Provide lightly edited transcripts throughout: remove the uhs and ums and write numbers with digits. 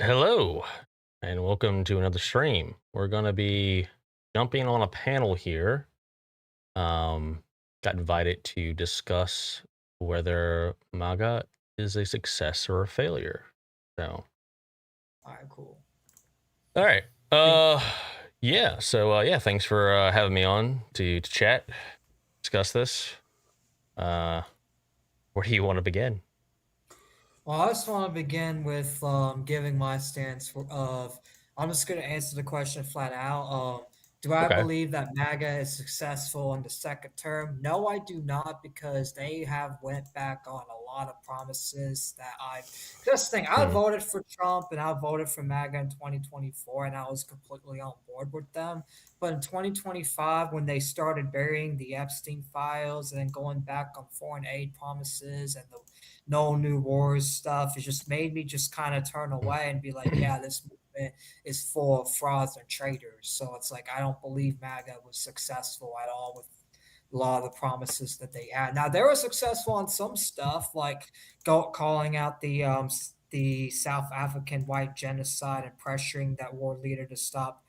Hello, and welcome to another stream. We're going to be jumping on a panel here. Um, got invited to discuss whether MAGA is a success or a failure. So, All right, cool. all right. Think- Yeah. Thanks for having me on to chat, discuss this. Uh, where do you want to begin? Well, I just want to begin with giving my stance of. I'm just going to answer the question flat out. Do I Okay. believe that MAGA is successful in the second term? No, I do not, because they have went back on a lot of promises that I just think I Hmm. voted for Trump and I voted for MAGA in 2024, and I was completely on board with them. But in 2025, when they started burying the Epstein files and then going back on foreign aid promises and the no new wars stuff, it just made me just kind of turn away and be like, yeah, this movement is full of frauds and traitors. So it's like I don't believe MAGA was successful at all with a lot of the promises that they had. Now they were successful on some stuff, like calling out the South African white genocide and pressuring that war leader to stop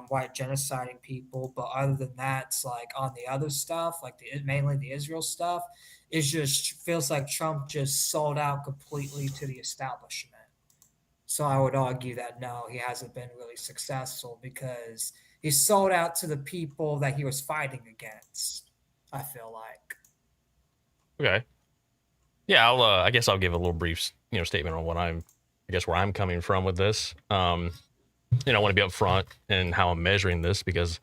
white genociding people. But other than that, it's like on the other stuff, like mainly the Israel stuff, it just feels like Trump just sold out completely to the establishment. So I would argue that no, he hasn't been really successful because he sold out to the people that he was fighting against. I feel like. Okay. Yeah, I guess I'll give a little brief, statement on I guess where I'm coming from with this. I want to be upfront in how I'm measuring this because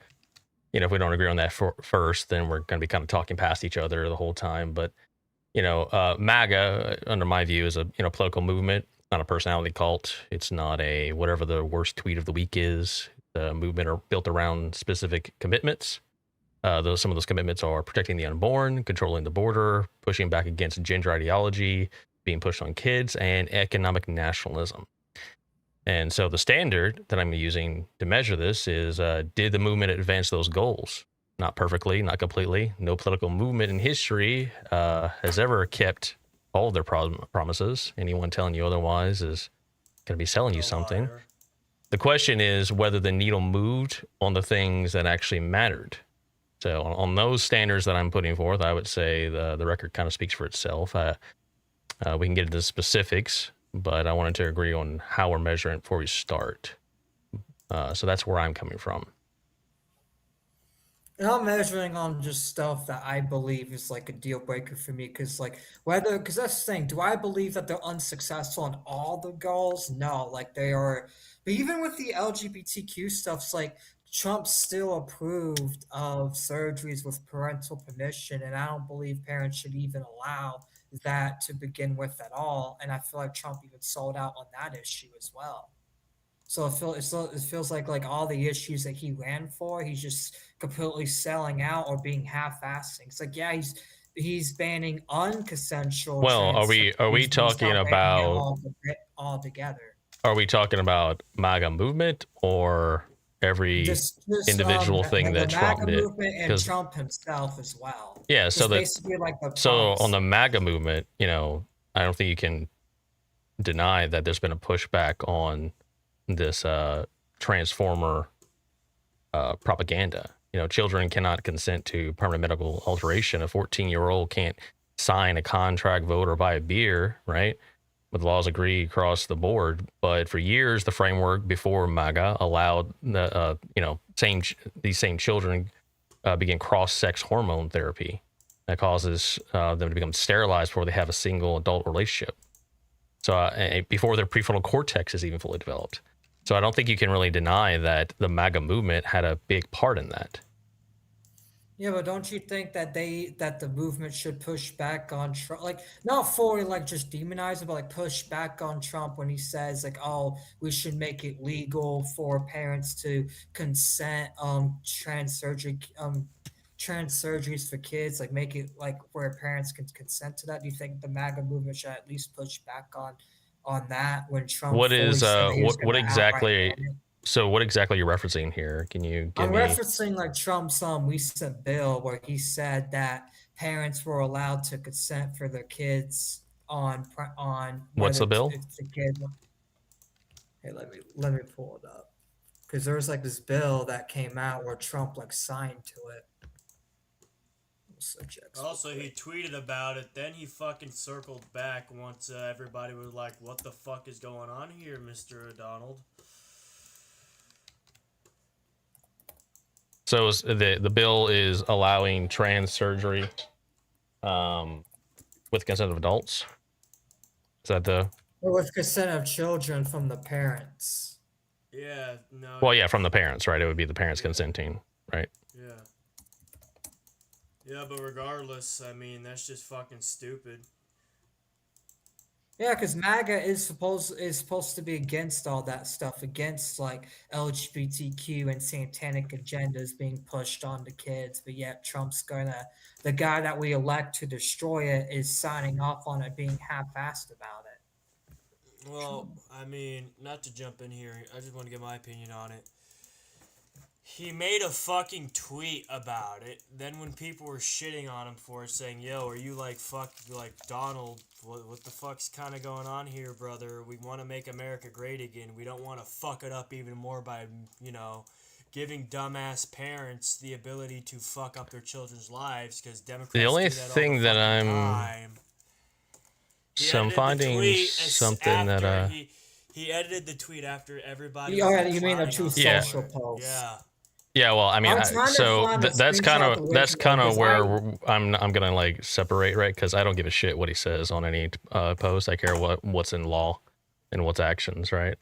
if we don't agree on that first, then we're going to be kind of talking past each other the whole time. But MAGA, under my view, is a political movement, not a personality cult. It's not a whatever the worst tweet of the week is. The movement are built around specific commitments. Some of those commitments are protecting the unborn, controlling the border, pushing back against gender ideology, being pushed on kids, and economic nationalism. And so the standard that I'm using to measure this is did the movement advance those goals? Not perfectly, not completely. No political movement in history has ever kept all of their promises. Anyone telling you otherwise is going to be selling you A something. liar. The question is whether the needle moved on the things that actually mattered. So on those standards that I'm putting forth, I would say the record kind of speaks for itself. We can get into the specifics, but I wanted to agree on how we're measuring before we start. So that's where I'm coming from. And I'm measuring on just stuff that I believe is like a deal breaker for me. Because that's the thing. Do I believe that they're unsuccessful in all the goals? No, like they are. But even with the LGBTQ stuff, it's like Trump still approved of surgeries with parental permission. And I don't believe parents should even allow that to begin with at all. And I feel like Trump even sold out on that issue as well. It feels like all the issues that he ran for, he's just completely selling out or being half-assing. It's like, yeah, he's banning unconsensual Well, are we surgeries, but he's talking not banning it about all together. MAGA movement or every Just individual thing the that Trump MAGA did? movement and Because Trump himself as well. yeah, Just basically like the so on promise. the MAGA movement, I don't think you can deny that there's been a pushback on this transformer propaganda. Children cannot consent to permanent medical alteration. A 14-year-old can't sign a contract, vote, or buy a beer, right? With laws agree across the board. But for years, the framework before MAGA allowed these same children begin cross-sex hormone therapy that causes them to become sterilized before they have a single adult relationship. So before their prefrontal cortex is even fully developed. So I don't think you can really deny that the MAGA movement had a big part in that. Yeah, but don't you think that the movement should push back on Trump, like not fully like just demonize him, but like push back on Trump when he says like, oh, we should make it legal for parents to consent trans surgeries for kids, like make it like where parents can consent to that. Do you think the MAGA movement should at least push back on that when Trump What fully is said that he was what going to outright exactly? ban it? So what exactly are you referencing here? Can you give I'm me referencing like Trump's recent bill where he said that parents were allowed to consent for their kids on what's the bill? if the kid Hey, let me pull it up because there was like this bill that came out where Trump like signed to it. We'll search X real Also, he quick. tweeted about it. Then he fucking circled back once everybody was like, "What the fuck is going on here, Mister Donald?" So the bill is allowing trans surgery with consent of adults. Is that the Or with consent of children from the parents. Yeah, no. well, yeah, from the parents, right? It would be the parents Yeah. consenting, right? Yeah. Yeah, but regardless, I mean, that's just fucking stupid. Yeah, because MAGA is supposed to be against all that stuff, against like LGBTQ and satanic agendas being pushed onto kids, but yet the guy that we elect to destroy it is signing off on it, being half-assed about it. Well, Trump. I mean, not to jump in here, I just want to get my opinion on it. He made a fucking tweet about it. Then when people were shitting on him for it, saying, "Yo, are you like Donald? What the fuck's kind of going on here, brother? We want to make America great again. We don't want to fuck it up even more by giving dumbass parents the ability to fuck up their children's lives because Democrats The only do that all the thing that fucking I'm time." He so I'm edited the finding tweet something that after he edited the tweet after everybody Oh, was yeah, like you mean a clowning true on him Yeah. for social it. post? Yeah. Yeah, well, I mean, I'm trying to so find a that's kind screenshot of that's original kind of because where I'm gonna like separate, right? Because I don't give a shit what he says on any post. I care what's in law and what's actions, right?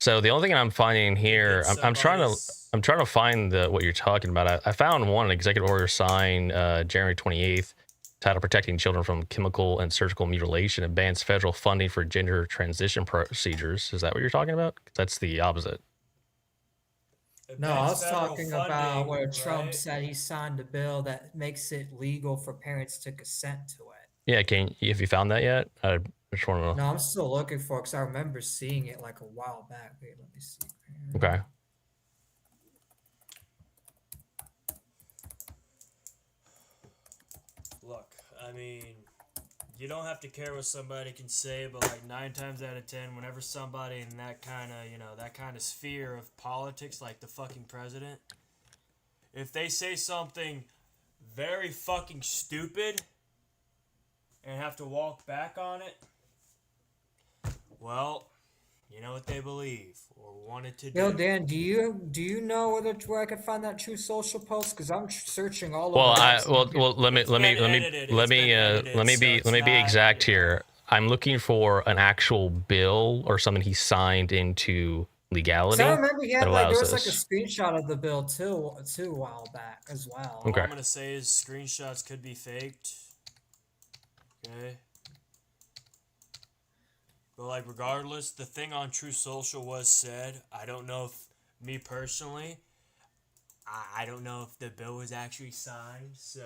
So the only thing I'm finding here, I'm trying to find what you're talking about. I found one executive order signed January 28th, titled "Protecting Children from Chemical and Surgical Mutilation," and bans federal funding for gender transition procedures. Is that what you're talking about? That's the opposite. No, I was Federal talking about funding, where Trump right? said he signed a bill that makes it legal for parents to consent to it. Yeah, if you found that yet? I just want to No, I'm still looking for it because I remember seeing it like a while back. Wait, let me see. Okay. Look, I mean, you don't have to care what somebody can say, but like 9 times out of 10, whenever somebody in that kind of, that kind of sphere of politics, like the fucking president, if they say something very fucking stupid and have to walk back on it, well, you know what they believe or wanted to do. Yo, Dan, do you know where I can find that true social post? Because I'm searching all Well, over. let me It's been edited. It's been edited, so let me it's be not, exact here. I'm looking for an actual bill or something he signed into legality I remember he that had like there allows was like a this. screenshot of the bill too a while back as well. All Okay. I'm gonna say is screenshots could be faked. Okay. But like regardless, the thing on True Social was said. I don't know if me personally, I don't know if the bill was actually signed, so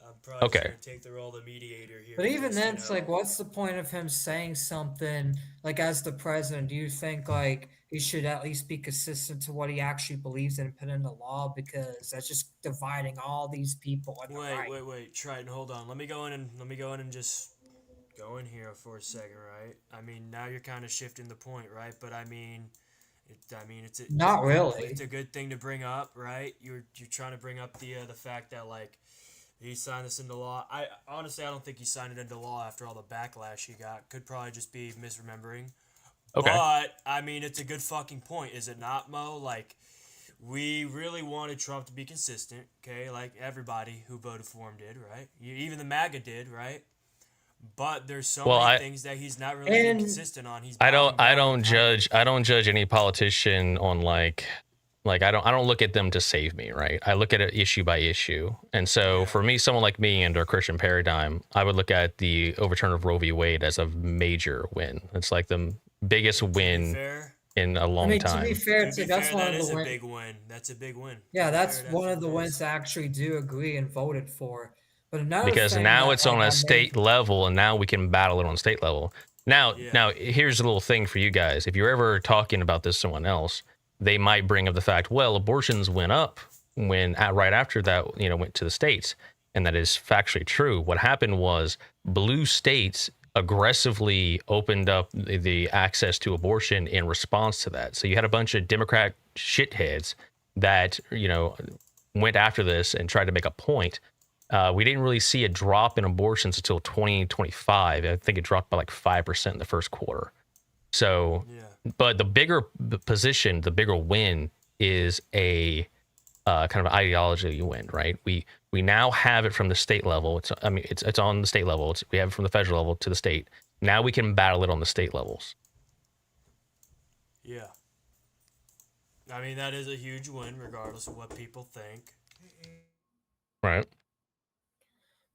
I'm probably just Okay. gonna take the role of mediator here. But even just, then, it's like, what's the point of him saying something like as the president? Do you think like he should at least be consistent to what he actually believes in and put into law? Because that's just dividing all these people on the right. Wait, Triton, hold on. Let me go in and just go in here for a second, right? I mean, now you're kind of shifting the point, right? But I mean, Not really. it's a good thing to bring up, right? You're trying to bring up the fact that like he signed this into law. I honestly I don't think he signed it into law after all the backlash he got. Could probably just be misremembering. Okay. But I mean, it's a good fucking point, is it not, Mo? Like, we really wanted Trump to be consistent, okay? Like everybody who voted for him did, right? Even the MAGA did, right? But there's so many things that he's not really being consistent on. He's I don't judge any politician on like I don't look at them to save me, right? I look at it issue by issue. And so for me, someone like me and our Christian paradigm, I would look at the overturn of Roe v. Wade as a major win. It's like the biggest win in a long time. To be fair, that's one of the wins. A big win. That's a big win. Yeah, that's one of the wins I actually do agree and voted for. But because now it's on a state level, and now we can battle it on state level. Now, here's a little thing for you guys. If you're ever talking about this to someone else, they might bring up the fact, well, abortions went up when right after that, went to the states, and that is factually true. What happened was blue states aggressively opened up the access to abortion in response to that. So you had a bunch of Democrat shitheads that, went after this and tried to make a point. We didn't really see a drop in abortions until 2025. I think it dropped by like 5% in the first quarter. So, but the bigger position, the bigger win is a kind of ideology win, right? We now have it from the state level. It's on the state level. We have it from the federal level to the state. Now we can battle it on the state levels. Yeah. I mean, that is a huge win, regardless of what people think. Right.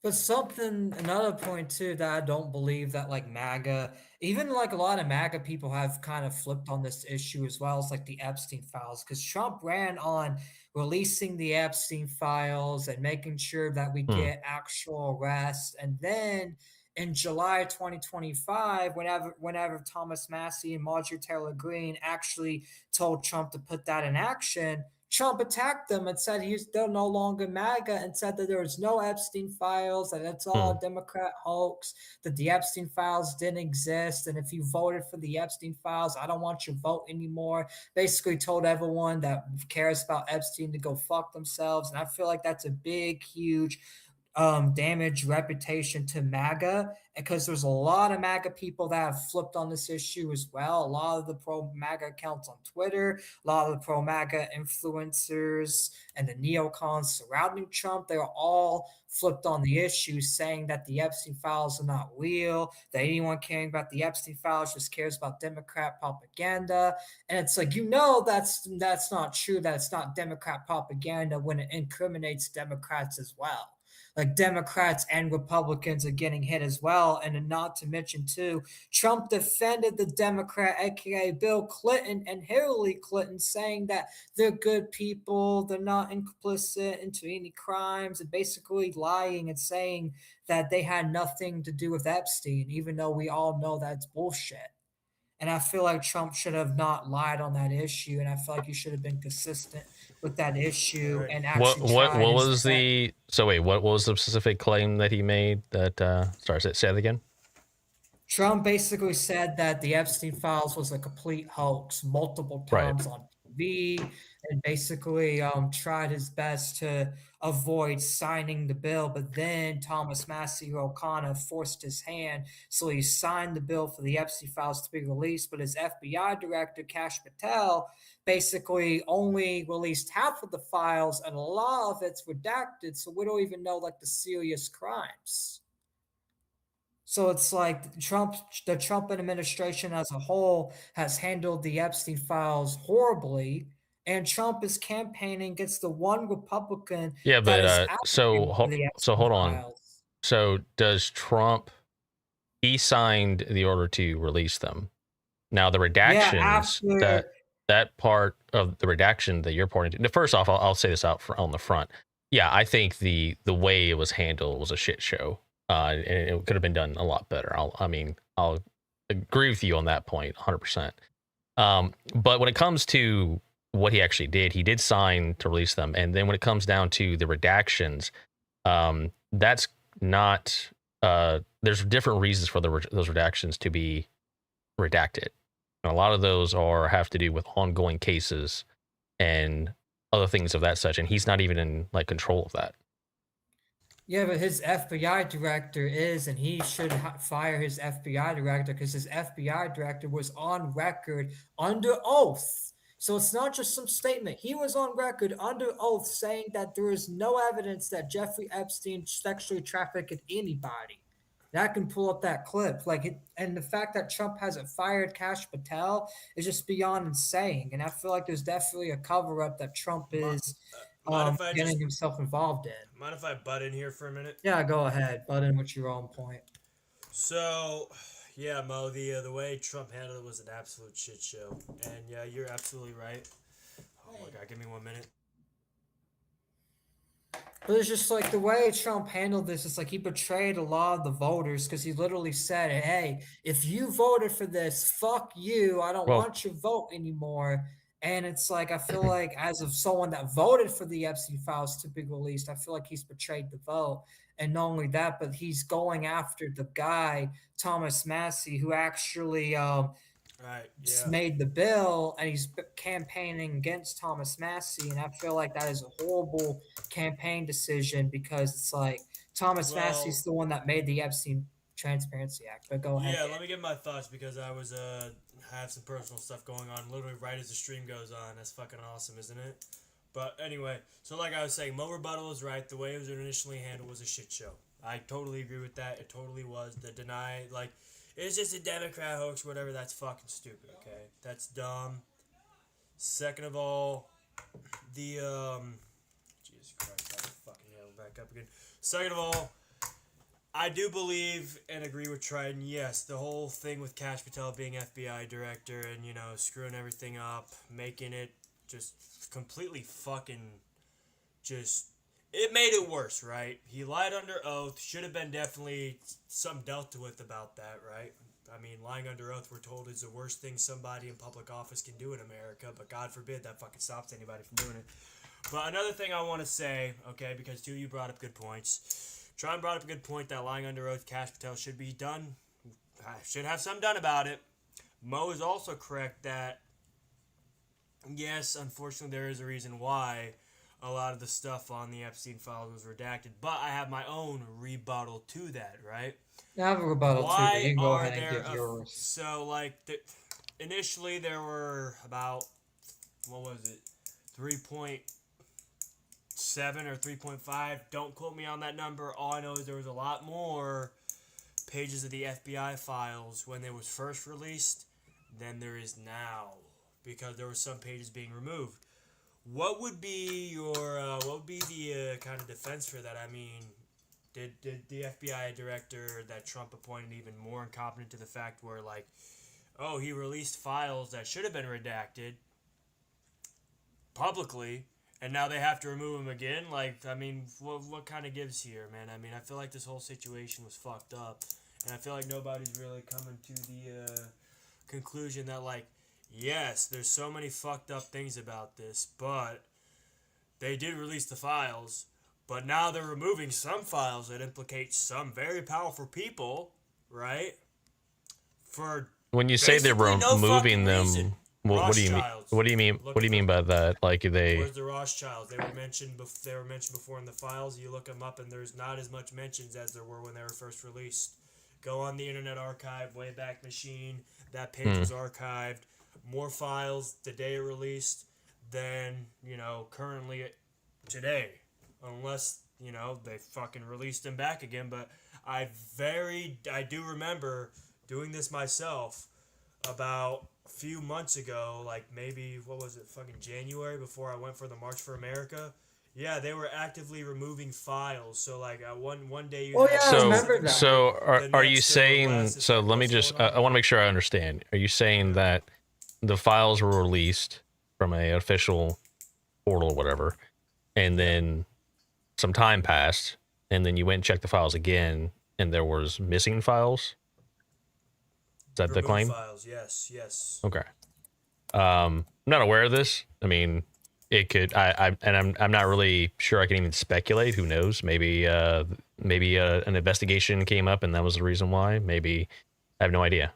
But another point too, that I don't believe that like MAGA, even like a lot of MAGA people have kind of flipped on this issue as well as like the Epstein files, because Trump ran on releasing the Epstein files and making sure that we get actual arrests. And then in July 2025, whenever Thomas Massey and Marjorie Taylor Greene actually told Trump to put that in action, Trump attacked them and said they're no longer MAGA, and said that there was no Epstein files, that it's all a Democrat hoax, that the Epstein files didn't exist, and if you voted for the Epstein files, I don't want your vote anymore. Basically told everyone that cares about Epstein to go fuck themselves, and I feel like that's a big, huge damage reputation to MAGA, because there's a lot of MAGA people that have flipped on this issue as well. A lot of the pro MAGA accounts on Twitter, a lot of the pro MAGA influencers and the neocons surrounding Trump, they're all flipped on the issue, saying that the Epstein files are not real, that anyone caring about the Epstein files just cares about Democrat propaganda. And it's like, that's not true, that it's not Democrat propaganda when it incriminates Democrats as well. Like Democrats and Republicans are getting hit as well. And then not to mention too, Trump defended the Democrat, aka Bill Clinton and Hillary Clinton, saying that they're good people, they're not complicit into any crimes, and basically lying and saying that they had nothing to do with Epstein, even though we all know that's bullshit. And I feel like Trump should have not lied on that issue, and I feel like he should have been consistent with that issue and What actually what tried what his was the so wait, what was the specific claim that he made that sorry, say that again? Trump basically said that the Epstein files was a complete hoax multiple times on TV, and basically tried his best to avoid signing the bill. But then Thomas Massey O'Connor forced his hand, so he signed the bill for the Epstein files to be released. But his FBI director, Kash Patel, basically only released half of the files, and a lot of it's redacted, so we don't even know like the serious crimes. So it's like the Trump administration as a whole has handled the Epstein files horribly, and Trump is campaigning against the one Republican Yeah, that is but advocating for the Epstein hold on. files. So does Trump? He signed the order to release them. Now the redactions, that part of the redaction that you're pointing to. First off, I'll say this out on the front. Yeah, I think the way it was handled was a shit show, and it could have been done a lot better. I'll agree with you on that point, 100%. But when it comes to what he actually did, he did sign to release them, and then when it comes down to the redactions, that's not. There's different reasons for those redactions to be redacted. And a lot of those have to do with ongoing cases and other things of that such. And he's not even in like control of that. Yeah, but his FBI director is, and he should fire his FBI director, because his FBI director was on record under oath. So it's not just some statement. He was on record under oath saying that there is no evidence that Jeffrey Epstein sexually trafficked anybody. And I can pull up that clip. And the fact that Trump hasn't fired Kash Patel is just beyond insane. And I feel like there's definitely a cover up that Trump is getting himself involved in. Mind if I butt in here for a minute? Yeah, go ahead. Butt in with your own point. So, yeah, Mo, the way Trump handled it was an absolute shit show. And yeah, you're absolutely right. Oh my God, give me 1 minute. But it's just like the way Trump handled this, it's like he betrayed a lot of the voters, because he literally said, hey, if you voted for this, fuck you. I don't want your vote anymore. And it's like, I feel like as of someone that voted for the Epstein files to be released, I feel like he's betrayed the vote. And not only that, but he's going after the guy, Thomas Massey, who actually Right. Yeah. made the bill, and he's campaigning against Thomas Massey. And I feel like that is a horrible campaign decision because it's like Thomas Massey's the one that made the Epstein Transparency Act. But go ahead. Yeah, let me give my thoughts because I was have some personal stuff going on literally right as the stream goes on. That's fucking awesome, isn't it? But anyway, so like I was saying, Mo Rebuttal is right. The way it was initially handled was a shit show. I totally agree with that. It totally was. The deny, like, it's just a Democrat hoax, whatever. That's fucking stupid, okay? That's dumb. Second of all, the, Jesus Christ, I fucking hell, back up again. Second of all, I do believe and agree with Trident. Yes, the whole thing with Kash Patel being FBI director and, you know, screwing everything up, making it just completely fucking just... It made it worse, right? He lied under oath. Should have been definitely something dealt with about that, right? I mean, lying under oath, we're told, is the worst thing somebody in public office can do in America, but God forbid that fucking stops anybody from doing it. But another thing I want to say, okay, because two of you brought up good points. Tron brought up a good point that lying under oath, Kash Patel should be done. Should have something done about it. Mo is also correct that, yes, unfortunately, there is a reason why a lot of the stuff on the Epstein files was redacted. But I have my own rebuttal to that, right? I have a rebuttal too, but you can go ahead and give yours. So, like, initially there were about, what was it, 3.7 or 3.5. Don't quote me on that number. All I know is there was a lot more pages of the FBI files when they was first released than there is now, because there were some pages being removed. What would be your the kind of defense for that? I mean, did the FBI director that Trump appointed even more incompetent to the fact where, like, oh, he released files that should have been redacted publicly, and now they have to remove them again? Like, I mean, what kind of gives here, man? I mean, I feel like this whole situation was fucked up, and I feel like nobody's really coming to the conclusion that, like, yes, there's so many fucked up things about this, but they did release the files, but now they're removing some files that implicate some very powerful people, right? For when you say they're removing them, what do you mean? What do you mean? What do you mean by that? Like they? Where's the Rothschilds? They were mentioned. They were mentioned before in the files. You look them up, and there's not as much mentions as there were when they were first released. Go on the Internet Archive, Wayback Machine. That page was archived. More files the day it released than, you know, currently today, unless, you know, they fucking released them back again. But I do remember doing this myself about a few months ago, like maybe, what was it, fucking January, before I went for the March for America. Yeah, they were actively removing files. So, like, one day you. Oh yeah, I remember that. So are you saying? So let me just. I want to make sure I understand. Are you saying that the files were released from an official portal or whatever, and then some time passed, and then you went and checked the files again, and there was missing files? Is that the claim? Files, yes. Okay. I'm not aware of this. I mean, it could. I'm not really sure. I can even speculate. Who knows? Maybe an investigation came up, and that was the reason why. Maybe I have no idea.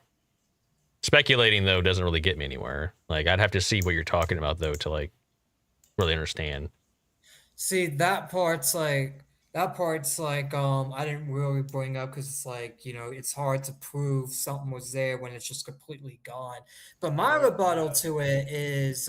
Speculating though doesn't really get me anywhere. Like, I'd have to see what you're talking about though to, like, really understand. See, that part's like I didn't really bring up because it's like, you know, it's hard to prove something was there when it's just completely gone. But my rebuttal to it is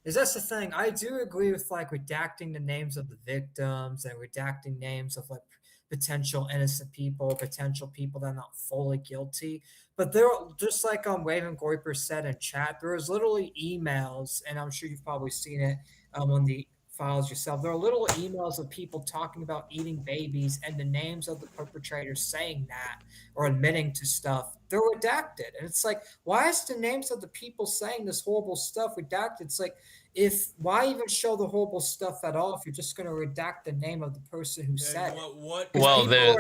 that's the thing. I do agree with, like, redacting the names of the victims and redacting names of, like, potential innocent people, potential people that are not fully guilty. But there, just like Raven Goiper said in chat, there was literally emails, and I'm sure you've probably seen it on the files yourself. There are little emails of people talking about eating babies, and the names of the perpetrators saying that or admitting to stuff, they're redacted. And it's like, why is the names of the people saying this horrible stuff redacted? It's like, why even show the horrible stuff at all if you're just going to redact the name of the person who said it? Well, there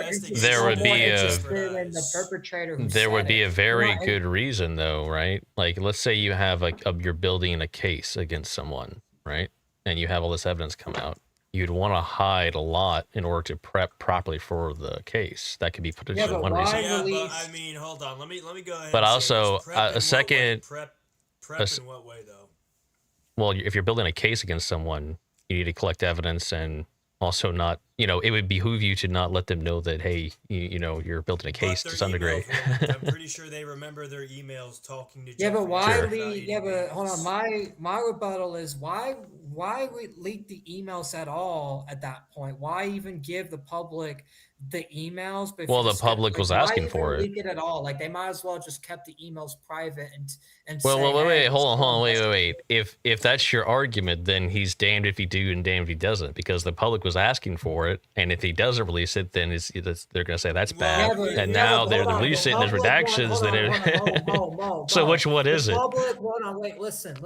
would be the perpetrator who there would be a very good reason though, right? Like, let's say you have, like, you're building a case against someone, right? And you have all this evidence come out. you'd want to hide a lot in order to prep properly for the case. That could be potentially but one why reason. Yeah, but release- I mean, hold on. Let me go ahead. But and also, say this. a second- Prep s- in what way though? Well, if you're building a case against someone, you need to collect evidence and also not, it would behoove you to not let them know that, hey, you're building a case But to their some degree. emails, I'm pretty sure they remember their emails talking to. Yeah, but Jeffrey why Sure. about leak? eating Yeah, but hold on. babies. My rebuttal is why we leak the emails at all at that point? Why even give the public the emails? Well, the instead- public was why asking even for it. leak it at all? Like they might as well just kept the emails private and Well, say, wait, hey, hold on, let's wait. If that's your argument, then he's damned if he do and damned if he doesn't, because the public was asking for it, and if he doesn't release it, then they're gonna say that's bad, and now they're releasing it, and there's redactions. So which one is it? Public, hold on, wait, listen.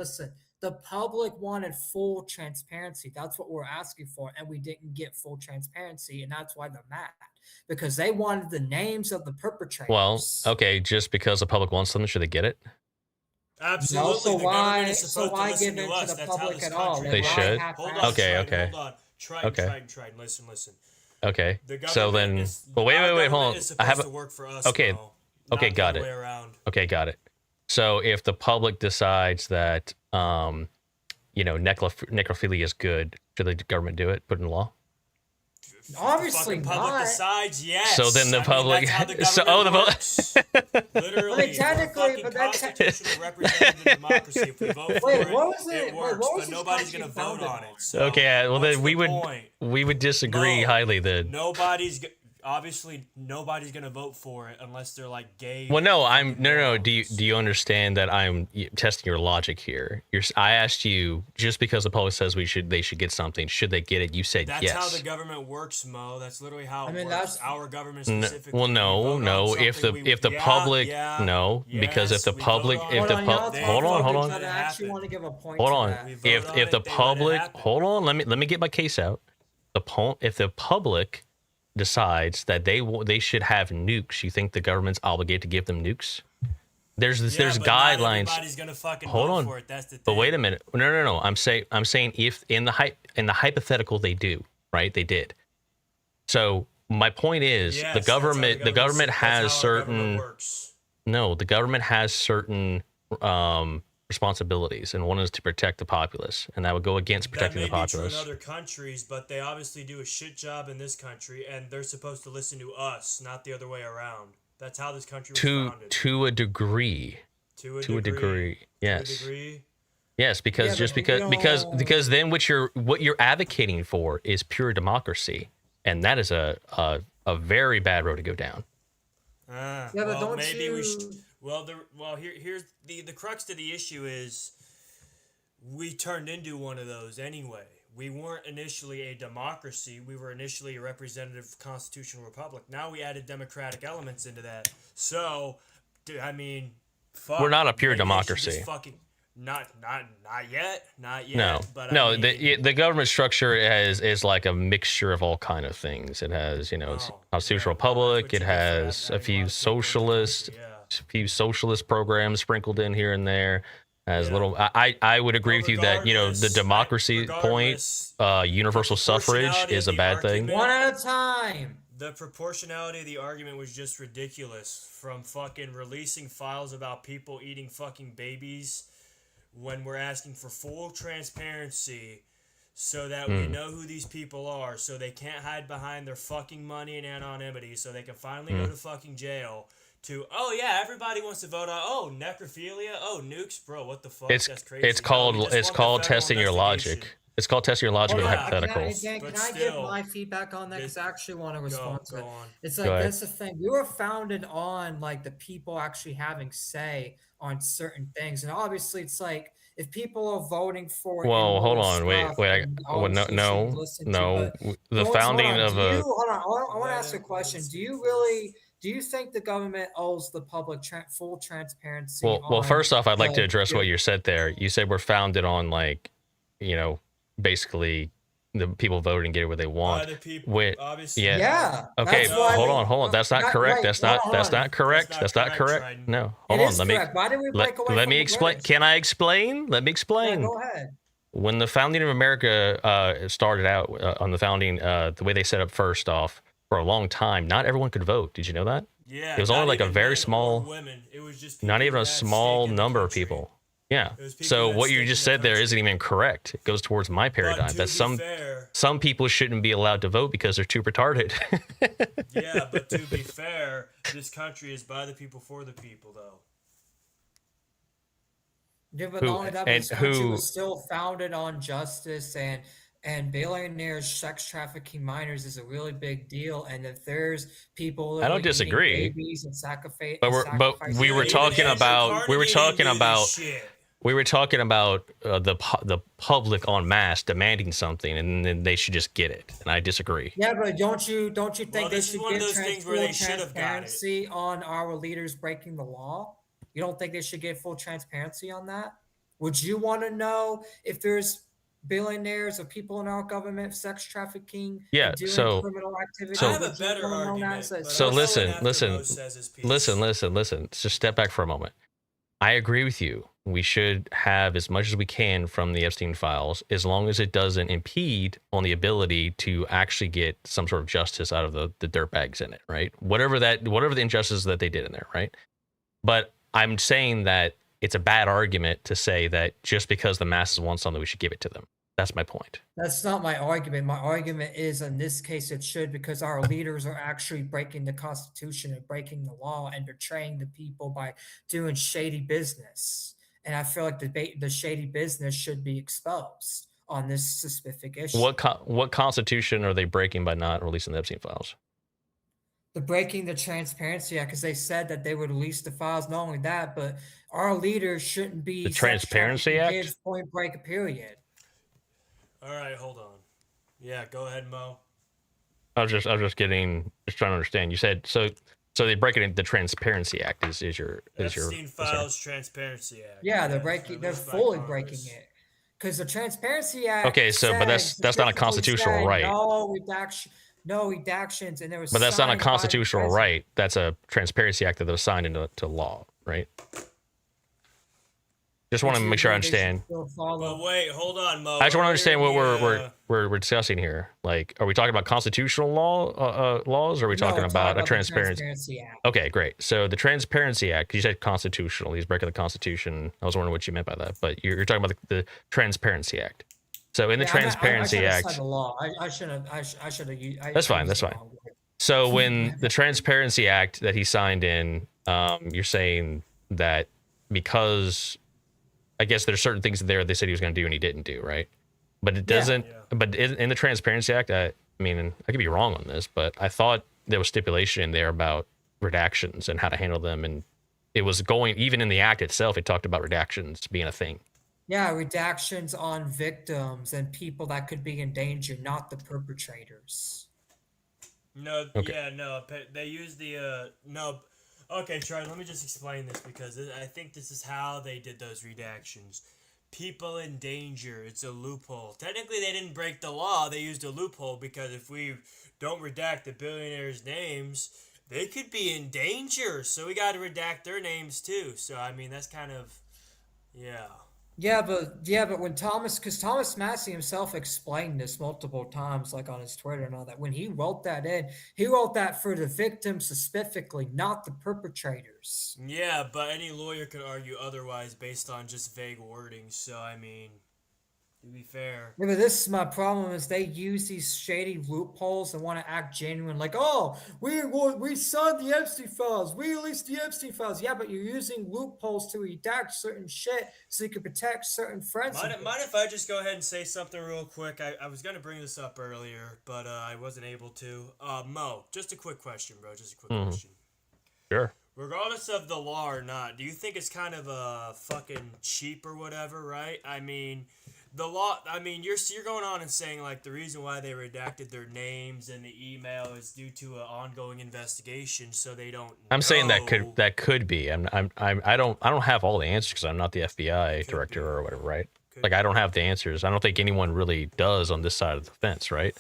The public wanted full transparency. That's what we're asking for, and we didn't get full transparency, and that's why they're mad because they wanted the names of the perpetrators. Well, okay, just because the public wants something, should they get it? Absolutely. So the why- government is so supposed why to listen give to in to us. the That's how public this at all? country They works. should. Hold on, Okay, Triton, okay. Hold on. Triton, Okay. Triton. Listen. Okay. The So then, government is- well, wait, our hold government on. is I have supposed a, to work for us, okay, Mo, okay, not got the it. other way around. Okay, got it. So if the public decides that, necrophilia is good, should the government do it? Put it in law? Obviously the fucking public not. decides yes. So then the I mean, public- that's how the so- government oh, works. Literally, I mean, technically, we're a but fucking that's- constitutional representative democracy. If we vote for Wait, it, what was it? it Wait, works, what was but this nobody's country gonna vote founded on on? it. So Okay, well what's then the point? we would disagree No. highly then. Obviously nobody's gonna vote for it unless they're like gay. Well, no, fucking no. morons. Do you understand that I'm testing your logic here? I asked you, just because the public says they should get something, should they get it? You said That's yes. how the government works, Mo. That's literally how it works. that's- Our government Well, specifically. no. If the public, no, because if the public, Hold on, hold on. I actually want to give a point. Hold to on. that. We vote If on the it, they let it public, happen. hold on, let me get my case out. If the public decides that they should have nukes, you think the government's obligated to give them nukes? There's Yeah, there's but not guidelines. everybody's gonna fucking Hold vote on. for it. That's the thing. But wait a minute. No. I'm saying if in the hypothetical they do, right? They did. So my point is Yes, the that's how government that's how has our government certain works. no, the government has certain responsibilities, and one is to protect the populace, and that would go against protecting that the may be true in populace. other countries, but they obviously do a shit job in this country, and they're supposed to listen to us, not the other way around. That's how this country was founded. To a degree. To a degree. Yes. To a degree. Yes, because Yeah, just but because then what you're advocating for is pure democracy, and that is a very bad road to go down. Yeah, but well, don't maybe you? we should. Here's the crux to the issue is we turned into one of those anyway. We weren't initially a democracy. We were initially a representative constitutional republic. Now we added democratic elements into that. So, I mean, fuck, We're not a pure maybe they should democracy. just fucking not yet. No, But no. I mean, The government structure is like a mixture of all kind of things. It has constitutional republic. It has a few socialist programs sprinkled in here and there. As Yeah. little, I would agree with you that the democracy point, universal suffrage is a bad thing. One at a time. The proportionality of the argument was just ridiculous. From fucking releasing files about people eating fucking babies when we're asking for full transparency so that we know who these people are, so they can't hide behind their fucking money and anonymity, so they can finally go to fucking jail. To everybody wants to vote on necrophilia, nukes, bro, what the fuck? That's crazy. It's called No, we just want the federal testing your investigation. logic. It's called testing your logic Hold with a on, hypothetical. Can But I give still, my feedback on that? Because I actually want to respond to Go it. on. It's Go like ahead. that's the thing. We were founded on like the people actually having say on certain things, and obviously it's like if people are voting for. Well, hold immoral on, wait. stuff, then Well, obviously no. should listen to, but- The Hold on, founding of a. Hold on. I want to ask you a Let question. him Do speak you first. really? Do you think the government owes the public full transparency? Well, on first off, I'd like to the- address what you said there. You said we're founded on basically the people voting and get what they want. Other people, Wait, obviously. yeah. Yeah. Okay, that's why hold we- on. That's not Not correct. right. That's Hold not. on, That's hold on. not correct. That's That's not not correct, correct. Trident. No, It hold on. is Let me correct. Why did we break away let from me the explain. British? Can I explain? Let me Yeah, explain. go ahead. when the founding of America started out on the founding, the way they set up first off for a long time, not everyone could vote. Did you know that? Yeah, It was not only like a even very men or small, women. It was just not people even who a had small stake in the number of country. people. Yeah. It was people So who had what you stake just in the said there country. isn't even correct. It goes towards my paradigm But that to be fair, some people shouldn't be allowed to vote because they're too retarded. yeah, but to be fair, this country is by the people for the people, though. Yeah, but not only that, but and this country who was still founded on justice and billionaires sex trafficking minors is a really big deal. And if there's people I don't literally eating disagree, babies and but we sacrificing were Dude, even talking Andrew about Carnegie didn't do this shit. we were talking about the public en masse demanding something, and then they should just get it. And I disagree. Yeah, but don't you think Well, they this is should one of get those things where full they should have got it. transparency on our leaders breaking the law? You don't think they should get full transparency on that? Would you want to know if there's billionaires or people in our government sex trafficking Yeah. and doing So criminal activity? So- I have a Would you better wanna know that? argument, but So I'll go in listen, after listen, Mo says his piece. listen. Just step back for a moment. I agree with you. We should have as much as we can from the Epstein files, as long as it doesn't impede on the ability to actually get some sort of justice out of the dirtbags in it, right? Whatever the injustices that they did in there, right? But I'm saying that it's a bad argument to say that just because the masses want something, we should give it to them. That's my point. That's not my argument. My argument is in this case it should, because our leaders are actually breaking the Constitution and breaking the law and betraying the people by doing shady business. And I feel like the shady business should be exposed on this specific issue. What Constitution are they breaking by not releasing the Epstein files? The breaking the Transparency Act, because they said that they would release the files. Not only that, but our leaders shouldn't be The Transparency sex trafficking Act? kids, point break, period. All right, hold on. Yeah, go ahead, Mo. I was just trying to understand. You said so they break it in the Transparency Act is your Epstein Files Transparency Act. Yeah, they're released by fully Congress. breaking it. Because the Transparency Act. Okay, so but that's not a specifically constitutional said right. No redactions, and there was. But that's not a signed by the constitutional president. right. That's a Transparency Act that was signed into law, right? Just want to Which make sure I they should understand. still follow. But wait, hold on, Mo. I just want to understand what Earlier, we're discussing here. Like, are we talking about constitutional laws, or are we No, talking we're about a the transparency? Transparency Act. Okay, great. So the Transparency Act, you said constitutional. He's breaking the Constitution. I was wondering what you meant by that, but you're talking about the Transparency Act. So in the Transparency I Act, said the law. I should have used. That's fine. So when the Transparency Act that he signed in, you're saying that because I guess there's certain things there they said he was going to do and he didn't do, right? But it doesn't. Yeah. But in the Transparency Act, I mean, I could be wrong on this, but I thought there was stipulation in there about redactions and how to handle them, and it was going even in the act itself. It talked about redactions being a thing. Yeah, redactions on victims and people that could be in danger, not the perpetrators. No, Okay. yeah, no. They use the no. Okay, Charlie. Let me just explain this because I think this is how they did those redactions. People in danger. It's a loophole. Technically, they didn't break the law. They used a loophole because if we don't redact the billionaires' names, they could be in danger. So we got to redact their names too. So I mean, that's kind of, yeah. Yeah, but when because Thomas Massey himself explained this multiple times, like on his Twitter and all that. When he wrote that in, he wrote that for the victims specifically, not the perpetrators. Yeah, but any lawyer could argue otherwise based on just vague wording. So I mean, to be fair. Yeah, but this is my problem: is they use these shady loopholes and want to act genuine, like, oh, we signed the Epstein files, we released the Epstein files. Yeah, but you're using loopholes to redact certain shit so you can protect certain friends. Mind if I just go ahead and say something real quick? I was going to bring this up earlier, but I wasn't able to. Mo, just a quick question, bro. Just a quick question. Sure. Regardless of the law or not, do you think it's kind of fucking cheap or whatever, right? I mean, the law, I mean, you're going on and saying, like, the reason why they redacted their names and the email is due to an ongoing investigation, so they don't I'm saying know. that could be. I don't have all the answers because I'm not the FBI director be. or whatever, right? Could Like I don't have the answers. I don't think anyone really does on this side of the fence, right?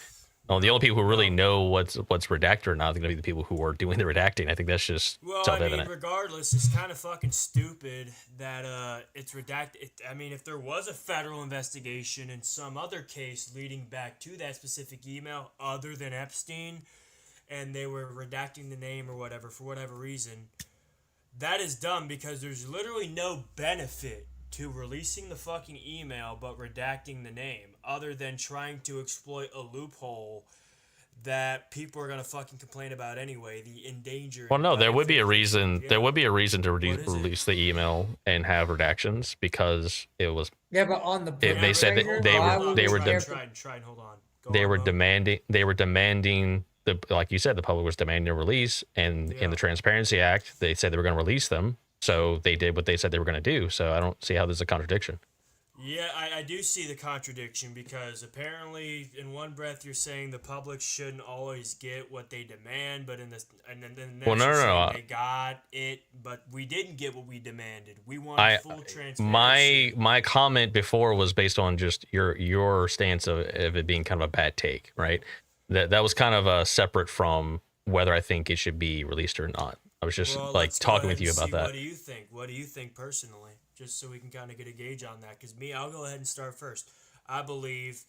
Well, the only people who really No. know what's redacted or not are going to be the people who are doing the redacting. I think that's just Well, I mean, self-evident. regardless, it's kind of fucking stupid that it's redacted. I mean, if there was a federal investigation in some other case leading back to that specific email other than Epstein, and they were redacting the name or whatever for whatever reason, that is dumb because there's literally no benefit to releasing the fucking email but redacting the name other than trying to exploit a loophole that people are gonna fucking complain about anyway. The endangering. Well, no, there would be a benefit. reason. Yeah. There would be a reason to What is it? release the email and have redactions because it was Yeah, but on the they said that perpetrator, they why were would they we were care dem- for- try and hold on. they on, were Bo. demanding the, like you said, the public was demanding a release, and in the Transparency Act they said they were going to release them, so they did what they said they were going to do. So I don't see how there's a contradiction. Yeah, I do see the contradiction because apparently, in one breath, you're saying the public shouldn't always get what they demand, but in this, and then the next Well, no, you're no, saying no. they got it, but we didn't get what we demanded. We want full transparency. My comment before was based on just your stance of it being kind of a bad take, right? That was kind of separate from whether I think it should be released or not. I was just like let's go talking ahead with you and about see, that. What do you think? What do you think personally? Just so we can kind of get a gauge on that. Because I'll go ahead and start first. I believe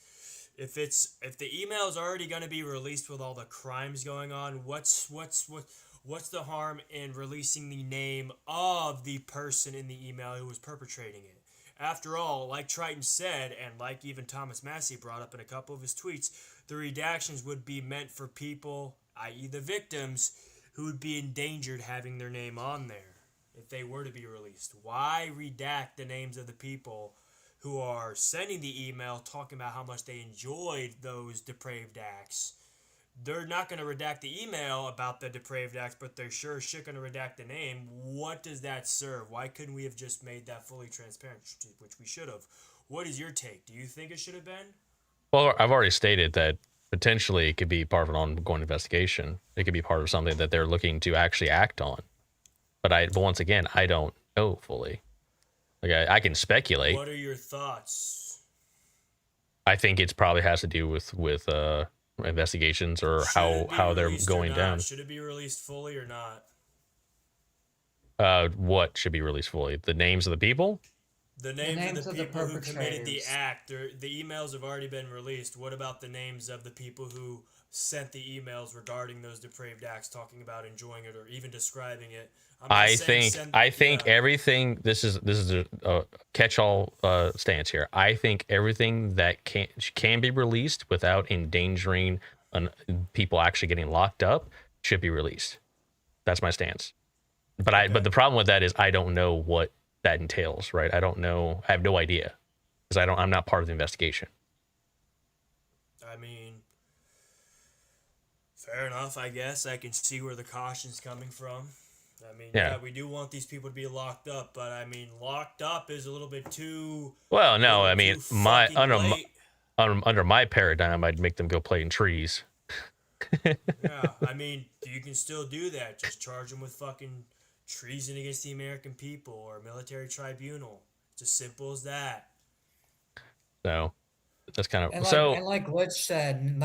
if the email is already going to be released with all the crimes going on, what's the harm in releasing the name of the person in the email who was perpetrating it? After all, like Triton said, and like even Thomas Massey brought up in a couple of his tweets, the redactions would be meant for people, i.e. the victims, who would be endangered having their name on there if they were to be released. Why redact the names of the people who are sending the email talking about how much they enjoyed those depraved acts? They're not going to redact the email about the depraved acts, but they're sure as shit going to redact the name. What does that serve? Why couldn't we have just made that fully transparent, which we should have? What is your take? Do you think it should have been? Well, I've already stated that potentially it could be part of an ongoing investigation. It could be part of something that they're looking to actually act on. But once again, I don't know fully. Like I can speculate. What are your thoughts? I think it's probably has to do with investigations or how they're going down. Should it be released fully or not? What should be released fully? The names of the people? The names of the people who committed the act. The emails have already been released. What about the names of the people who sent the emails regarding those depraved acts, talking about enjoying it or even describing it? I think everything. This is a catch-all stance here. I think everything that can be released without endangering people actually getting locked up should be released. That's my stance. But but the problem with that is I don't know what that entails, right? I don't know. I have no idea because I'm not part of the investigation. I mean, fair enough. I guess I can see where the caution's coming from. I mean, yeah, we do want these people to be locked up, but I mean, locked up is a little bit too. Well, no, I mean, under my paradigm, I'd make them go play in trees. Yeah, I mean, you can still do that. Just charge them with fucking treason against the American people or military tribunal. It's as simple as that. So that's kind of and like Glitch said,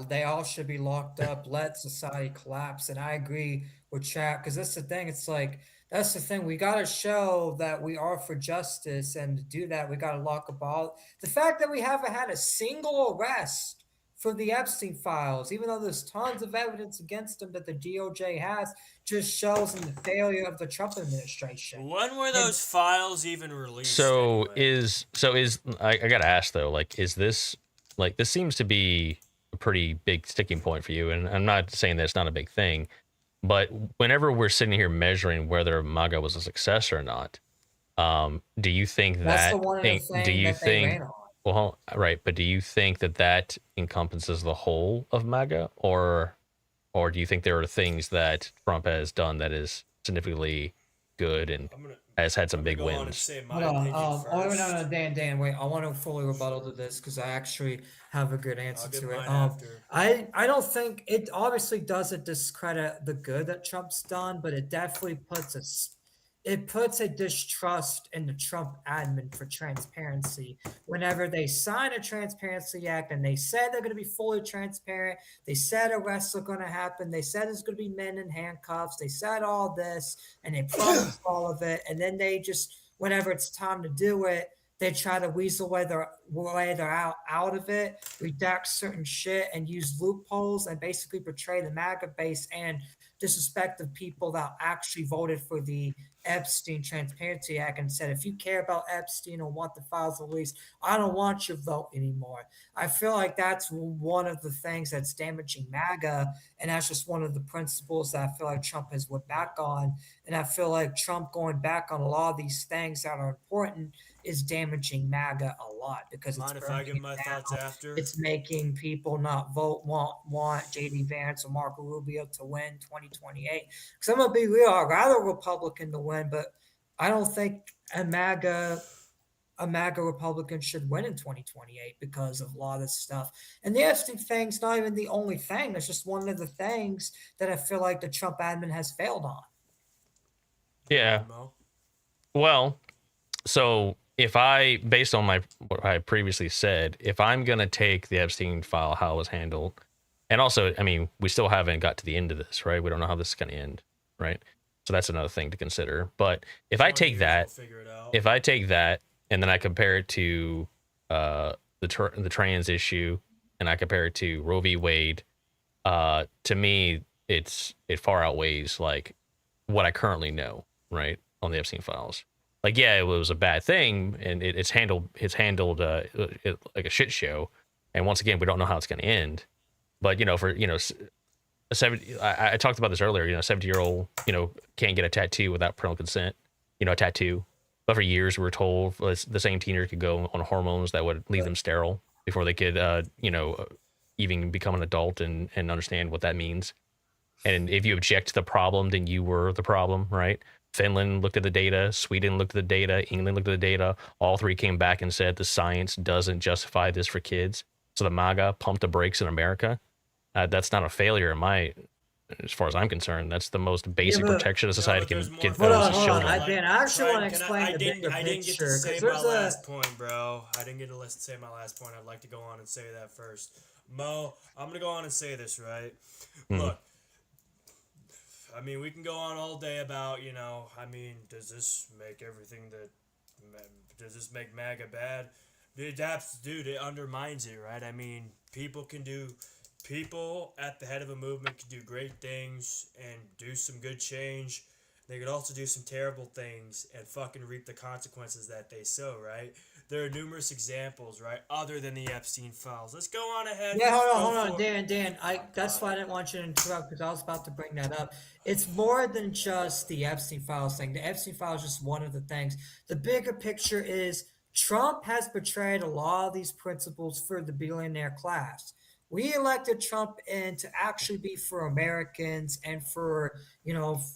they all should be locked up. Let society collapse. And I agree with chat because that's the thing. It's like that's the thing. We got to show that we are for justice, and to do that, we got to lock up all. The fact that we haven't had a single arrest for the Epstein files, even though there's tons of evidence against them that the DOJ has, just shows in the failure of the Trump administration. When were those files even released? So anyway? I gotta ask though, like, is this like this seems to be a pretty big sticking point for you? And I'm not saying that it's not a big thing, but whenever we're sitting here measuring whether MAGA was a success or not, do you think That's that? Do you think? Well, right, but do you think that encompasses the whole of MAGA, or do you think there are things that Trump has done that is significantly good and has had some big wins? Hold on. Oh, no, Dan, wait. I want to fully rebuttal to this because I actually have a good answer to it. I don't think it obviously doesn't discredit the good that Trump's done, but it definitely puts it puts a distrust in the Trump admin for transparency. Whenever they sign a transparency act and they said they're going to be fully transparent, they said arrests are going to happen, they said there's going to be men in handcuffs, they said all this, and they promised all of it, and then they just, whenever it's time to do it, they try to weasel way they're out of it, redact certain shit, and use loopholes and basically portray the MAGA base and disrespect the people that actually voted for the Epstein Transparency Act and said, if you care about Epstein or want the files released, I don't want your vote anymore. I feel like that's one of the things that's damaging MAGA. And that's just one of the principles that I feel like Trump has went back on. And I feel like Trump going back on a lot of these things that are important is damaging MAGA a lot because Mind if I give my thoughts after? it's making people not want JD Vance or Marco Rubio to win 2028. Because I'm gonna be real, I'd rather a Republican to win, but I don't think a MAGA Republican should win in 2028 because of a lot of this stuff. And the Epstein thing's not even the only thing. It's just one of the things that I feel like the Trump admin has failed on. Yeah. Well, so if I, based on what I previously said, if I'm going to take the Epstein file, how it was handled, and also, I mean, we still haven't got to the end of this, right? We don't know how this is going to end, right? So that's another thing to consider. But if I take that, and then I compare it to the trans issue, and I compare it to Roe v. Wade, to me, it far outweighs like what I currently know, right, on the Epstein files. Like, yeah, it was a bad thing, and it's handled it like a shit show. And once again, we don't know how it's going to end. But for a 70, I talked about this earlier. 70-year-old can't get a tattoo without parental consent. A tattoo. But for years, we were told the same teenager could go on hormones that would leave them sterile before they could even become an adult and understand what that means. And if you object to the problem, then you were the problem, right? Finland looked at the data, Sweden looked at the data, England looked at the data. All three came back and said the science doesn't justify this for kids. So the MAGA pumped the brakes in America. That's not a failure as far as I'm concerned. That's the most basic protection a society can give those children. I actually want to explain the bigger I didn't get to picture. say my last point, bro. I didn't get to say my last point. I'd like to go on and say that first. Mo, I'm going to go on and say this, right? Look. I mean, we can go on all day about, does this make does this make MAGA bad? Dude, it undermines it, right? I mean, people at the head of a movement can do great things and do some good change. They could also do some terrible things and fucking reap the consequences that they sow, right? There are numerous examples, right, other than the Epstein files. Let's go on ahead. Yeah, hold on, Dan. That's why I didn't want you to interrupt because I was about to bring that up. It's more than just the Epstein files thing. The Epstein files is just one of the things. The bigger picture is Trump has betrayed a lot of these principles for the billionaire class. We elected Trump in to actually be for Americans and for,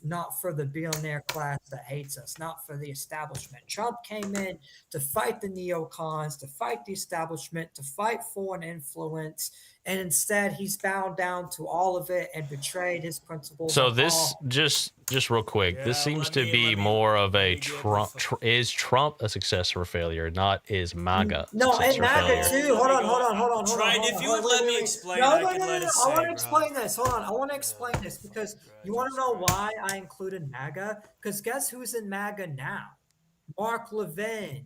not for the billionaire class that hates us, not for the establishment. Trump came in to fight the neocons, to fight the establishment, to fight foreign influence, and instead he's bowed down to all of it and betrayed his principles. So this, just real quick, this seems to be more of a Trump. Is Trump a success or a failure? Not is MAGA. No, and MAGA too. Hold on. If you would let me explain, I want to explain this. Hold on. I want to explain this because you want to know why I included MAGA? Because guess who's in MAGA now? Mark Levin,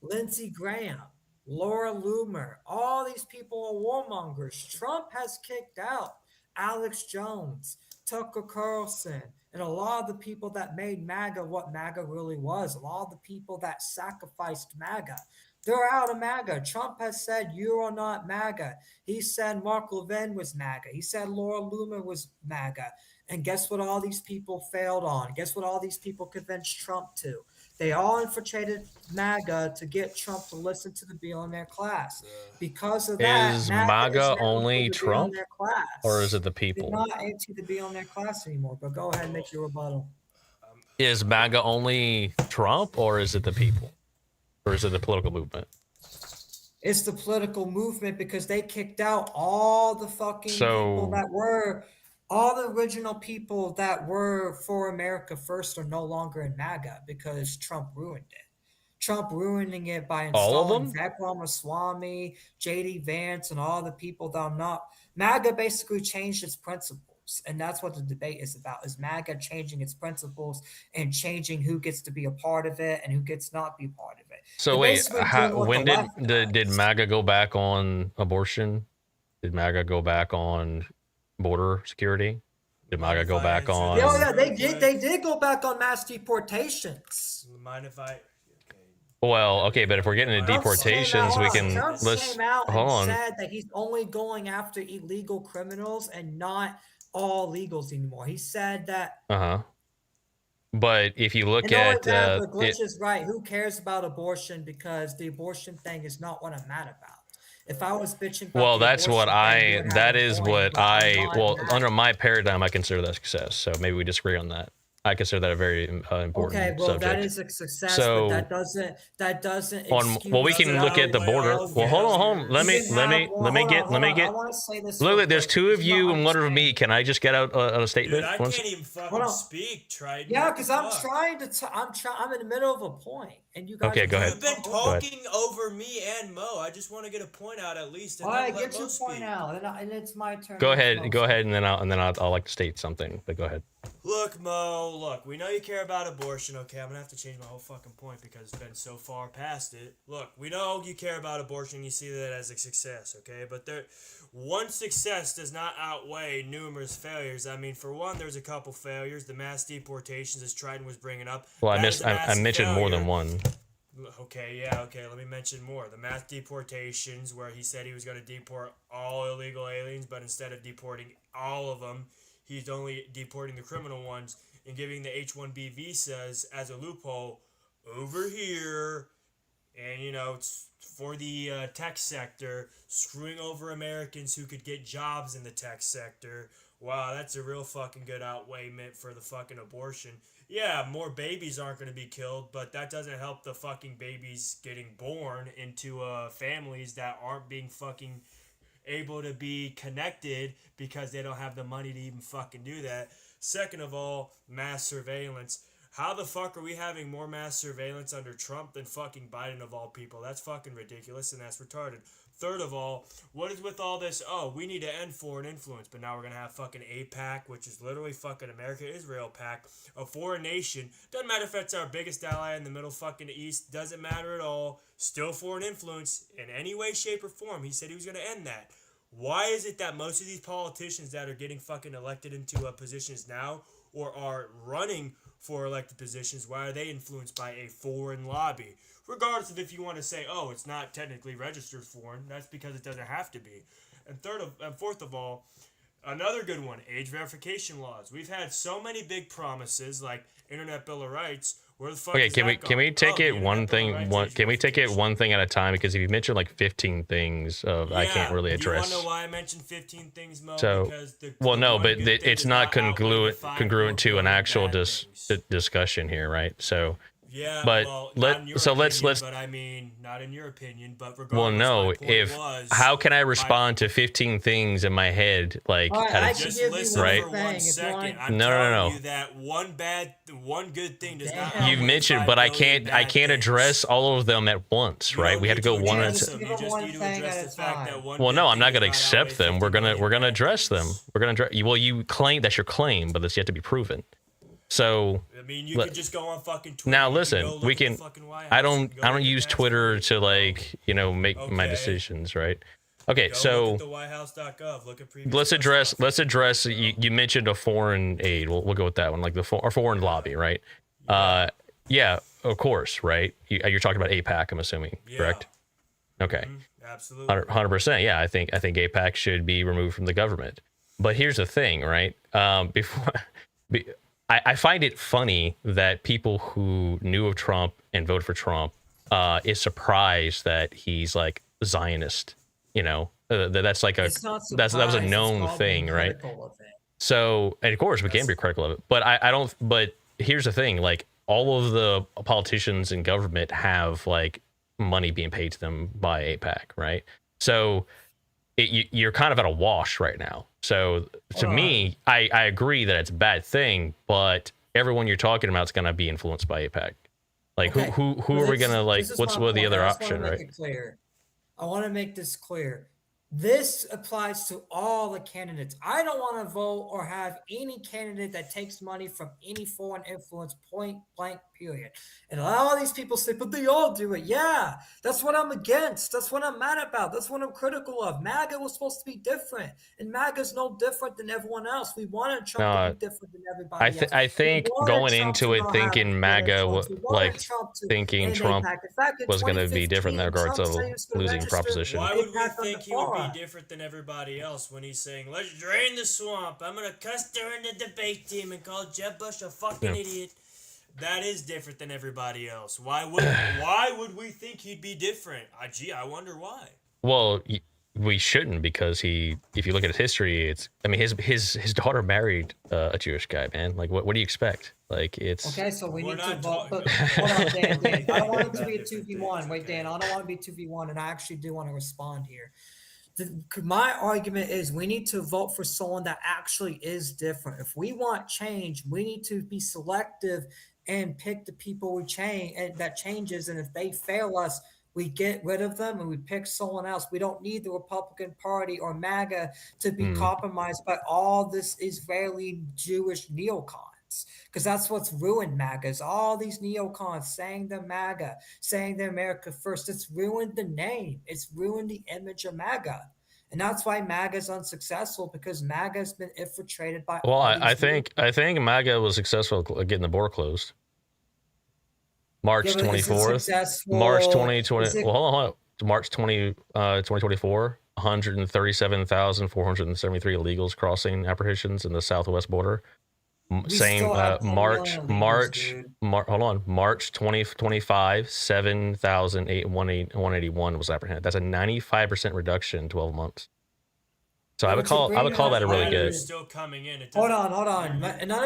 Lindsey Graham, Laura Loomer, all these people are warmongers. Trump has kicked out Alex Jones, Tucker Carlson, and a lot of the people that made MAGA what MAGA really was, a lot of the people that sacrificed MAGA. They're out of MAGA. Trump has said, you are not MAGA. He said Mark Levin was MAGA. He said Laura Loomer was MAGA. And guess what all these people failed on? Guess what all these people convinced Trump to? They all infiltrated MAGA to get Trump to listen to the billionaire class. Because of that, is MAGA only Trump, class. Or is it the people? They're not anti the billionaire class anymore. But go ahead and make your rebuttal. Is MAGA only Trump, or is it the people, or is it the political movement? It's the political movement because they kicked out all the fucking people that were all the original people that were for America First are no longer in MAGA because Trump ruined it. Trump ruining it by All of installing them? Vivek Ramaswamy, J.D. Vance, and all the people that are not. MAGA basically changed its principles, and that's what the debate is about: is MAGA changing its principles and changing who gets to be a part of it and who gets not be part of it. So They're wait, basically doing what the when did left does. MAGA go back on abortion? Did MAGA go back on border security? Did Mind MAGA if go I back answer on? this? Oh yeah, they Real did. quick. They did go back on mass deportations. Mind if I? Okay. Well, okay, but if we're getting into Trump deportations, we can Trump let's came out hold and on. said that he's only going after illegal criminals and not all legals anymore. He said that. Uh-huh. But if you look And not only at that, but it, Glitch is right. Who cares about abortion? Because the abortion thing is not what I'm mad about. If I was bitching about well, the that's what abortion thing, you I would have that a is point, what but I'm I not well mad. under my paradigm I consider that success. So maybe we disagree on that. I consider that a very important Okay, well, subject. that is a success, So but that doesn't on excuse. well, we can Doesn't look at the outweigh border. all Well, hold on, hold on. failures. You can have. Well, hold on. I get. want to say this. Look, real there's quick. two of You're you not and one of me. understanding. Can I just get out a statement? Dude, I once? can't even fucking Hold on. speak, Triton. Yeah, What the because I'm fuck? trying to. I'm in the middle of a point, and you guys. Okay, are go ahead. You've been Go ahead. talking over me and Mo. I just want to get a point out at least, and All then right, let get Mo your point speak. out, and it's my turn. Go to let Mo ahead, go speak. ahead, and then I'll like to state something. But go ahead. Look, Mo, look, we know you care about abortion, okay? I'm gonna have to change my whole fucking point because it's been so far past it. Look, we know you care about abortion, you see that as a success, okay? But one success does not outweigh numerous failures. I mean, for one, there's a couple failures. The mass deportations, as Triton was bringing up. Well, that is a I massive mentioned more than failure. one. Okay, yeah, okay, let me mention more. The mass deportations, where he said he was going to deport all illegal aliens, but instead of deporting all of them, he's only deporting the criminal ones and giving the H-1B visas as a loophole over here. And, you know, it's for the tech sector, screwing over Americans who could get jobs in the tech sector. Wow, that's a real fucking good outweightment for the fucking abortion. Yeah, more babies aren't going to be killed, but that doesn't help the fucking babies getting born into families that aren't being fucking able to be connected because they don't have the money to even fucking do that. Second of all, mass surveillance. How the fuck are we having more mass surveillance under Trump than fucking Biden of all people? That's fucking ridiculous and that's retarded. Third of all, what is with all this? Oh, we need to end foreign influence, but now we're gonna have fucking APAC, which is literally fucking America-Israel pact, a foreign nation. Doesn't matter if it's our biggest ally in the middle fucking east. Doesn't matter at all. Still foreign influence in any way, shape, or form. He said he was gonna end that. Why is it that most of these politicians that are getting fucking elected into positions now or are running for elected positions, why are they influenced by a foreign lobby? Regardless of if you want to say, oh, it's not technically registered foreign, that's because it doesn't have to be. And fourth of all, another good one, age verification laws. We've had so many big promises like Internet Bill of Rights. Where the fuck Okay, is can that we going? take Oh, it the one Internet Bill of thing Rights, one age can we take it verification. one thing at a time, because if you mentioned like 15 things of I can't really Do you want address. to know why I mentioned 15 things, Mo? So, Because well, no, one but good thing it's does not outweigh the congruent 5 congruent to an billion actual bad things. discussion here, right? So, Yeah, but well, let- not in your so let's- opinion, let's- but I mean, not in your opinion, but regardless, well, no, my point if was, how can I respond to 15 things in my head like All right, at a- I can just give you listen right? for one thing. 1 If you second. want- I'm No, no, telling no. you that one good thing does not Damn. outweigh You've mentioned, 5 but I billion can't bad things. address all of them at once, You right? don't We have to need go one at a address time. them. Give You them just one need to thing address at a the fact time. that one Well, good no, I'm thing not does going to not accept outweigh them. 50 We're gonna million bad address them. things. We're gonna address. Well, you claim that's your claim, but that's yet to be proven. So I mean, you Let- can just go on fucking Twitter. now You can listen, go look we at the can. fucking White I House. You don't. can go I don't look at use past Twitter meetings. to like make my Okay. decisions, right? Okay, Go so look at the whitehouse.gov. Look at previous let's press address. conferences, Let's address. bro. You mentioned a foreign aid. We'll go with that one, like our foreign lobby, right? Yeah. Yeah, of course, right? You're talking about APAC, I'm assuming, Yeah. correct? Okay. Absolutely. 100%. Yeah, I think APAC should be removed from the government. But here's the thing, right? I find it funny that people who knew of Trump and voted for Trump is surprised that he's like Zionist. You know, that's like It's not that was a surprise, it's known called thing, being right? critical of it. So, and of course, we can be critical of it, but I don't. But here's the thing: like all of the politicians in government have like money being paid to them by APAC, right? So you're kind of at a wash right now. So to me, I agree that it's a bad thing, but everyone you're talking about is going to be influenced by APAC. Like Okay, who are we going to like? What's the point. other I just want option, to make right? it clear. I want to make this clear. This applies to all the candidates. I don't want to vote or have any candidate that takes money from any foreign influence, point blank, period. And a lot of these people say, but they all do it. Yeah, that's what I'm against. That's what I'm mad about. That's what I'm critical of. MAGA was supposed to be different, and MAGA's no different than everyone else. We wanted Trump to be different than everybody else. I think going into it thinking MAGA like thinking Trump was going to be different in that regard to losing proposition. Why would we think he would be different than everybody else when he's saying, let's drain the swamp, I'm gonna cuss during the debate team and call Jeb Bush a fucking idiot? That is different than everybody else. Why would we think he'd be different? I wonder why. Well, we shouldn't, because if you look at his history, his daughter married a Jewish guy, man. Like what do you expect? Like it's okay. So we need to vote. But hold on, Dan. I don't want it to be a 2v1. Wait, Dan. I don't want to be 2v1, and I actually do want to respond here. My argument is we need to vote for someone that actually is different. If we want change, we need to be selective and pick the people we change and that changes. And if they fail us, we get rid of them and we pick someone else. We don't need the Republican Party or MAGA to be compromised by all this Israeli Jewish neocons, because that's what's ruined MAGA is all these neocons saying they're MAGA, saying they're America first. It's ruined the name. It's ruined the image of MAGA. And that's why MAGA is unsuccessful, because MAGA has been infiltrated by. Well, I think MAGA was successful at getting the border closed. March 24th. March 2020. Well, hold on. March 2024. 137,473 illegals crossing apprehensions in the southwest border. March 2025, 7,181 was apprehended. That's a 95% reduction in 12 months. So I would call that a really good. Still coming in. Hold on.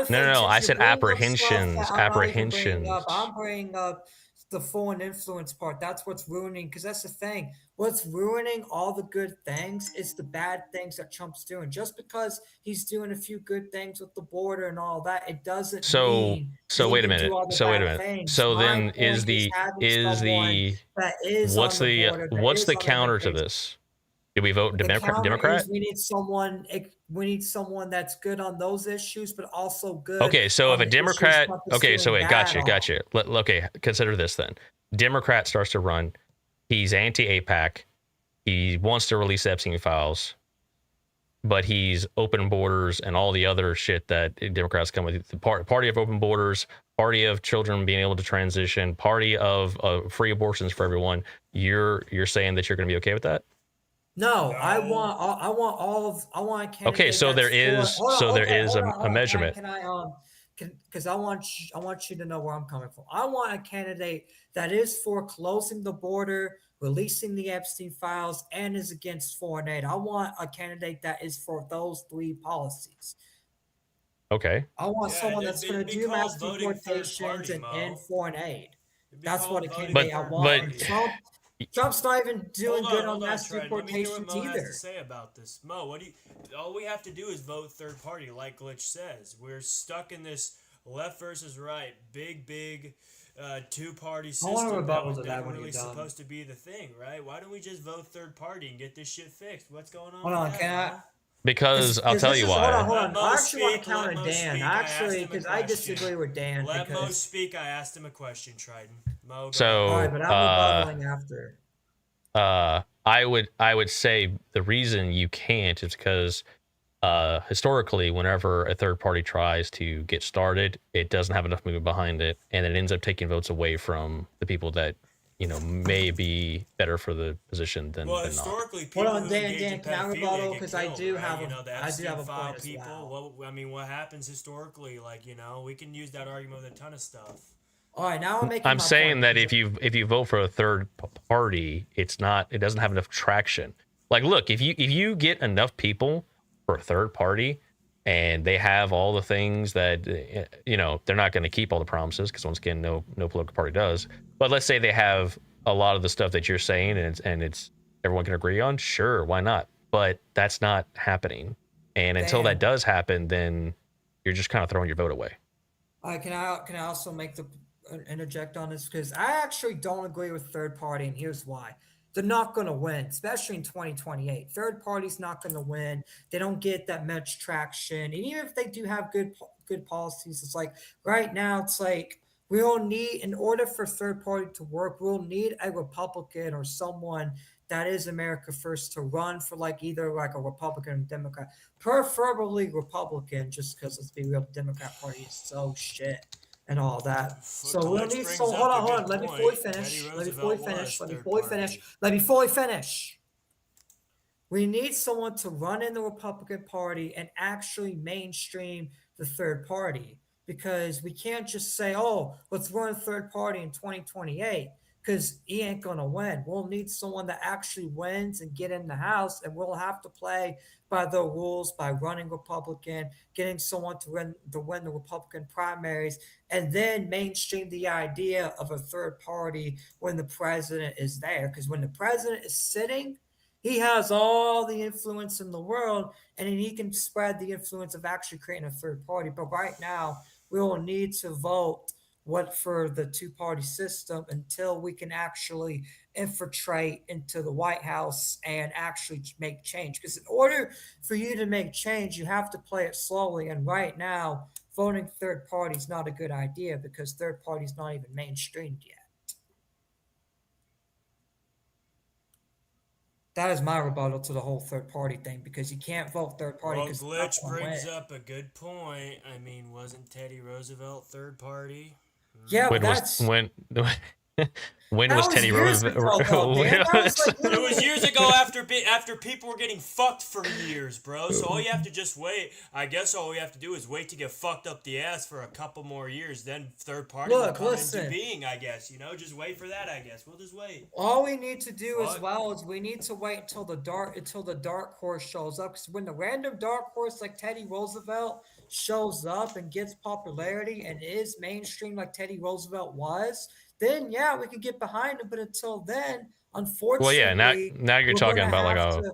No. I said apprehensions. I'm bringing up the foreign influence part. That's what's ruining, because that's the thing. What's ruining all the good things is the bad things that Trump's doing. Just because he's doing a few good things with the border and all that, it doesn't mean. So wait a minute. So then what's the counter to this? Do we vote Democrat? We need someone that's good on those issues, but also good. Okay, so if a Democrat, gotcha. Okay, consider this then. Democrat starts to run. He's anti-APAC. He wants to release Epstein files, but he's open borders and all the other shit that Democrats come with. The party of open borders, party of children being able to transition, party of free abortions for everyone. You're saying that you're going to be okay with that? No, I want a candidate. Okay, so there is a measurement. Can I because I want you to know where I'm coming from. I want a candidate that is for closing the border, releasing the Epstein files, and is against foreign aid. I want a candidate that is for those three policies. Okay. I want someone that's going to do mass deportations and end foreign aid. That's what a candidate I want. Trump's not even doing good on mass deportations either. Has to say about this, Mo, all we have to do is vote third party, like Glitch says. We're stuck in this left versus right, big two-party system that was never really supposed to be the thing, right? Why don't we just vote third party and get this shit fixed? What's going on? Hold on, Because I'll tell you why. Hold on. I actually want to counter Dan. Because I disagree with Dan. Let Mo speak. I asked him a question, Trident. Mo, so, all right, but I'm rebuttaling after. I would say the reason you can't is because historically, whenever a third party tries to get started, it doesn't have enough movement behind it, and it ends up taking votes away from the people that may be better for the position than historically, not. people hold on, Dan, can I rebuttal? Because I do have a point as well. What happens historically? We can use that argument with a ton of stuff. All right, now I'm saying that if you vote for a third party, it doesn't have enough traction. Like, look, if you get enough people for a third party, and they have all the things that they're not going to keep all the promises, because once again, no political party does. But let's say they have a lot of the stuff that you're saying, and it's everyone can agree on. Sure, why not? but that's not happening. And until that Damn. does happen, then you're just kind of throwing your vote away. Can I also make the interject on this because I actually don't agree with third party, and here's why. They're not going to win, especially in 2028. Third party's not going to win. They don't get that much traction, and even if they do have good policies, it's like right now it's like we'll need in order for third party to work, we'll need a Republican or someone that is America First to run for like either like a Republican or Democrat, preferably Republican, just because let's be real, the Democrat Party is so shit and all that. So we'll Which need brings so up hold a on, hold good on. Let me point. fully Teddy finish. Let me Roosevelt fully was finish. Let me third fully party. finish. Let me fully finish. We need someone to run in the Republican Party and actually mainstream the third party because we can't just say, oh, let's run a third party in 2028 because he ain't going to win. We'll need someone that actually wins and get in the House, and we'll have to play by the rules by running Republican, getting someone to win the Republican primaries, and then mainstream the idea of a third party when the president is there. Because when the president is sitting, he has all the influence in the world, and then he can spread the influence of actually creating a third party. But right now, we will need to vote what for the two-party system until we can actually infiltrate into the White House and actually make change. Because in order for you to make change, you have to play it slowly. And right now, voting third party is not a good idea because third party is not even mainstreamed yet. That is my rebuttal to the whole third party thing because you can't vote third party Well, because it's not Glitch going to win. brings up a good point. I mean, wasn't Teddy Roosevelt third party? Yeah, but When was that's when when that was was Teddy years ago, though, Dan. That was like It was literally. years ago after people were getting fucked for years, bro. So all you have to just wait. I guess all we have to do is wait to get fucked up the ass for a couple more years. Then third party will Look, come into listen. being, I guess. You know, just wait for that, I guess. We'll just wait. All we need to do as Fuck. well is we need to wait until the dark horse shows up. Because when the random dark horse like Teddy Roosevelt shows up and gets popularity and is mainstream like Teddy Roosevelt was, then yeah, we can get behind him. But until then, Well, yeah, unfortunately, now you're we're talking gonna about like have a to.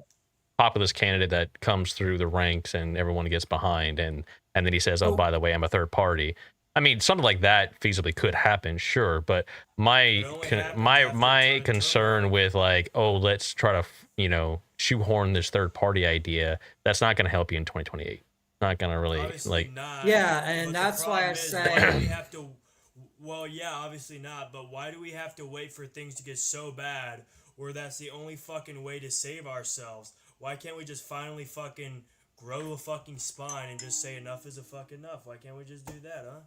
populist candidate that comes through the ranks and everyone gets behind, and then he says, "Oh, Well, by the way, I'm a third party." I mean, something like that feasibly could happen, sure, but It only happens after my John concern Trump. with like, oh, let's try to shoehorn this third party idea, that's not going to help you in 2028. Not going to really Obviously like. not. yeah, and But that's the why I problem is, why say do we have to? Well, yeah, obviously not. But why do we have to wait for things to get so bad where that's the only fucking way to save ourselves? Why can't we just finally fucking grow a fucking spine and just say enough is a fuck enough? Why can't we just do that, huh?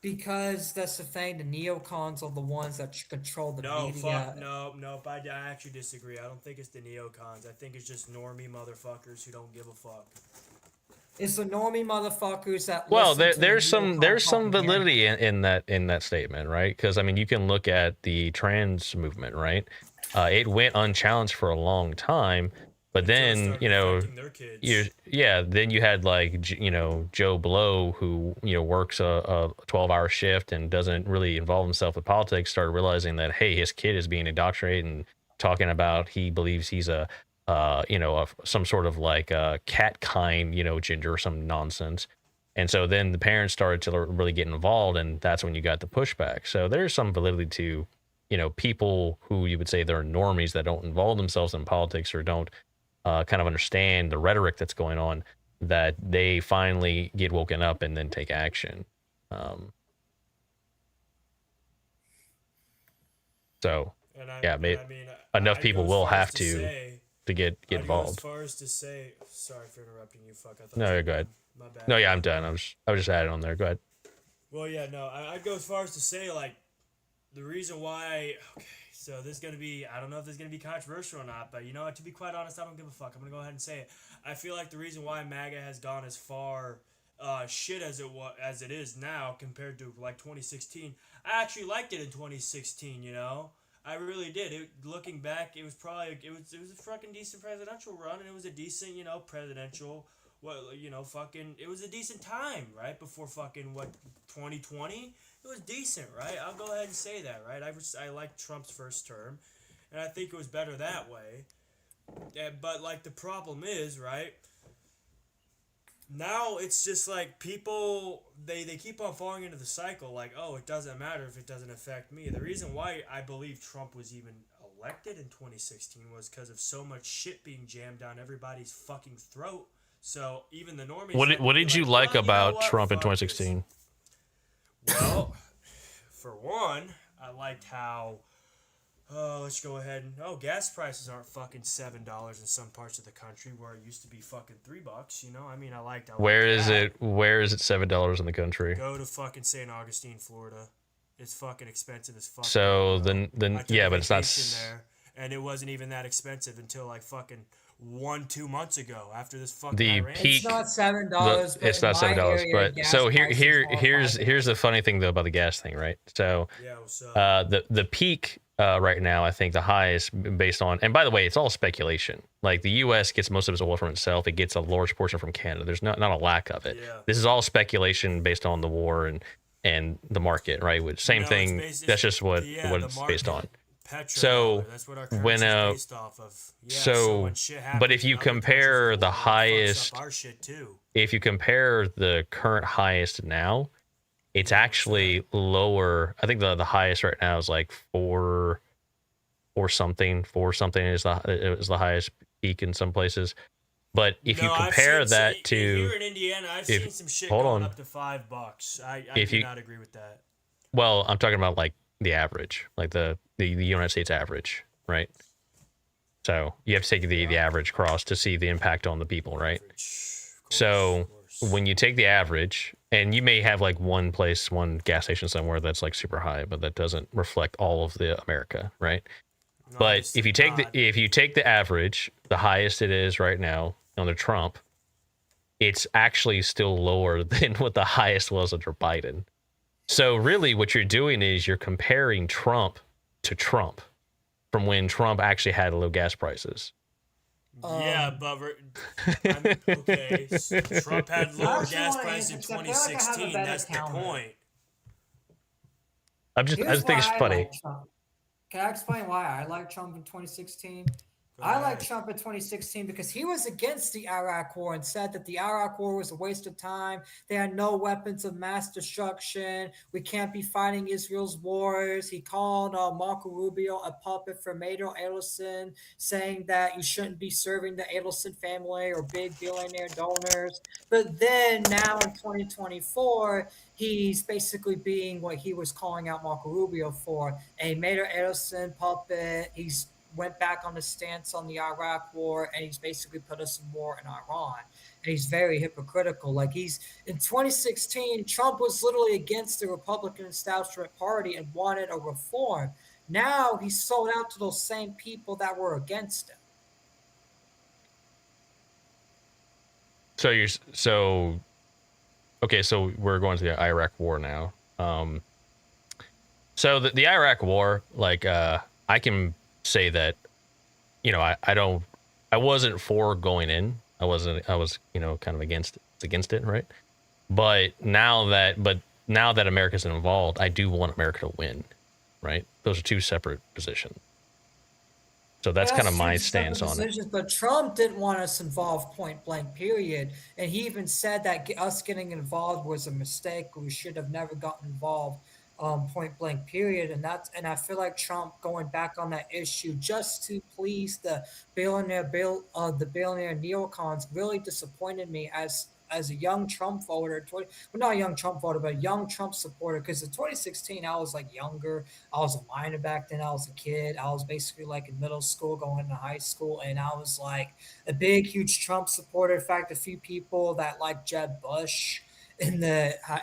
because that's the thing. The neocons are the ones that control the No, media. fuck, no. I actually disagree. I don't think it's the neocons. I think it's just normie motherfuckers who don't give a fuck. It's the normie motherfuckers that Well, listen to the there's neocon some propaganda. validity in that statement, right? Because I mean, you can look at the trans movement, right? It went unchallenged for a long time, but Until it then started affecting their kids. then you had like Joe Blow, who works a 12-hour shift and doesn't really involve himself with politics, started realizing that hey, his kid is being indoctrinated and talking about he believes he's some sort of like cat kind gender or some nonsense. And so then the parents started to really get involved, and that's when you got the pushback. So there's some validity to people who you would say they're normies that don't involve themselves in politics or don't kind of understand the rhetoric that's going on, that they finally get woken up and then take action. So yeah, enough people will have to get I'd go as involved. far as to say, sorry for interrupting you, fuck. I thought No, you were go ahead. done. My bad. No, yeah, I'm done. I was just adding on there. Go ahead. Well, yeah, no, I'd go as far as to say, like, the reason why, okay, so this is going to be, I don't know if this is going to be controversial or not, but you know what, to be quite honest, I don't give a fuck. I'm going to go ahead and say it. I feel like the reason why MAGA has gone as far shit as it is now compared to, like, 2016, I actually liked it in 2016, you know? I really did. Looking back, it was a fucking decent presidential run, and it was a decent, presidential, it was a decent time, right? Before fucking, 2020? It was decent, right? I'll go ahead and say that, right? I liked Trump's first term, and I think it was better that way. Yeah, but like the problem is, right? Now it's just like people they keep on falling into the cycle like, oh, it doesn't matter if it doesn't affect me. The reason why I believe Trump was even elected in 2016 was because of so much shit being jammed down everybody's fucking throat. So even the normies had to What be did you like, like well, you know about what, Trump in fuck this. 2016? Well, for one, I liked how let's go ahead and gas prices aren't fucking $7 in some parts of the country where it used to be fucking $3. You know, I mean, I liked Where is that. it? Where is it $7 in the country? Go to fucking St. Augustine, Florida. It's fucking expensive as fuck. So there, bro. then I took yeah, a but it's not. vacation there, and it wasn't even that expensive until like fucking 1-2 months ago after this fucking The Iran. It's peak. not $7, but It's in not my $7. area, But gas so prices are here's $5. the funny thing though about the gas thing, right? So Yeah, so the peak right now, I think the highest based on, and by the way, it's all speculation. Like the U.S. gets most of its oil from itself. It gets a large portion from Canada. There's not a lack of it. yeah. This is all speculation based on the war and the market, right? Which same No, thing. That's just what the it's based on. Petrodollar. So That's what our when currency's based off of. Yeah, so when shit happens but if in you other countries compare in the world, it fucks highest, up our shit too. if you compare the current highest now, it's actually lower. I think the highest right now is like four something is the highest peak in some places. But if you compare that to here in Indiana, I've seen some shit going up to $5. I do not agree with that. Well, I'm talking about like the average, like the United States average, right? So you have to take the average across to see the impact on the people, right? So when you take the average, and you may have like one gas station somewhere that's like super high, but that doesn't reflect all of the America, right? But if you take the average, the highest it is right now under Trump, it's actually still lower than what the highest was under Biden. So really what you're doing is you're comparing Trump to Trump from when Trump actually had low gas prices. Yeah, but okay. So Trump had lower gas prices in 2016. That's the point. I just think it's funny. Can I explain why I like Trump in 2016? I like Trump in 2016 because he was against the Iraq War and said that the Iraq War was a waste of time. They had no weapons of mass destruction. We can't be fighting Israel's wars. He called Marco Rubio a puppet for Major Adelson, saying that you shouldn't be serving the Adelson family or big billionaire donors. But then now in 2024, he's basically being what he was calling out Marco Rubio for, a Major Adelson puppet. He's went back on his stance on the Iraq war, and he's basically put us in war in Iran. And he's very hypocritical. Like he's in 2016, Trump was literally against the Republican establishment party and wanted a reform. Now he's sold out to those same people that were against him. Okay, so we're going to the Iraq war now. So the Iraq war, like I can say that, you know, I wasn't for going in. I was, you know, kind of against it, right? But now that America's involved, I do want America to win, right? Those are two separate positions. So that's kind of my stance on it. But Trump didn't want us involved point blank, period. And he even said that us getting involved was a mistake. We should have never gotten involved point blank, period. And I feel like Trump going back on that issue just to please the billionaire neocons really disappointed me as a young Trump voter, well, not a young Trump voter, but a young Trump supporter. Because in 2016, I was like younger. I was a minor back then. I was a kid. I was basically like in middle school, going into high school, and I was like a big, huge Trump supporter. In fact, a few people that like Jeb Bush in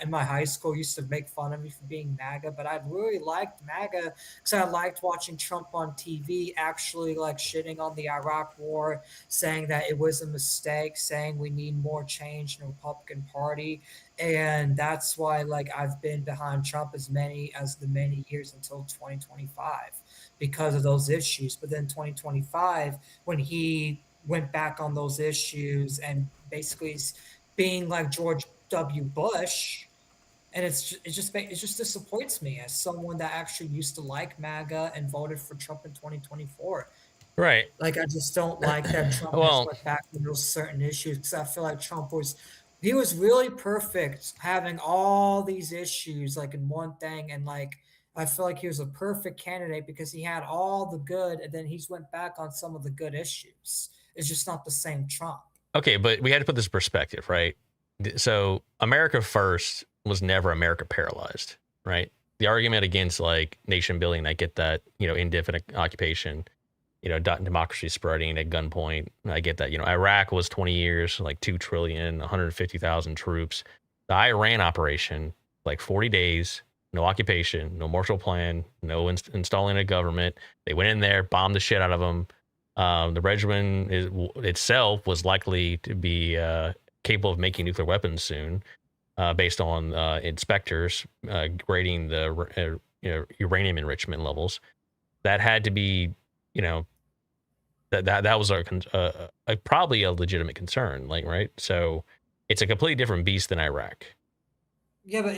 my high school used to make fun of me for being MAGA, but I really liked MAGA because I liked watching Trump on TV actually like shitting on the Iraq war, saying that it was a mistake, saying we need more change in the Republican Party. And that's why like I've been behind Trump as many years until 2025 because of those issues. But then 2025, when he went back on those issues and basically being like George W. Bush, and it just disappoints me as someone that actually used to like MAGA and voted for Trump in 2024. Right. Like, I just don't like that Trump has Well, went back to those certain issues because I feel like he was really perfect having all these issues like in one thing, and like I feel like he was a perfect candidate because he had all the good, and then he's went back on some of the good issues. It's just not the same Trump. okay, but we had to put this in perspective, right? So America First was never America Paralyzed, right? The argument against like nation building, I get that, indefinite occupation, democracy spreading at gunpoint. I get that. Iraq was 20 years, like 2 trillion, 150,000 troops. The Iran operation, like 40 days, no occupation, no Marshall Plan, no installing a government. They went in there, bombed the shit out of them. The regime itself was likely to be capable of making nuclear weapons soon, based on inspectors grading the uranium enrichment levels. That had to be, that was probably a legitimate concern, like, right? So it's a completely different beast than Iraq. Yeah, but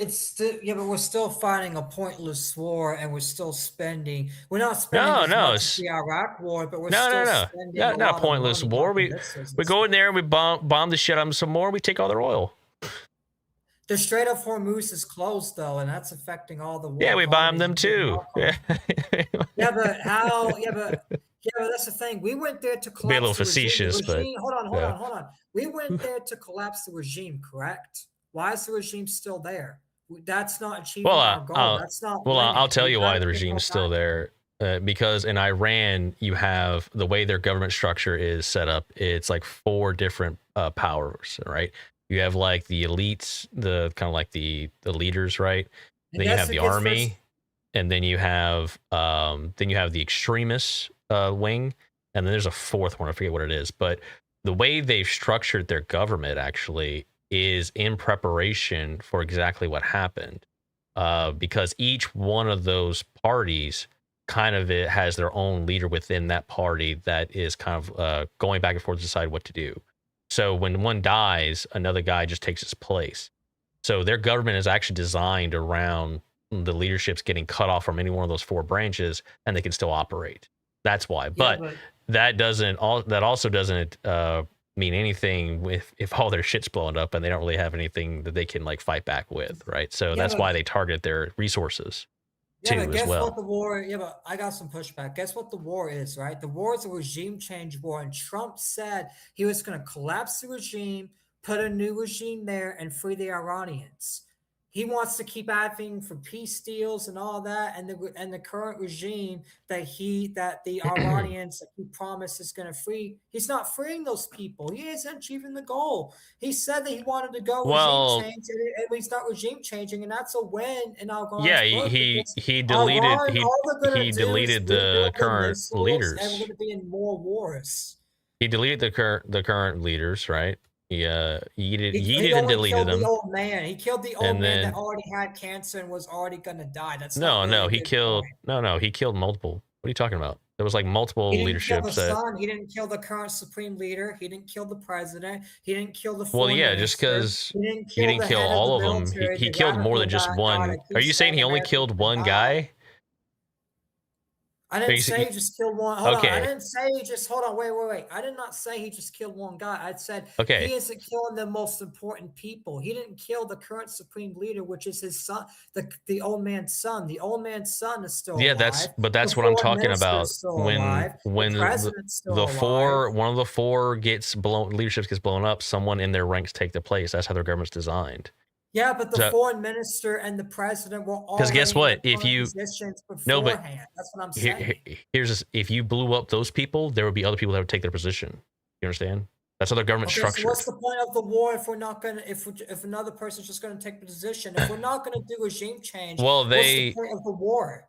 we're still fighting a pointless war, and we're still spending. We're not spending No, as no, much as the Iraq war, but we're no, no, still no, spending a not a lot of pointless money war. on We missiles we and go in stuff. there, we bomb the shit out of them some more. We take all their oil. The Strait of Hormuz is closed though, and that's affecting all the Yeah, world we bomb economies them and getting too. our Yeah. Yeah, but how? Yeah, but that's the thing. We went there to Be a little collapse the regime. The facetious, but regime. Hold on, hold yeah. on, hold on. We went there to collapse the regime, correct? Why is the regime still there? That's not achieving Well, our goal. That's not winning. I'll tell We you got why to the get regime our is still back. there. Because in Iran, you have the way their government structure is set up. It's like 4 different powers, right? You have like the elites, the kind of like the leaders, right? And Then you that's have the against first. army, and then you have the extremist wing, and then there's a 4th one. I forget what it is, but the way they've structured their government actually is in preparation for exactly what happened, because each one of those parties kind of it has their own leader within that party that is kind of going back and forth to decide what to do. So when one dies, another guy just takes his place. So their government is actually designed around the leadership's getting cut off from any one of those 4 branches, and they can still operate. That's why. Yeah, But that also doesn't mean anything if all their shit's blown up and they don't really have anything that they can like fight back with, right? So yeah, that's but why they target their resources Yeah, but too as guess what well. the war? Yeah, but I got some pushback. Guess what the war is, right? The war is a regime change war, and Trump said he was going to collapse the regime, put a new regime there, and free the Iranians. He wants to keep advocating for peace deals and all that, and the current regime that the Iranians that he promised is going to free. He's not freeing those people. He isn't achieving the goal. He said that he wanted to go regime Well, change, and he's not regime changing, and that's a win in yeah, Iran's book he because he deleted Iran, all they're he gonna do is deleted the rebuild their current missiles, and we're leaders. gonna be in more wars. He deleted the current leaders, right? He He yeeted and only deleted killed the them, old man. He killed the old and man that then already had cancer and was already gonna die. That's not really a he good killed point. he killed multiple. What are you talking about? There was like multiple He didn't kill the leaderships that. son. He didn't kill the current supreme leader. He didn't kill the president. He didn't kill the Well, foreign yeah, just minister. because He didn't he kill didn't the kill head of the all of them, military, he the killed more radical than just guy one. that Are you keeps saying saying he only America's killed gonna one die. guy? I Are didn't you, say he just killed one. Hold on. I okay, didn't say he just. Hold on. Wait. I did not say he just killed one guy. I said he okay. isn't killing the most important people. He didn't kill the current supreme leader, which is his son, the old man's son. The old man's son is still Yeah, alive. The that's what I'm foreign talking minister about. is still When alive. The president's still alive. one of the 4 gets blown, leadership gets blown up, someone in their ranks take the place. That's how their government's designed. Yeah, but the So, foreign minister and the president were because guess already in their what? If current you positions no, but beforehand. That's what I'm here, saying. here's this, if you blew up those people, there would be other people that would take their position. You understand? That's how their government's Okay, so structured. what's the point of the war if we're not gonna if another person's just gonna take the position? If we're not gonna do regime change, Well, what's the point of the war?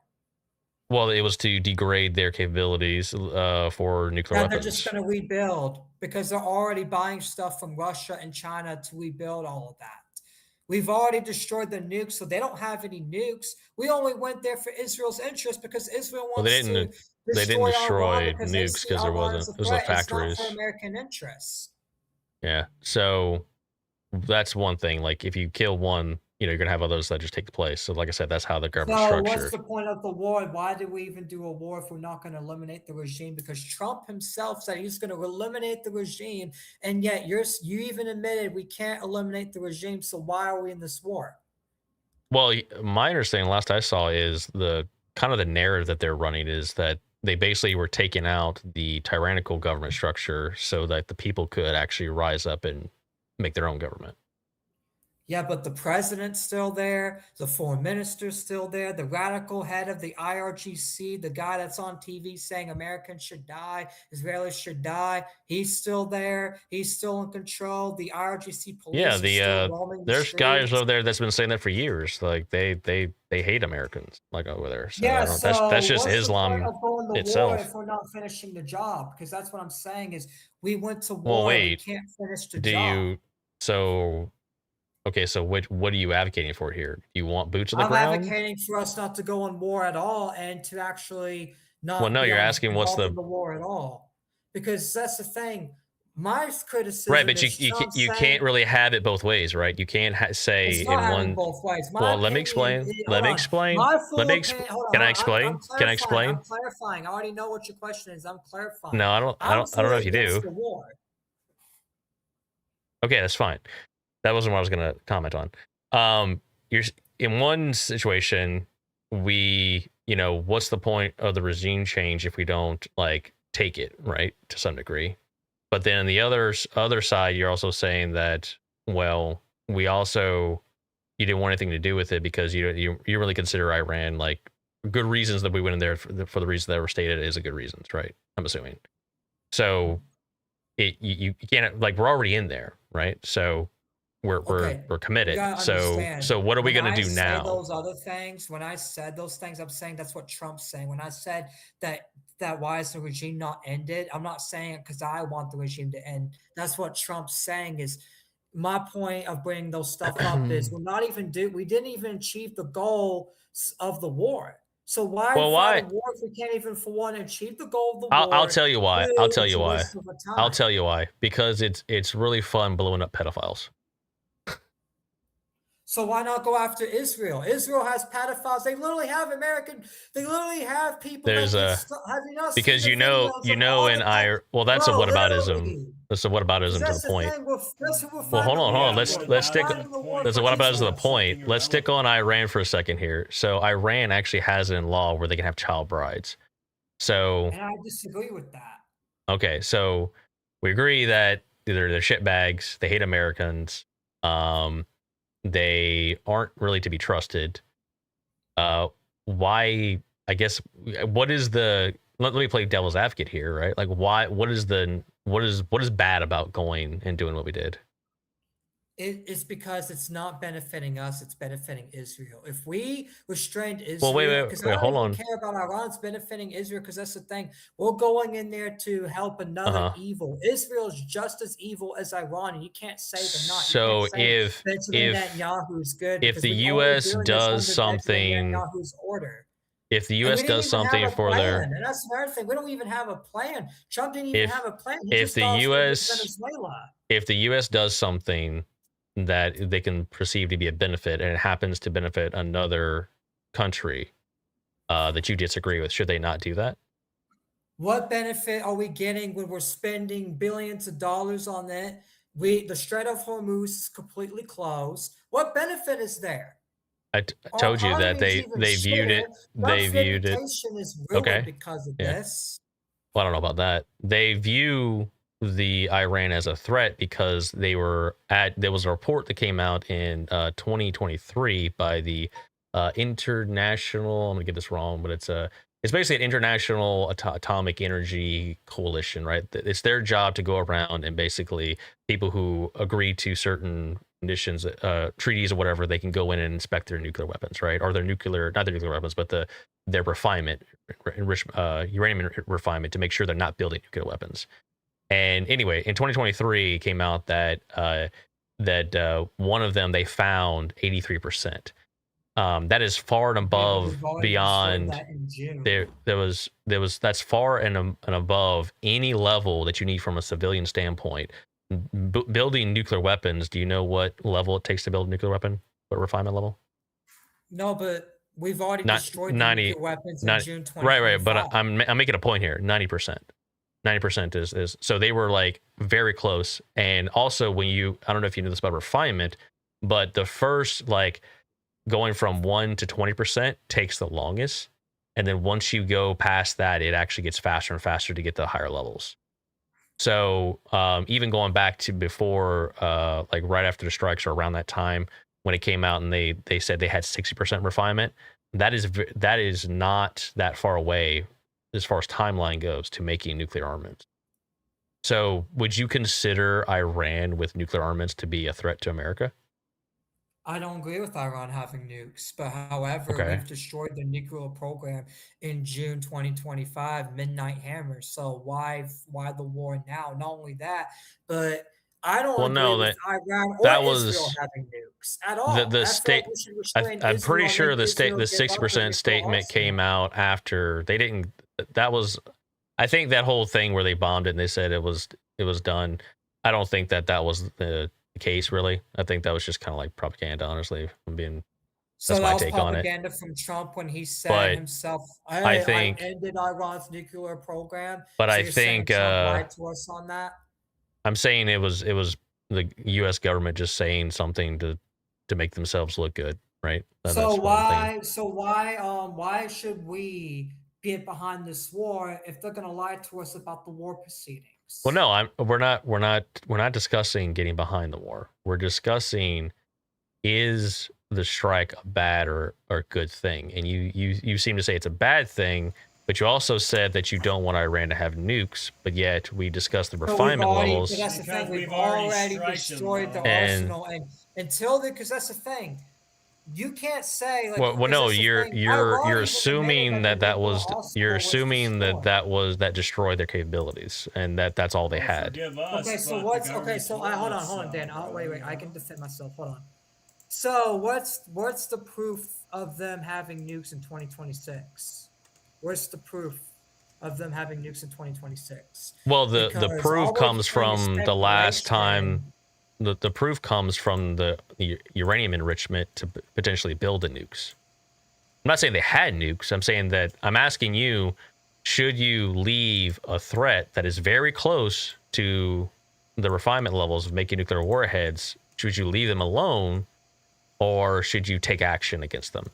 it was to degrade their capabilities for nuclear Yeah, they're just weapons. gonna rebuild because they're already buying stuff from Russia and China to rebuild all of that. We've already destroyed the nukes, so they don't have any nukes. We only went there for Israel's interest because Israel Well, wants to they didn't destroy Iran destroy because they nukes see because Iran as a it was the threat. It's not for factories. American interests. Yeah, so that's one thing. Like if you kill one, you know, you're gonna have others that just take place. So, like I said, that's how the government's So what's structured. the point of the war? Why did we even do a war if we're not going to eliminate the regime? Because Trump himself said he's going to eliminate the regime, and yet you even admitted we can't eliminate the regime. So why are we in this war? Well, my understanding, last I saw, is the kind of the narrative that they're running is that they basically were taking out the tyrannical government structure so that the people could actually rise up and make their own government. Yeah, but the president's still there, the foreign minister's still there, the radical head of the IRGC, the guy that's on TV saying Americans should die, Israelis should die, he's still there. He's still in control. The IRGC Yeah, police are still roaming the there's guys streets. over there that's been saying that for years. Like they hate Americans, like over there. So I Yeah, don't. so That's just what's the point Islam of going to war itself. if we're not finishing the job? Because that's what I'm saying is we went to Well, war, we wait. can't finish the Do job. you? So okay. So what are you advocating for here? Do you want boots on the I'm ground? advocating for us not to go on war at all and to actually Well, not no. be You're asking what's involved in the the war at all. Because that's the thing. My right, criticism but is Trump you saying can't really have it both ways, right? You can't say it's not in having one. both ways. My Well, let me opinion, explain. hold Let me on. explain. My Let full me. opinion, hold Can I on. explain? Can I I'm explain? clarifying. I already know what your question is. I'm clarifying. No, I don't. I'm I don't know if you against do. the war. Okay, that's fine. That wasn't what I was going to comment on. You're in one situation, you know, what's the point of the regime change if we don't like take it, right, to some degree? But then on the other side, you're also saying that, well, we also you didn't want anything to do with it because you really consider Iran like good reasons that we went in there for the reasons that were stated is a good reasons, right? I'm assuming. So you can't, like, we're already in there, right? So we're committed. So what are we going to do now? Those other things, when I said those things, I'm saying that's what Trump's saying. When I said that why is the regime not ended, I'm not saying it because I want the regime to end. That's what Trump's saying. Is my point of bringing those stuff up is we didn't even achieve the goal of the war. So why fight a war if we can't even, for one, achieve the goal of the war? I'll tell you why. I'll tell you why. I'll tell you why. Because it's really fun blowing up pedophiles. So why not go after Israel? Israel has pedophiles. They literally have people. There's because you know in well, that's a whataboutism. That's a whataboutism to the point. Well, hold on. Let's stick. That's a whataboutism to the point. Let's stick on Iran for a second here. So Iran actually has it in law where they can have child brides. So and I disagree with that. Okay, so we agree that they're shitbags. They hate Americans. They aren't really to be trusted. Why? I guess what is the? Let me play devil's advocate here, right? Like, why? What is bad about going and doing what we did? It's because it's not benefiting us; it's benefiting Israel. If we restrained Israel, well, wait, hold on. Care about Iran; it's benefiting Israel because that's the thing. We're going in there to help another evil. Israel is just as evil as Iran, and you can't say they're not. So if Netanyahu's good, if the U.S. does something, Netanyahu's order. If the U.S. does something for their, and that's another thing, we don't even have a plan. Trump didn't even have a plan. If the U.S. does something that they can perceive to be a benefit, and it happens to benefit another country that you disagree with, should they not do that? What benefit are we getting when we're spending billions of dollars on it? The Strait of Hormuz is completely closed. What benefit is there? I told you that they viewed it. They viewed it. Is okay. Because of this. Well, I don't know about that. They view the Iran as a threat because there was a report that came out in 2023 by the international. I'm gonna get this wrong, but it's basically an international atomic energy coalition, right? It's their job to go around and basically people who agree to certain conditions, treaties or whatever, they can go in and inspect their nuclear weapons, right? Or not their nuclear weapons, but their refinement, uranium refinement, to make sure they're not building nuclear weapons. And anyway, in 2023 came out that one of them, they found 83%. That is far and above beyond that's far and above any level that you need from a civilian standpoint. Building nuclear weapons, do you know what level it takes to build a nuclear weapon refinement level? No, but we've already Not destroyed the 90, nuclear weapons in 90 June right. But 2025. I'm making a point here. 90%. 90% is so they were like very close. And also when I don't know if you know this about refinement, but the first like going from 1 to 20% takes the longest. And then once you go past that, it actually gets faster and faster to get to higher levels. So even going back to before, like right after the strikes or around that time when it came out and they said they had 60% refinement, that is not that far away as far as timeline goes to making nuclear armaments. So would you consider Iran with nuclear armaments to be a threat to America? I don't agree with Iran having nukes, but however, Okay. we've destroyed the nuclear program in June 2025, Midnight Hammer. So why the war now? Not only that, but I don't Well, agree no, with Iran or that Israel was having nukes at all. the I feel state. like we should restrain I'm pretty Israel and sure make the Israel the give up their 60% nuclear statement came arsenal. out after they didn't. That was, I think that whole thing where they bombed it and they said it was done. I don't think that was the case really. I think that was just kind of like propaganda. Honestly, if I'm being, So that's that my was take on it. propaganda from Trump when he said But himself, I "Hey, I think, ended Iran's nuclear program." but So I you're saying think Trump lied to us on that? I'm saying it was the U.S. government just saying something to make themselves look good, right? So That's what I'm thinking. why should we get behind this war if they're gonna lie to us about the war Well, proceedings? no, we're not discussing getting behind the war. We're discussing, is the strike a bad or good thing? And you seem to say it's a bad thing, but you also said that you don't want Iran to have nukes. But yet we discussed the But we've refinement already, but levels, that's the Because thing, we've we've already already striked them, destroyed the bro. and arsenal, and until the, because that's the thing, you can't say like, well, because no, that's the you're thing. you're Iran you're even admitted assuming that the that nuclear was you're arsenal was assuming destroyed. that destroyed their capabilities, and that's all they Oh, had. forgive us, Okay, so but the what's okay? government So told hold us on, so, Dan. bro, Wait, you I can know? defend myself. Hold on. So what's the proof of them having nukes in 2026? Where's the proof of them having nukes in 2026? Well, the Because proof all we're comes hearing is from the last time. speculation. The proof comes from the uranium enrichment to potentially build the nukes. I'm not saying they had nukes. I'm saying that I'm asking you, should you leave a threat that is very close to the refinement levels of making nuclear warheads? Should you leave them alone, or should you take action against them?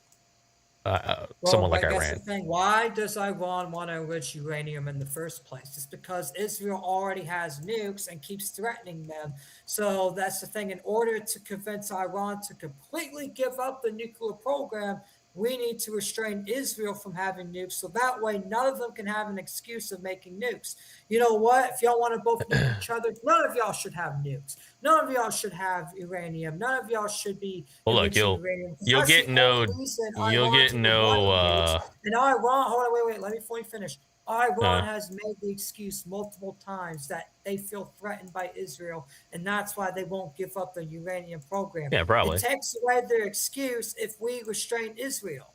Well, Someone like but that's the Iran. thing. Why does Iran want to enrich uranium in the first place? It's because Israel already has nukes and keeps threatening them. So that's the thing. In order to convince Iran to completely give up the nuclear program, we need to restrain Israel from having nukes. So that way, none of them can have an excuse of making nukes. You know what? If y'all want to both nuke each other, none of y'all should have nukes. None of y'all should have uranium. None of y'all should be Well, look, enriching uranium. Because you'll that's get the only no reason you'll Iran get can want no nukes. And Iran, hold on, wait, let me fully finish. Iran uh has made the excuse multiple times that they feel threatened by Israel, and that's why they won't give up the uranium program. yeah, It probably. takes away their excuse if we restrain Israel.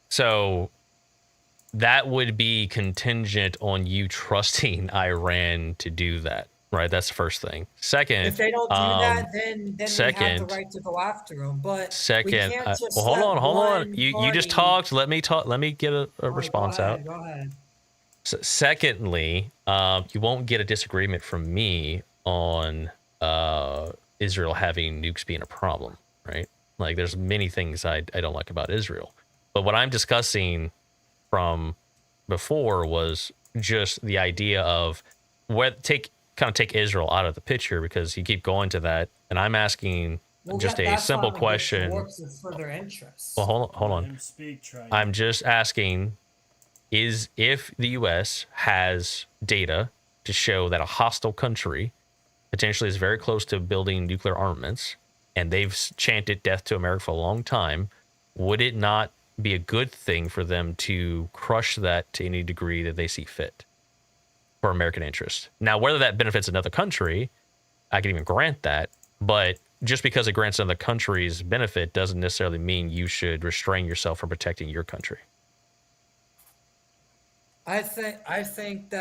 So that would be contingent on you trusting Iran to do that, right? That's the first thing. If Second, they don't do that, then we have the second, right to go after them. But we second. can't Well, just hold let on, hold on. one You just party. talked. Let me talk. Let me get a All right, go response out. ahead, go ahead. Secondly, you won't get a disagreement from me on Israel having nukes being a problem, right? Like, there's many things I don't like about Israel, but what I'm discussing from before was just the idea of what take Israel out of the picture, because you keep going to that, and I'm asking Well, just a that's why simple I'm against the war question. because it's for their Well, interests. hold Let on. him speak, Triton. I'm just asking, is if the US has data to show that a hostile country potentially is very close to building nuclear armaments, and they've chanted death to America for a long time, would it not be a good thing for them to crush that to any degree that they see fit for American interest? Now, whether that benefits another country, I can even grant that, but just because it grants another country's benefit doesn't necessarily mean you should restrain yourself from protecting your country. I think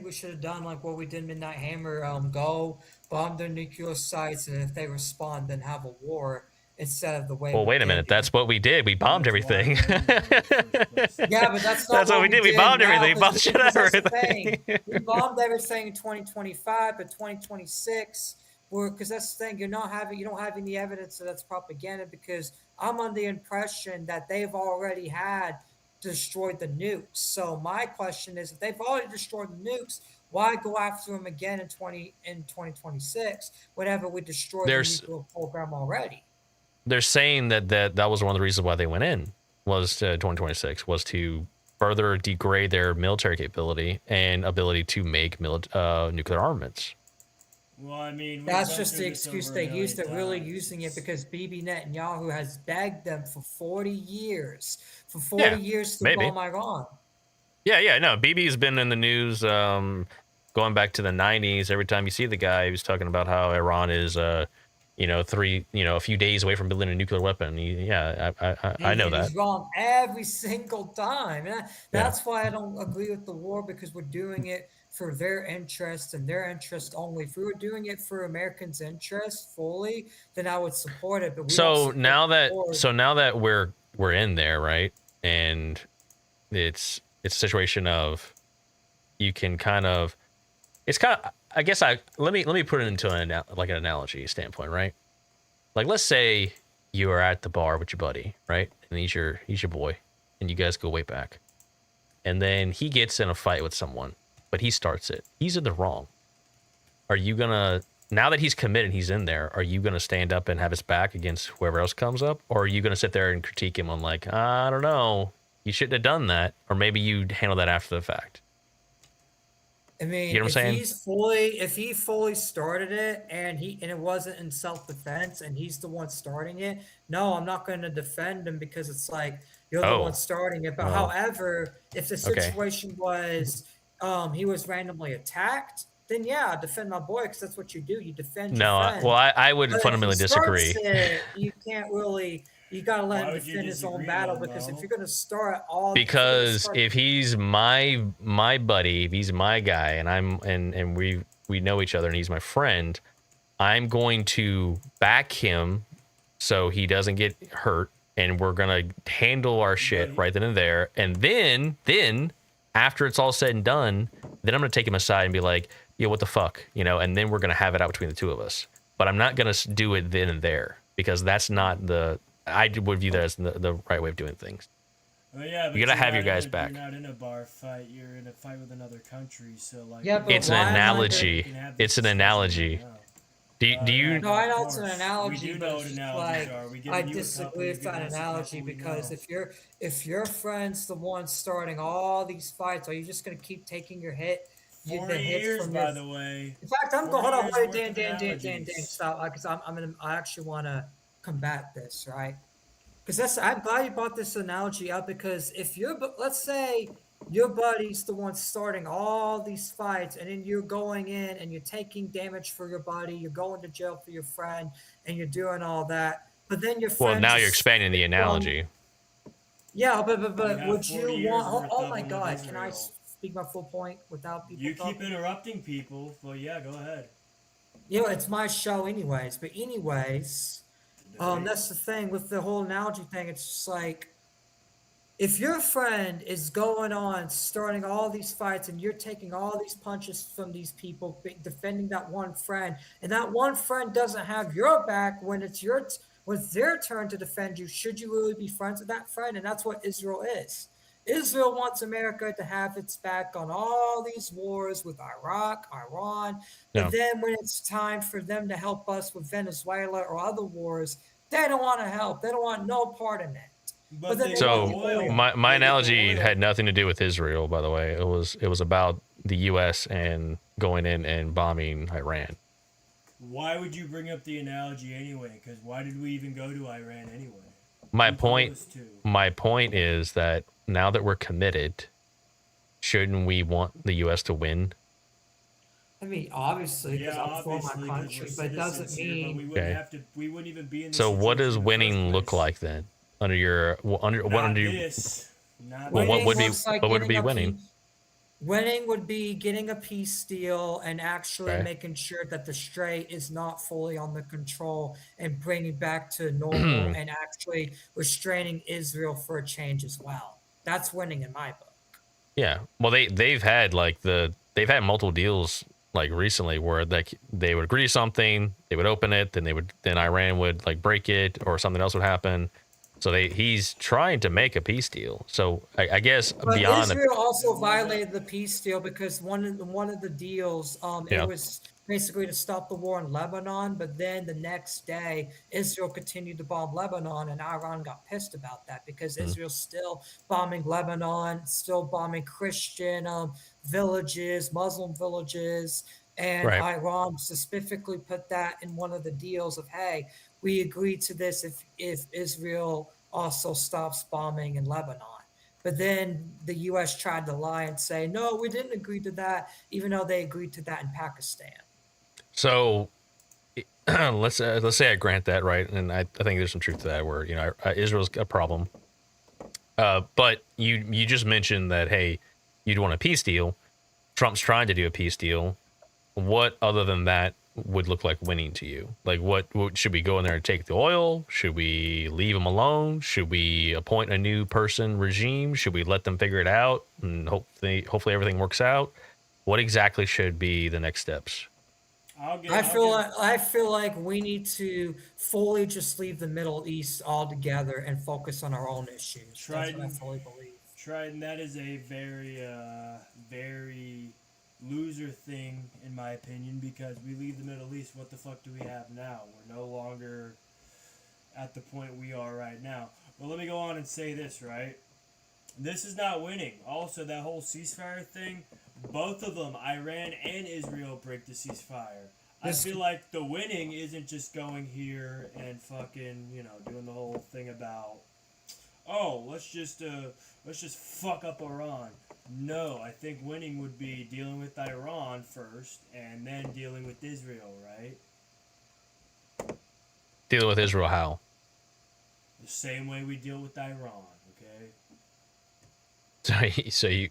we should have done like what we did Midnight Hammer, go bomb their nuclear sites, and if they respond, then have a war. instead of the way. Well, wait a minute. That's what we did. We bombed everything. Yeah, but that's not That's what we did. We bombed everything. We bombed the shit out of everything. We bombed everything in 2025, but 2026, because that's the thing. You don't have any evidence that that's propaganda. Because I'm under the impression that they've already had destroyed the nukes. So my question is, if they've already destroyed the nukes, why go after them again in 2026? Whenever we destroyed the nuclear program already. They're saying that was one of the reasons why they went in, was 2026, was to further degrade their military capability and ability to make nuclear armaments. Well, I mean, that's just the excuse they used. They're really using it because Bibi Netanyahu has begged them for 40 years. For 40 years to bomb Iran. Yeah, no. Bibi's been in the news going back to the 90s. Every time you see the guy, he was talking about how Iran is a few days away from building a nuclear weapon. I know that. He's wrong every single time. And that's why I don't agree with the war, because we're doing it for their interest and their interest only. If we were doing it for Americans' interest fully, then I would support it. But now that we're in there, right? And it's a situation of you can kind of, it's kind of, I guess let me put it into an analogy standpoint, right? Like, let's say you are at the bar with your buddy, right? And he's your boy, and you guys go way back. And then he gets in a fight with someone, but he starts it. He's in the wrong. Are you gonna, now that he's committed, he's in there, are you gonna stand up and have his back against whoever else comes up? Or are you gonna sit there and critique him on like, I don't know, you shouldn't have done that, or maybe you handle that after the fact? I mean, you know what I'm saying? If he fully started it and it wasn't in self-defense and he's the one starting it, no, I'm not going to defend him, because it's like, you're the one starting it. But however, if the situation was he was randomly attacked, then yeah, defend my boy, because that's what you do. You defend your friend. Well, I would fundamentally disagree. You can't really. You gotta let him defend his own battle, because if you're gonna start all, because if he's my buddy, if he's my guy, and we know each other, and he's my friend, I'm going to back him so he doesn't get hurt, and we're gonna handle our shit right then and there, and then after it's all said and done, then I'm gonna take him aside and be like, yo, what the fuck, and then we're gonna have it out between the two of us. But I'm not gonna do it then and there, because that's not I would view that as the right way of doing things. Well, yeah, but you gotta have your guys back. You're not in a bar fight. You're in a fight with another country. So like, it's an analogy. It's an analogy. Do you? No, I know it's an analogy, but I disagree with that analogy, because if your friend's the one starting all these fights, are you just gonna keep taking your hit? 40 years, by the way. In fact, I'm going. Hold on, Dan, stop, because I actually want to combat this, right? Because I'm glad you brought this analogy up, because let's say your buddy's the one starting all these fights, and then you're going in and you're taking damage for your buddy, you're going to jail for your friend, and you're doing all that, but then your friend. Well, now you're expanding the analogy. Yeah, but would you want? Oh my God, can I speak my full point without people? You keep interrupting people. Well, yeah, go ahead. It's my show, anyways. But anyways. That's the thing with the whole analogy thing. It's just like, if your friend is going on starting all these fights and you're taking all these punches from these people, defending that one friend, and that one friend doesn't have your back when it's their turn to defend you, should you really be friends with that friend? And that's what Israel is. Israel wants America to have its back on all these wars with Iraq, Iran. But then when it's time for them to help us with Venezuela or other wars, they don't want to help. They don't want no part in it. So my analogy had nothing to do with Israel, by the way. It was about the U.S. and going in and bombing Iran. Why would you bring up the analogy anyway? Because why did we even go to Iran anyway? My point is that now that we're committed, shouldn't we want the U.S. to win? I mean, obviously, because I'm for my country, but it doesn't mean. We wouldn't even be in. So, what does winning look like then? What would be winning? Winning would be getting a peace deal and actually Okay. making sure that the Strait is not fully under control and bringing back to normal and actually restraining Israel for a change as well. That's winning in my book. Yeah. Well, they've had they've had multiple deals like recently where like they would agree to something, they would open it, then Iran would like break it or something else would happen. So he's trying to make a peace deal. So I guess But beyond the Israel also violated the peace deal because one of the deals, it yeah. was basically to stop the war in Lebanon. But then the next day, Israel continued to bomb Lebanon, and Iran got pissed about that because Mm, Israel's still bombing Lebanon, still bombing Christian villages, Muslim villages, and right. Iran specifically put that in one of the deals of, hey, we agreed to this if Israel also stops bombing in Lebanon. But then the U.S. tried to lie and say, no, we didn't agree to that, even though they agreed to that in Pakistan. So let's say I grant that, right, and I think there's some truth to that where Israel's a problem. But you just mentioned that hey, you'd want a peace deal. Trump's trying to do a peace deal. What other than that would look like winning to you? Like what should we go in there and take the oil? Should we leave them alone? Should we appoint a new regime? Should we let them figure it out and hopefully everything works out? What exactly should be the next steps? I feel like we need to fully just leave the Middle East altogether and focus on our own issues. That's what I Trident, fully believe. Trident, that is a very, very loser thing in my opinion because we leave the Middle East. What the fuck do we have now? We're no longer at the point we are right now. But let me go on and say this, right? This is not winning. Also, that whole ceasefire thing, both of them, Iran and Israel, break the ceasefire. I This feel like the winning isn't just going here and fucking, doing the whole thing about, oh, let's just fuck up Iran. No, I think winning would be dealing with Iran first and then dealing with Israel, right? Dealing with Israel how? The same way we deal with Iran, okay? So you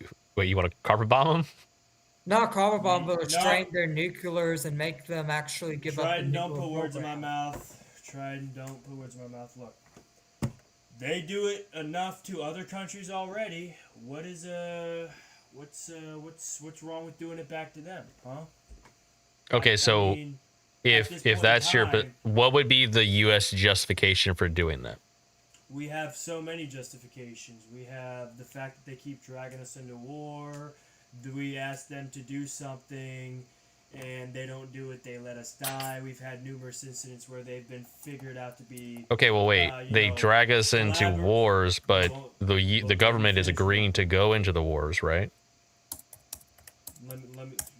want to carpet bomb them? not carpet bomb, but No, restrain their nuclears and make them actually give up the Trident, don't nuclear put words in my program. mouth. Trident, don't put words in my mouth. Look, they do it enough to other countries already. What's wrong with doing it back to them, huh? Okay, I so mean, at this if point in that's but time, what would be the U.S. justification for doing that? we have so many justifications. We have the fact that they keep dragging us into war. Do we ask them to do something and they don't do it, they let us die. We've had numerous incidents where they've been figured out to be, Okay, well, wait. They drag us into wars, but the let me government is finish. Look, agreeing to go into the wars, right?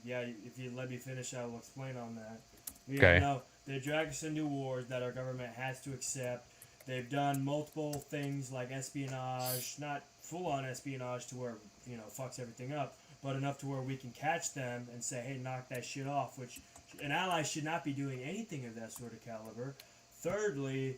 yeah, if you let me finish, I will explain on that. Okay. No, they drag us into wars that our government has to accept. They've done multiple things like espionage, not full on espionage to where, fucks everything up, but enough to where we can catch them and say, hey, knock that shit off, which an ally should not be doing anything of that sort of caliber. Thirdly,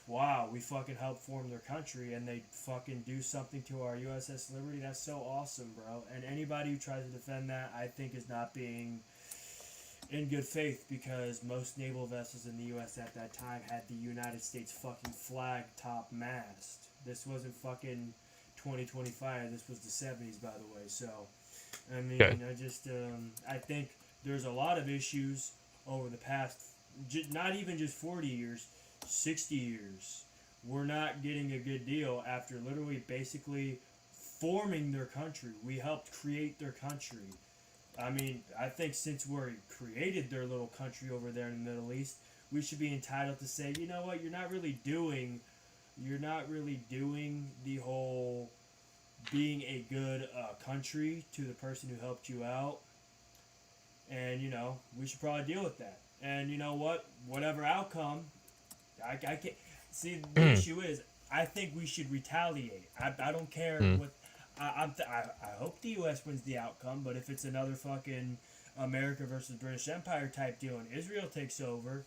wow, we fucking help form their country and they fucking do something to our USS Liberty. That's so awesome, bro. And anybody who tries to defend that, I think, is not being in good faith because most naval vessels in the U.S. at that time had the United States fucking flag top mast. This wasn't fucking 2025. This was the 70s, by the way. So, I mean, Okay. I think there's a lot of issues over the past, not even just 40 years, 60 years. We're not getting a good deal after literally basically forming their country. We helped create their country. I mean, I think since we created their little country over there in the Middle East, we should be entitled to say, you know what, you're not really doing the whole being a good country to the person who helped you out. And, we should probably deal with that. And you know what? Whatever outcome, I can't. See, the issue is, I think we should retaliate. I don't care what. I hope the U.S. wins the outcome, but if it's another fucking America versus British Empire type deal and Israel takes over,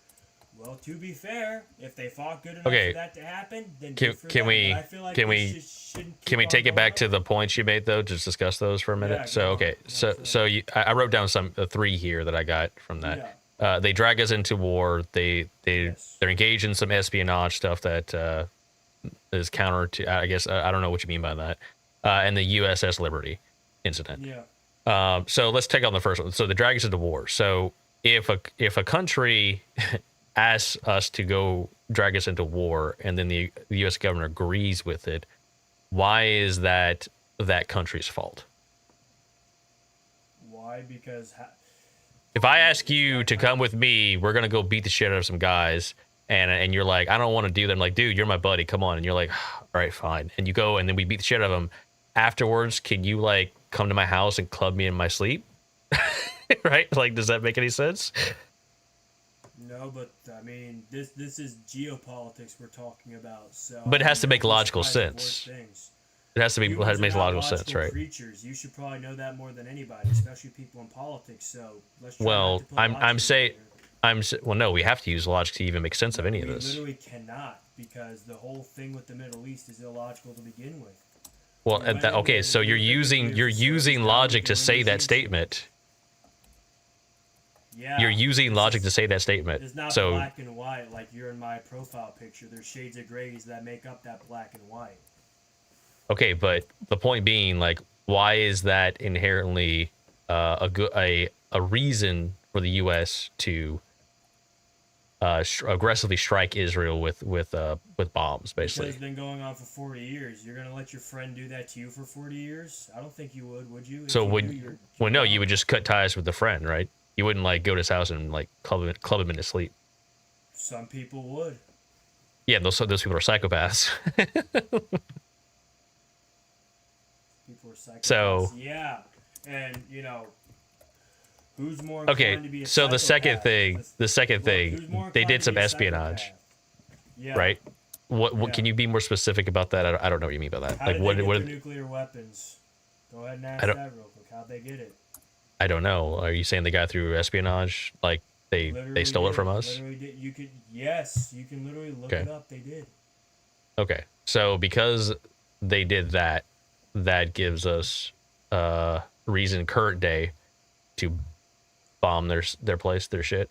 Well, to be fair, if they fought good enough Okay. for that to happen, then Can- good for can them. we- But I feel like can this we- just shouldn't Can we keep on take it going back to on. the points you made, though? Just discuss those for a minute. Yeah, So, go on. okay. Go So, for so I wrote down three here that I got from that. They drag us into war. They're engaged in some espionage stuff that is counter to, I guess, I don't know what you mean by that. And the USS Liberty incident. Yeah. So let's take on the first one. So the drag us into war. So if a country asks us to go drag us into war, and then the U.S. government agrees with it, why is that country's fault? Why? Because if I ask you to come with me, we're gonna go beat the shit out of some guys, and you're like, I don't want to do that. I'm like, dude, you're my buddy. Come on. And you're like, all right, fine. And you go, and then we beat the shit out of them. Afterwards, can you like come to my house and club me in my sleep? Right? Like, does that make any sense? No, but I mean, this is geopolitics we're talking about. So, But it has to make there's logical probably worse sense. things. It has to be. Humans It makes are not logical sense, right? Creatures. You should probably know that more than anybody, especially people in politics. So let's try not Well, to put I'm logic in saying. here. Well, no, we have to use logic to even make sense of any of We this. literally cannot, because the whole thing with the Middle East is illogical to begin with. Well, We went in okay, there so and you're we figured we were using down logic to doing say the that huge- statement. Yeah. You're using it's logic to just- say that statement. It's not So black and white like you're in my profile picture. There's shades of grays that make up that black and white. okay, but the point being, like, why is that inherently a reason for the U.S. to aggressively strike Israel with bombs, Because basically? it's been going on for 40 years. You're gonna let your friend do that to you for 40 years? I don't think you would you? If So you would knew your- well, no, you would just cut ties with the friend, right? You wouldn't like go to his house and like club him into sleep. Some people would. Yeah, those people are psychopaths. People are psychopaths. So- yeah, and who's more Okay, inclined to be a so the second psychopath? thing, Look, the second who's thing, more they inclined did to some be a espionage, psychopath? Yeah. right? What Yeah. can you be more specific about that? I don't know what you mean by that. How Like, did what they get what? their nuclear weapons? Go ahead and ask don't- that real quick. How'd they get it? I don't know. Are you saying they got through espionage? Like they Literally stole it did. from us? Literally did. You could. Yes, you can literally look Okay. it up. They did. Okay, so because they did that, that gives us reason current day to bomb their place, their shit.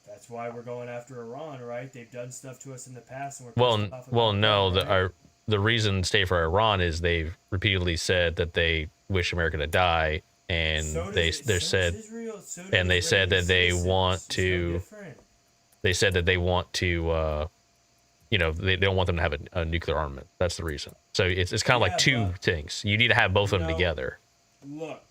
That's why we're going after Iran, right? They've done stuff to us in the past, and we're Well, pissed off well, about no. them, right? The reason stay for Iran is they've repeatedly said that they wish America to die, and So they does- they so said does Israel, so do and they said Israeli that they citizens. want It's no to- different. they said that they want to they don't want them to have a nuclear armament. That's the reason. So it's kind of Yeah, like two but- things. You need to have both of them No. together. Look.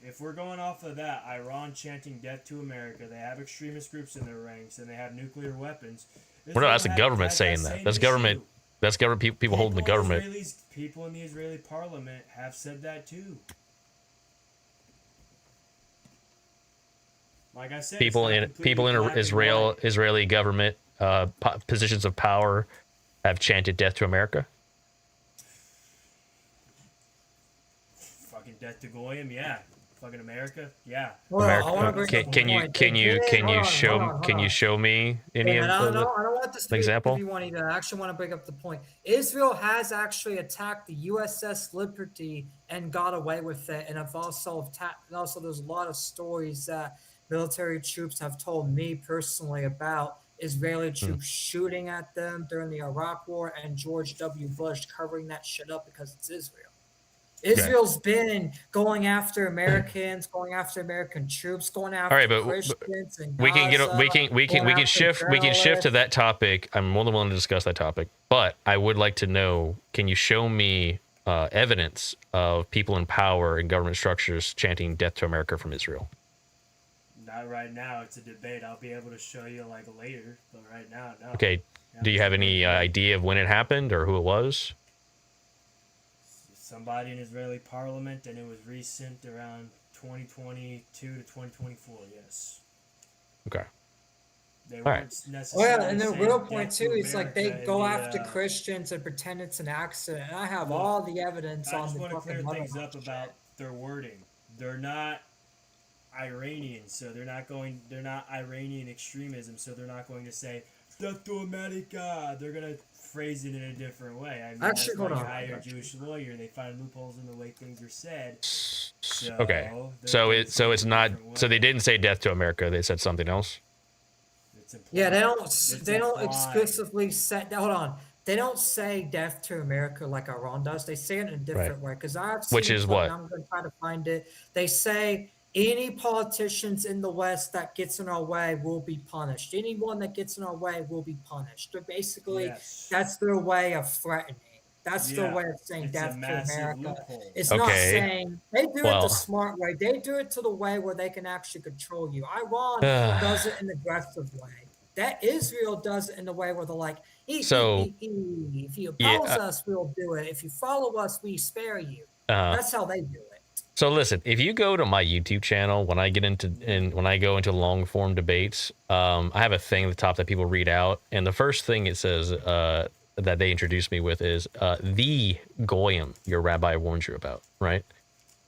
If we're going off of that, Iran chanting death to America, they have extremist groups in their ranks, and they have nuclear weapons. Well, no, that's the Israel government has saying that. same That's government. issue. That's government. People holding the government. People in the Israeli parliament have said that too. Like I said, People it's not in completely black and white. Israeli government positions of power have chanted death to America. Fucking death to Goyim, yeah. Fucking America, yeah. Well, I wanna America. bring up a Can you point. can They you did- can you hold on, show hold on, can hold you on. show me any And of I don't the know. I don't want this to example? be one either. I actually want to bring up the point. Israel has actually attacked the USS Liberty and got away with it, and have also attacked. And also, there's a lot of stories that military troops have told me personally about Israeli troops shooting at them during the Iraq War, and George W. Bush covering that shit up because it's Israel. Israel's been going after Americans, going after American troops, going after right, but Christians, and we can Gaza, we can going after shift to journalists. that topic. I'm more than willing to discuss that topic, but I would like to know, can you show me evidence of people in power in government structures chanting death to America from Israel? Not right now. It's a debate. I'll be able to show you like later, but right now, no. Okay, do you have any idea of when it happened or who it was? Somebody in Israeli parliament, and it was recent, around 2022 to 2024. Yes. Okay. They All right. weren't Oh necessarily. yeah, and the saying real death point to too is like they America go in the, after Christians and pretend it's an accident. And I have Look, all the evidence I on just the want to clear fucking things Motherboard up shit. about their wording. They're not. Iranian, so they're not Iranian extremism, so they're not going to say "Death to America." They're gonna phrase it in a different way. I mean, Actually, that's why hold you on. I hire a got you. Jewish lawyer. They find loopholes in the way things are said. Okay. They're So gonna it's say it a not. different So they way. didn't say death to America. They said something else. It's implied. Yeah, It's they don't implied. exclusively say. Hold on. They don't say "death to America" like Iran does. They say it in a Right. different way. Because I've Which seen a is clip, and what? I'm going to try to find it. They say any politicians in the West that gets in our way will be punished. Anyone that gets in our way will be punished. They're basically Yes. that's their way of threatening. That's their Yeah. way of saying It's a "death to massive America." loophole. It's not Okay. saying they do it the Well. smart way. They do it to the way where they can actually control you. Iran does it in an aggressive way. That Israel does it in the way where they're like, So if you yeah. oppose us, we'll do it. If you follow us, we spare you. Uh, That's how they do it. So listen, if you go to my YouTube channel, when I get into when I go into long form debates, I have a thing at the top that people read out, and the first thing it says that they introduce me with is the goyim your rabbi warned you about, right?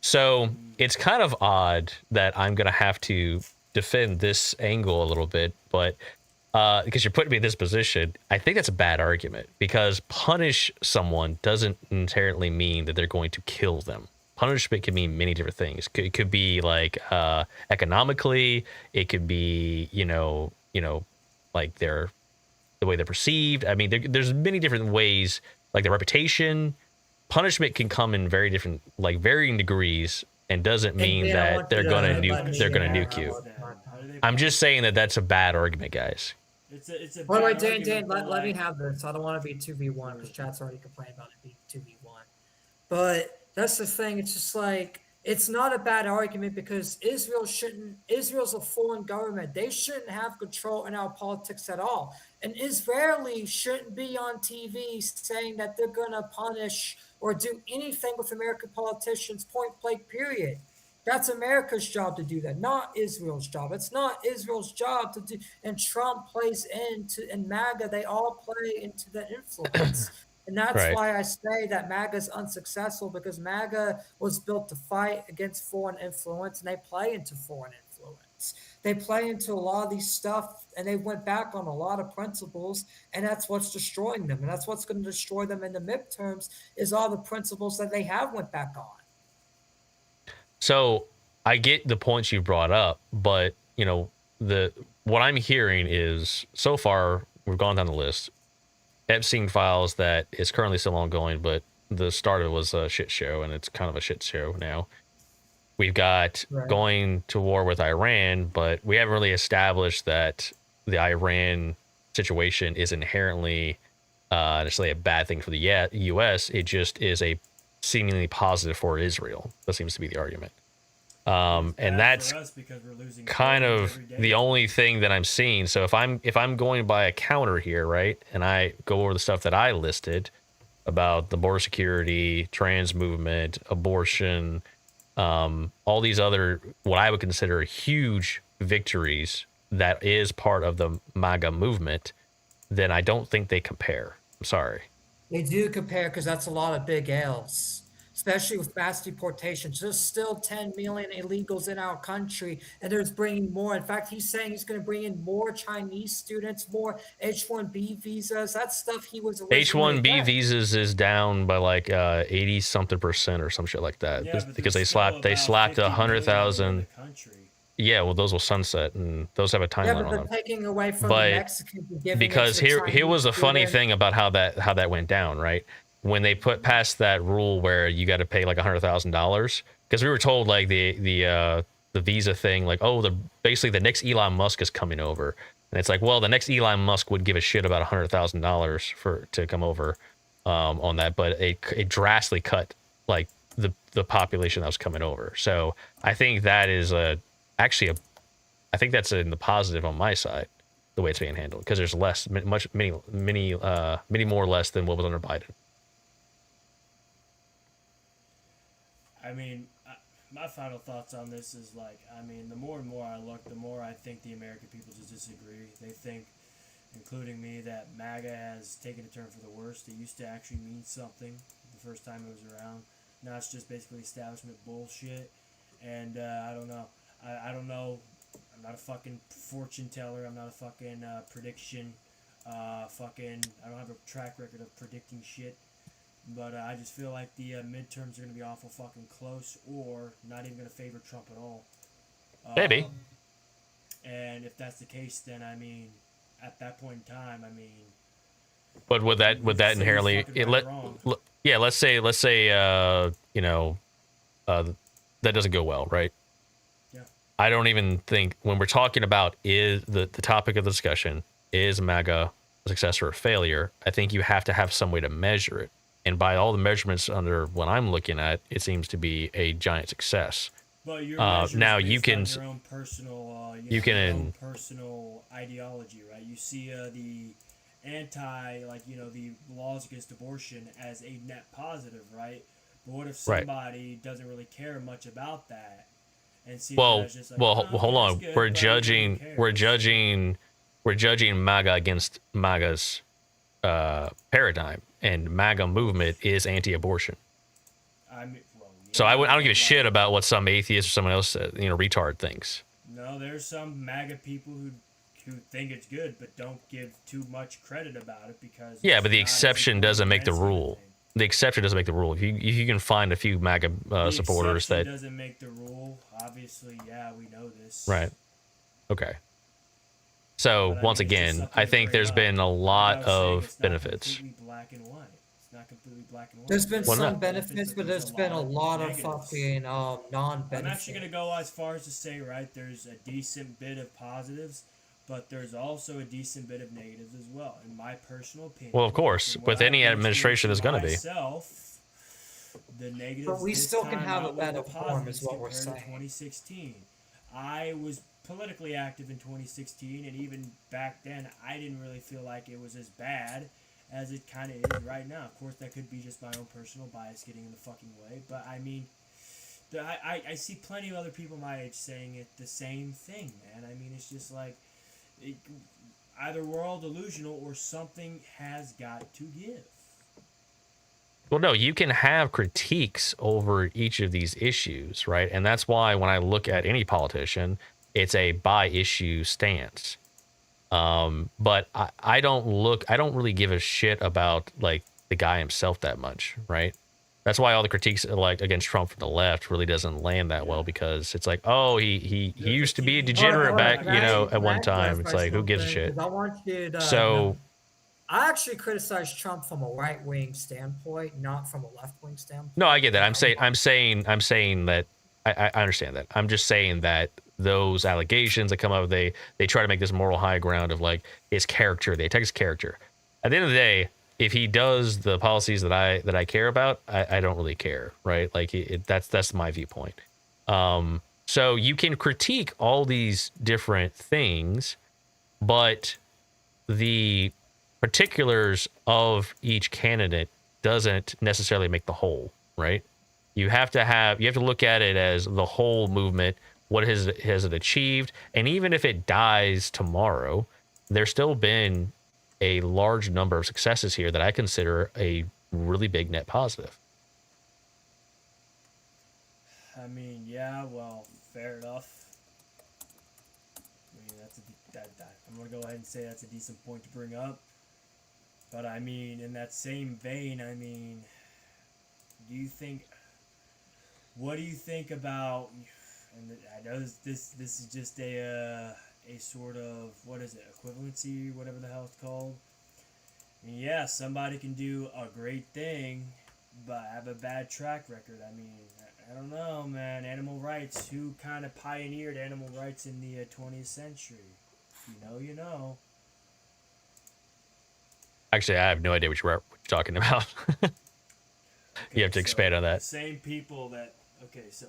So it's kind of odd that I'm gonna have to defend this angle a little bit, but because you're putting me in this position, I think that's a bad argument because punish someone doesn't inherently mean that they're going to kill them. Punishment can mean many different things. It could be like economically. It could be like the way they're perceived. I mean, there's many different ways. Like their reputation, punishment can come in very different, like varying degrees, and doesn't mean Dan, I that want they're you gonna to let nuke. me They're gonna have nuke you. How do they I'm just saying that that's a bad argument, guys. It's a By the way, bad Dan, argument, but let me like, have this. I don't want to be 2v1 because chat's already complaining about it being 2v1. But that's the thing. It's just like it's not a bad argument because Israel's a foreign government. They shouldn't have control in our politics at all. And Israelis shouldn't be on TV saying that they're gonna punish or do anything with American politicians, point blank, period. That's America's job to do that, not Israel's job. It's not Israel's job to do, and Trump plays into, and MAGA, they all play into that influence. And that's Right. why I say that MAGA is unsuccessful because MAGA was built to fight against foreign influence and they play into foreign influence. They play into a lot of these stuff and they went back on a lot of principles and that's what's destroying them. And that's what's going to destroy them in the midterms is all the principles that they have went back on. So I get the points you brought up, but what I'm hearing is so far we've gone down the list. Epstein files that is currently still ongoing, but the start of it was a shit show, and it's kind of a shit show now. We've got going to war with Iran, but we haven't really established that the Iran situation is inherently necessarily a bad thing for the U.S. It just is a seemingly positive for Israel. That seems to be the argument. And that's kind of the only thing that I'm seeing. So if I'm going by a counter here, right, and I go over the stuff that I listed about the border security, trans movement, abortion, all these other what I would consider huge victories that is part of the MAGA movement, then I don't think they compare. I'm sorry. They do compare because that's a lot of big L's, especially with mass deportations. There's still 10 million illegals in our country, and there's bringing more. In fact, he's saying he's going to bring in more Chinese students, more H-1B visas. That's stuff he was originally H-1B visas is down by like 80 something % or some shit like that, yeah, because they slapped 100,000. Yeah, well, those will sunset, and those have a timeline on them. Taking away from the Mexicans and giving because it to the here was the funny students. thing about how that went down, right? When they put past that rule where you got to pay like $100,000, because we were told like the visa thing, like basically the next Elon Musk is coming over, and it's like, well, the next Elon Musk would give a shit about $100,000 to come over on that, but it drastically cut like the population that was coming over. So I think that is I think that's in the positive on my side, the way it's being handled, because there's many more less than what was under Biden. I mean, my final thoughts on this is like, I mean, the more and more I look, the more I think the American people just disagree. They think, including me, that MAGA has taken a turn for the worst. It used to actually mean something the first time it was around. Now it's just basically establishment bullshit. And I don't know. I don't know. I'm not a fucking fortune teller. I'm not a fucking prediction. I don't have a track record of predicting shit. But I just feel like the midterms are going to be awful fucking close, or not even going to favor Trump at all. Maybe. And if that's the case, then I mean, at that point in time, I mean, But would that inherently let's say you know that doesn't go well, right? Yeah. I don't even think when we're talking about is the topic of the discussion is MAGA a success or a failure, I think you have to have some way to measure it. And by all the measurements under what I'm looking at, it seems to be a giant success. But your now you can your own personal your own personal ideology, right? You see the the laws against abortion as a net positive, right? But what if somebody doesn't really care much about that and sees it as just like, hold on. Good, We're judging MAGA against MAGA's paradigm, and MAGA movement is anti-abortion. So I don't give a shit about what some atheist or someone else, retard thinks. No, there's some MAGA people who think it's good, but don't give too much credit about it because but the exception doesn't make the rule. The exception doesn't make the rule. If you can find a few MAGA supporters that doesn't make the rule. Obviously, yeah, we know this. Right. Okay. So once again, I think there's been a lot of benefits. Black and white. It's not completely black and white. There's been some benefits, but there's been a lot of fucking non-benefits. I'm actually gonna go as far as to say, right, there's a decent bit of positives, but there's also a decent bit of negatives as well, in my personal opinion. Well, of course, with any administration, there's gonna be. The negatives. But we still can have a better form, is what we're saying. 2016, I was politically active in 2016, and even back then, I didn't really feel like it was as bad as it kind of is right now. Of course, that could be just my own personal bias getting in the fucking way, but I mean, I see plenty of other people my age saying it the same thing, man. I mean, it's just like, either we're all delusional or something has got to give. Well, no, you can have critiques over each of these issues, right? And that's why when I look at any politician, it's a by issue stance. But I don't really give a shit about like the guy himself that much, right? That's why all the critiques like against Trump from the left really doesn't land that well, because it's like, oh, he used to be a degenerate back, at one time. It's like, who gives a shit? I want you to So I actually criticize Trump from a right-wing standpoint, not from a left-wing standpoint. no, I get that. I'm saying that I understand that. I'm just saying that those allegations that come up, they try to make this moral high ground of like his character. They attack his character. At the end of the day, if he does the policies that I care about, I don't really care, right? Like that's my viewpoint. So you can critique all these different things, but the particulars of each candidate doesn't necessarily make the whole, right? You have to look at it as the whole movement. What has it achieved? And even if it dies tomorrow, there's still been a large number of successes here that I consider a really big net positive. I mean, yeah, well, fair enough. I mean, I'm gonna go ahead and say that's a decent point to bring up. But I mean, in that same vein, I mean, what do you think about? And I know this is just a sort of, what is it, equivalency, whatever the hell it's called. I mean, yeah, somebody can do a great thing, but have a bad track record. I mean, I don't know, man. Animal rights. Who kind of pioneered animal rights in the 20th century? You know. Actually, I have no idea what you're talking about. Okay, you have to expand on that. The same people that. Okay, so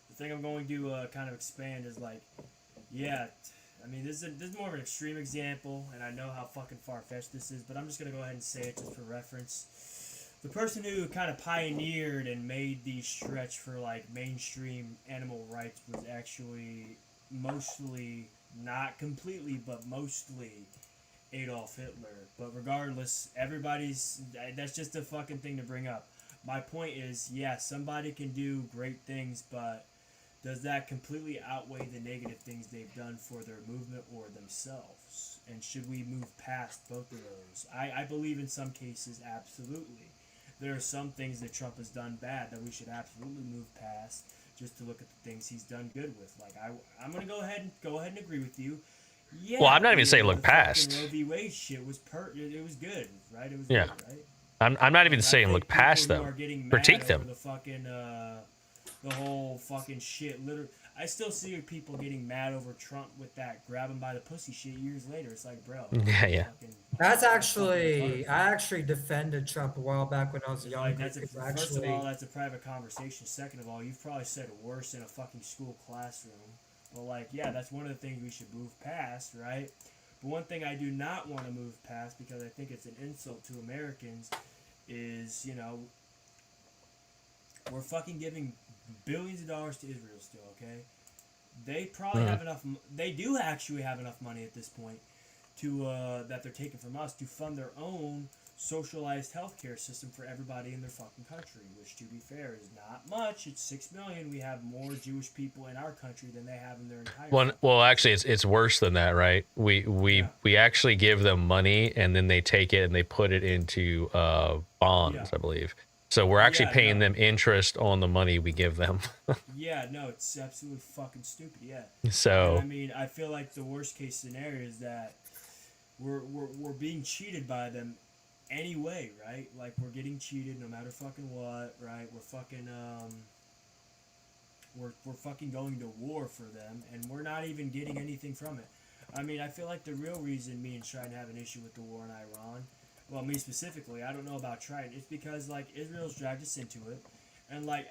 the thing I'm going to kind of expand is like, yeah. I mean, this is more of an extreme example, and I know how fucking far-fetched this is, but I'm just going to go ahead and say it just for reference. The person who kind of pioneered and made the stretch for, like, mainstream animal rights was actually mostly, not completely, but mostly Adolf Hitler. But regardless, that's just a fucking thing to bring up. My point is, yeah, somebody can do great things, but does that completely outweigh the negative things they've done for their movement or themselves? And should we move past both of those? I believe in some cases, absolutely. There are some things that Trump has done bad that we should absolutely move past just to look at the things he's done good with. Like I'm gonna go ahead and agree with you. Yeah. Well, I'm not even saying look the fucking past. Roe v. Wade shit was it was good, right? It was Yeah. good, right? I'm not even And I saying think look past people who them. are getting mad Critique over them. the fucking the whole fucking shit. Literally, I still see people getting mad over Trump with that grab him by the pussy shit years later. It's like, bro. Yeah. That's fucking actually, retarded. I actually defended Trump a while back when I was It's younger. like that's because first of actually, all, that's a private conversation. Second of all, you've probably said worse in a fucking school classroom. But like, yeah, that's one of the things we should move past, right? But one thing I do not want to move past because I think it's an insult to Americans is, we're fucking giving billions of dollars to Israel still, okay? They probably have enough. They do actually have enough money at this point to that they're taking from us to fund their own socialized healthcare system for everybody in their fucking country. Which, to be fair, is not much. It's 6 million. We have more Jewish people in our country than they have in their entire. Well, actually, it's worse than that, right? We actually give them money, and then they take it and they put it into bonds, I believe. So we're actually paying them interest on the money we give them. Yeah, no, it's absolutely fucking stupid. Yeah. So And I mean, I feel like the worst case scenario is that we're being cheated by them anyway, right? Like we're getting cheated no matter fucking what, right? We're fucking we're fucking going to war for them, and we're not even getting anything from it. I mean, I feel like the real reason me and Trident have an issue with the war in Iran, well, me specifically, I don't know about Trident, it's because like Israel's dragged us into it, and like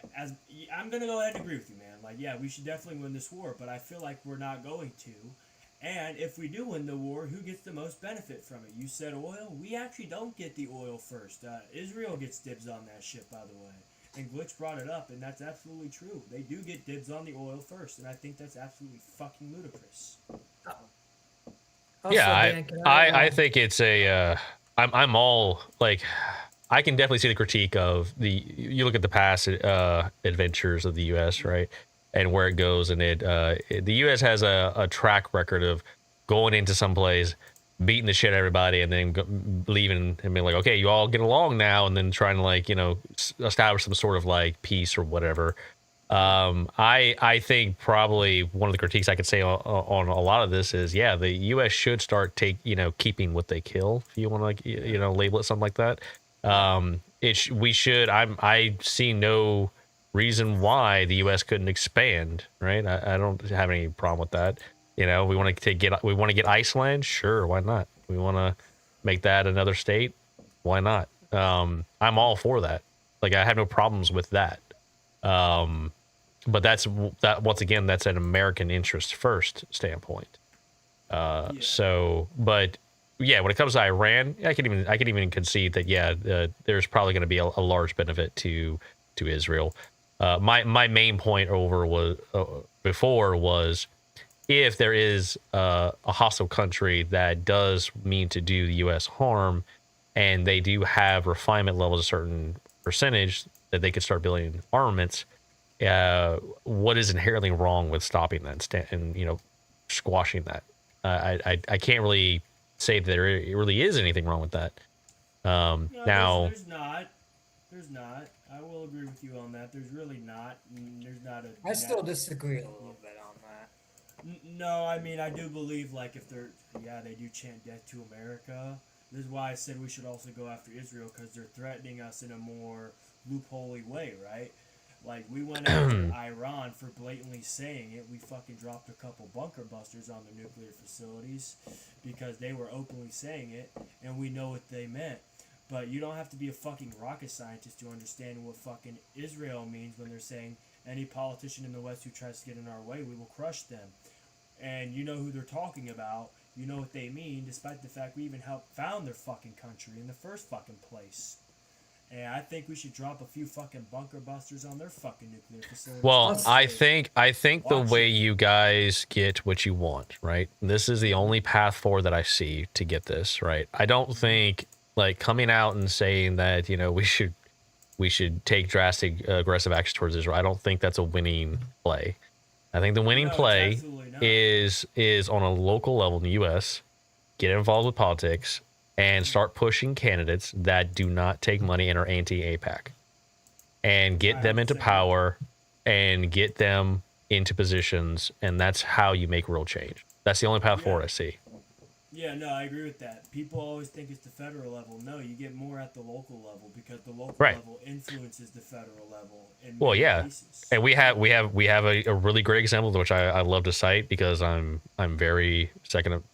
I'm gonna go ahead and agree with you, man. Like, yeah, we should definitely win this war, but I feel like we're not going to. And if we do win the war, who gets the most benefit from it? You said oil. We actually don't get the oil first. Israel gets dibs on that shit, by the way. And Glitch brought it up, and that's absolutely true. They do get dibs on the oil first, and I think that's absolutely fucking ludicrous. Also, yeah, man, I think it's a. I'm all like, I can definitely see the critique of you look at the past adventures of the U.S., right, and where it goes, and the U.S. has a track record of going into some place, beating the shit out of everybody, and then leaving and being like, okay, you all get along now, and then trying to like establish some sort of like peace or whatever. I think probably one of the critiques I could say on a lot of this is, the U.S. should start keeping what they kill, if you want to label it something like that. We should. I see no reason why the U.S. couldn't expand. Right. I don't have any problem with that. We want to get Iceland. Sure, why not? We want to make that another state. Why not? I'm all for that. Like, I have no problems with that. But that once again, that's an American interest first standpoint. So, but yeah, when it comes to Iran, I can even concede that there's probably going to be a large benefit to Israel. My main point before was, if there is a hostile country that does mean to do the U.S. harm, and they do have refinement levels, a certain percentage that they could start building armaments, what is inherently wrong with stopping that and squashing that? I can't really say that there really is anything wrong with that. Now, there's not. I will agree with you on that. There's really not. There's not a. I still disagree a little bit on that. No, I mean, I do believe, like, if they do chant death to America. This is why I said we should also go after Israel, because they're threatening us in a more loopholey way, right? Like, we went after Iran for blatantly saying it. We fucking dropped a couple bunker busters on their nuclear facilities because they were openly saying it, and we know what they meant. But you don't have to be a fucking rocket scientist to understand what fucking Israel means when they're saying any politician in the West who tries to get in our way, we will crush them. And you know who they're talking about. You know what they mean, despite the fact we even helped found their fucking country in the first fucking place. And I think we should drop a few fucking bunker busters on their fucking nuclear facilities. well, I think the way you guys get what you want, right? This is the only path forward that I see to get this, right? I don't think like coming out and saying that we should take drastic aggressive action towards Israel. I don't think that's a winning play. I think the winning No, it's play absolutely not. is on a local level in the U.S. Get involved with politics and start pushing candidates that do not take money and are anti-APAC, and get them into 100% agree. power and get them into positions, and that's how you make real change. That's the only path Yeah. forward I see. Yeah, no, I agree with that. People always think it's the federal level. No, you get more at the local level because the local Right. level influences the federal level in Well, many yeah, cases. and we have a really great example, which I love to cite because I'm very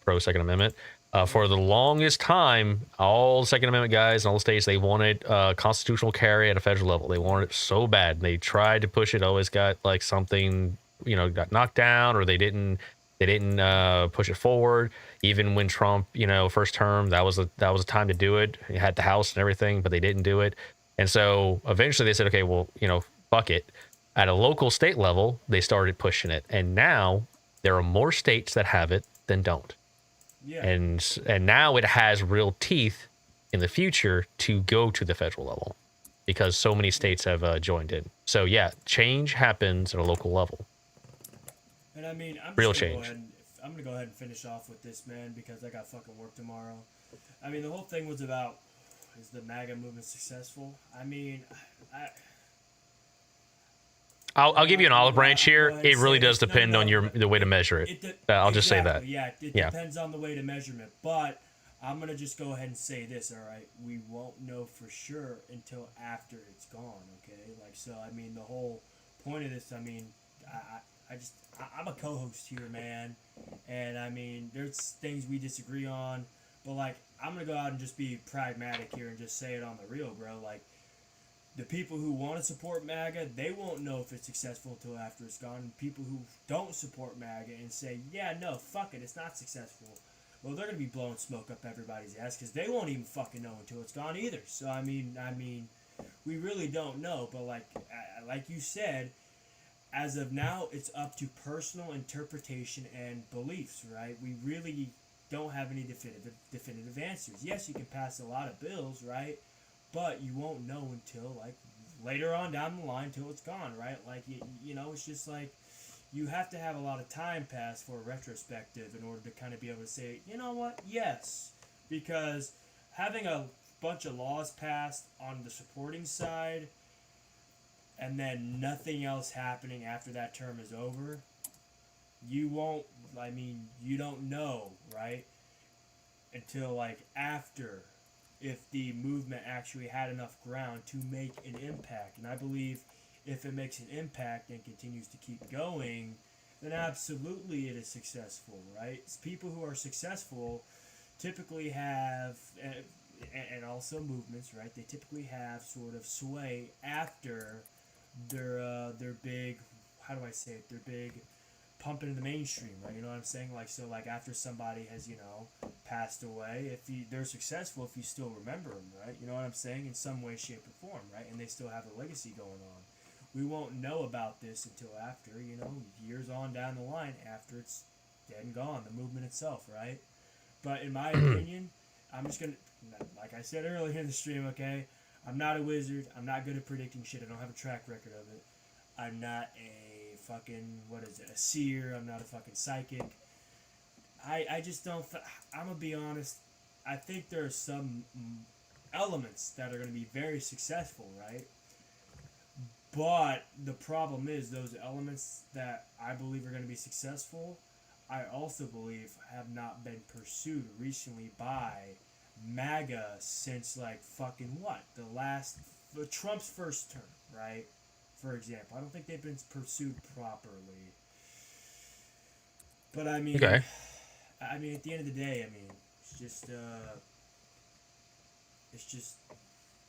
pro Second Amendment. For the longest time, all Second Amendment guys in all the states, they wanted constitutional carry at a federal level. They wanted it so bad. They tried to push it, always got like something, got knocked down, or they didn't push it forward. Even when Trump, first term, that was a time to do it. He had the House and everything, but they didn't do it. And so eventually they said, okay, well, fuck it. At a local state level, they started pushing it, and now there are more states that have it than don't. Yeah. And now it has real teeth in the future to go to the federal level because so many states have joined in. So yeah, change happens at a local level. And I mean, I'm Real just gonna change. I'm gonna go ahead and finish off with this, man, because I got fucking work tomorrow. I mean, the whole thing was about, is the MAGA movement successful? I mean, I'll give you an olive branch here. Go ahead It and really say does this. No, depend no, on no, the way to measure it. I'll just say that. Yeah, it Yeah. depends on the way to measurement. But I'm gonna just go ahead and say this. All right, we won't know for sure until after it's gone. Okay, like, so. I mean, the whole point of this. I mean, I'm a co-host here, man, and I mean, there's things we disagree on, but like, I'm gonna go out and just be pragmatic here and just say it on the real, bro. Like, the people who want to support MAGA, they won't know if it's successful until after it's gone. And people who don't support MAGA and say, yeah, no, fuck it, it's not successful, well, they're going to be blowing smoke up everybody's ass because they won't even fucking know until it's gone either. So, I mean, we really don't know. But like you said, as of now, it's up to personal interpretation and beliefs, right? We really don't have any definitive answers. Yes, you can pass a lot of bills, right? But you won't know until, like, later on down the line, till it's gone, right? Like, it's just like, you have to have a lot of time pass for a retrospective in order to kind of be able to say, you know what, yes. Because having a bunch of laws passed on the supporting side and then nothing else happening after that term is over, you don't know, right? Until, like, after, if the movement actually had enough ground to make an impact. And I believe if it makes an impact and continues to keep going, then absolutely it is successful, right? People who are successful typically have, and also movements, right? They typically have sort of sway after their big, how do I say it? Their big pump into the mainstream, right? You know what I'm saying? Like, so, like, after somebody has, passed away, they're successful if you still remember them, right? You know what I'm saying? In some way, shape, or form, right? And they still have a legacy going on. We won't know about this until after, years on down the line, after it's dead and gone, the movement itself, right? But in my opinion, I'm just going to, like I said earlier in the stream, okay? I'm not a wizard. I'm not good at predicting shit. I don't have a track record of it. I'm not a fucking, a seer. I'm not a fucking psychic. I just don't, I'm going to be honest, I think there are some elements that are going to be very successful, right? But the problem is those elements that I believe are going to be successful, I also believe have not been pursued recently by MAGA since, like, fucking what? Trump's first term, right? For example. I don't think they've been pursued properly. But I mean, Okay. at the end of the day,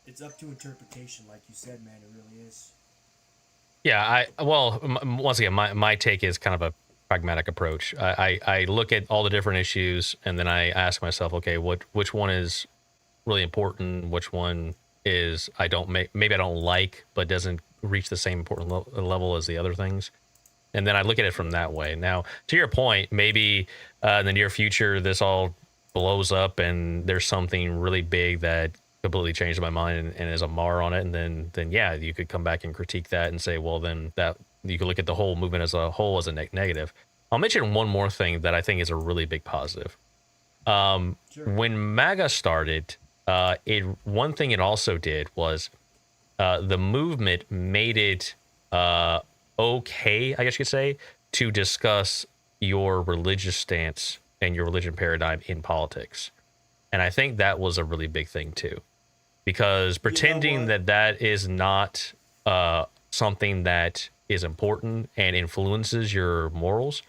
it's up to interpretation, like you said, man. It really is. Yeah, once again, my take is kind of a pragmatic approach. I look at all the different issues and then I ask myself, okay, which one is really important? Which one is maybe I don't like, but doesn't reach the same important level as the other things? And then I look at it from that way. Now, to your point, maybe in the near future, this all blows up and there's something really big that completely changed my mind and is a mar on it. And then yeah, you could come back and critique that and say, well, then that you can look at the whole movement as a whole as a negative. I'll mention one more thing that I think is a really big positive. Sure. When MAGA started, one thing it also did was the movement made it okay, I guess you could say, to discuss your religious stance and your religion paradigm in politics. And I think that was a really big thing too, because pretending that is not something that is important and influences your morals,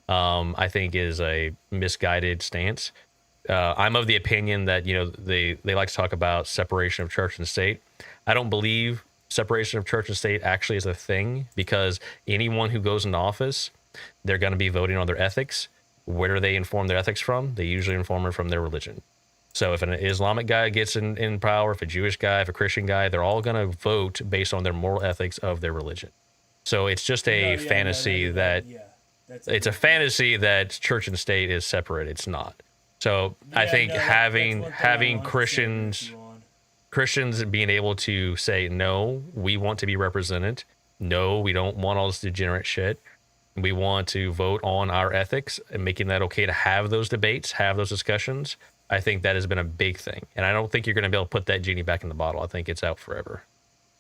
I think is a misguided stance. I'm of the opinion that, you know, they like to talk about separation of church and state. I don't believe separation of church and state actually is a thing, because anyone who goes into office, they're going to be voting on their ethics. Where do they inform their ethics from? They usually inform it from their religion. So if an Islamic guy gets in power, if a Jewish guy, if a Christian guy, they're all going to vote based on their moral ethics of their religion. So it's just a fantasy it's a fantasy that church and state is separate. It's not. So I think having Christians being able to say, no, we want to be represented. No, we don't want all this degenerate shit. We want to vote on our ethics, and making that okay to have those debates, have those discussions. I think that has been a big thing. And I don't think you're going to be able to put that genie back in the bottle. I think it's out forever.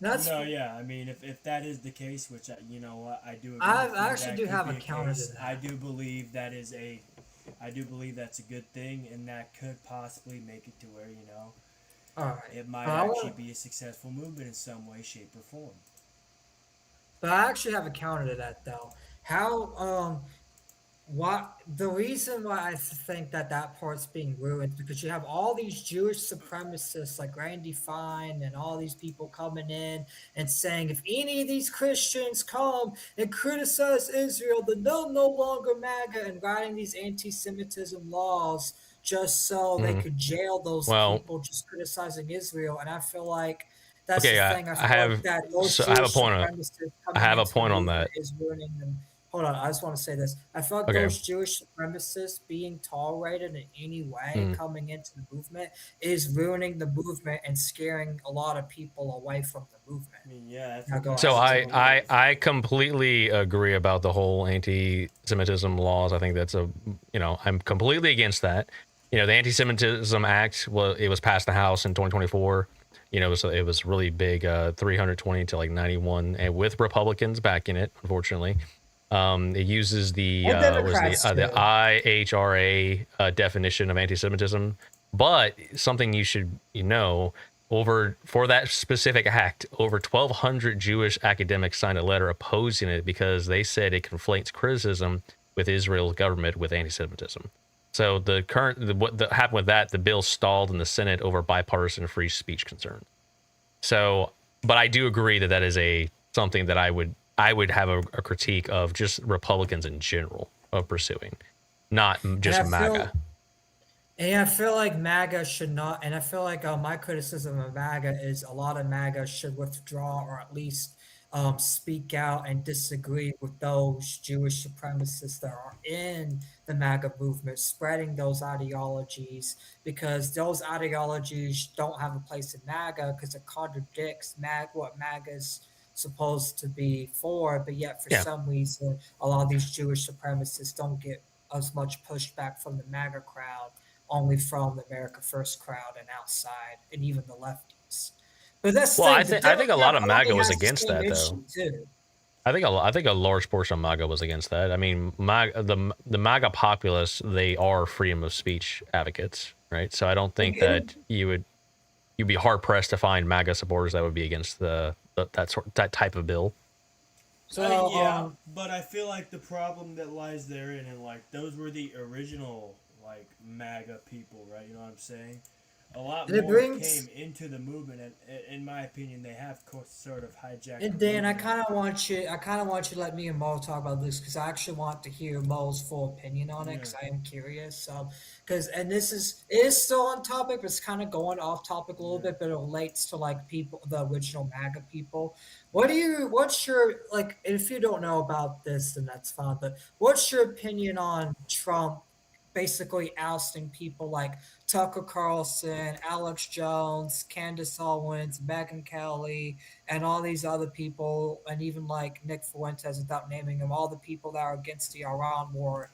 I mean, if that is the case, which you know what, I do agree. I actually do have a counter to that. I do believe that's a good thing, and that could possibly make it to where, you know, it might actually be a successful movement in some way, shape, or form. But I actually have a counter to that, though. The reason why I think that part's being ruined, because you have all these Jewish supremacists like Randy Fine and all these people coming in and saying, if any of these Christians come and criticize Israel, then they'll no longer MAGA, and writing these anti-Semitism laws just so they could jail those people just criticizing Israel. And I feel like that's the thing. I have a point on that. Is ruining them. Hold on, I just want to say this. I feel like those Jewish supremacists being tolerated in any way coming into the movement is ruining the movement and scaring a lot of people away from the movement. I mean, so I completely agree about the whole anti-Semitism laws. I think that's I'm completely against that. You know, the Anti-Semitism Act, it was passed the House in 2024. You know, so it was really big, 320 to like 91, and with Republicans backing it, unfortunately. It uses the IHRA definition of anti-Semitism, but something you should for that specific act, over 1,200 Jewish academics signed a letter opposing it because they said it conflates criticism with Israel's government with anti-Semitism. So what happened with that, the bill stalled in the Senate over bipartisan free speech concerns. So, but I do agree that is something that I would have a critique of just Republicans in general of pursuing, not just MAGA. And I feel like MAGA should not, and I feel like my criticism of MAGA is a lot of MAGA should withdraw, or at least speak out and disagree with those Jewish supremacists that are in the MAGA movement, spreading those ideologies, because those ideologies don't have a place in MAGA because it contradicts what MAGA's supposed to be for, but yet for some reason a lot of these Jewish supremacists don't get as much pushback from the MAGA crowd, only from the America First crowd and outside, and even the lefties. But that's I think a lot of MAGA was against that, though. Too. I think a large portion of MAGA was against that. I mean, the MAGA populace, they are freedom of speech advocates, right? So I don't think that you'd be hard pressed to find MAGA supporters that would be against that type of bill. So but I feel like the problem that lies therein, and like those were the original like MAGA people, right? You know what I'm saying? A lot more came into the movement, and in my opinion, they have sort of hijacked. And Dan, I kind of want you to let me and Mo talk about this, because I actually want to hear Mo's full opinion on it, because I am curious. It is still on topic, but it's kind of going off topic a little bit, but it relates to like the original MAGA people. What's your, if you don't know about this, then that's fine. But what's your opinion on Trump basically ousting people like Tucker Carlson, Alex Jones, Candace Owens, Megyn Kelly, and all these other people, and even like Nick Fuentes, without naming them, all the people that are against the Iran war.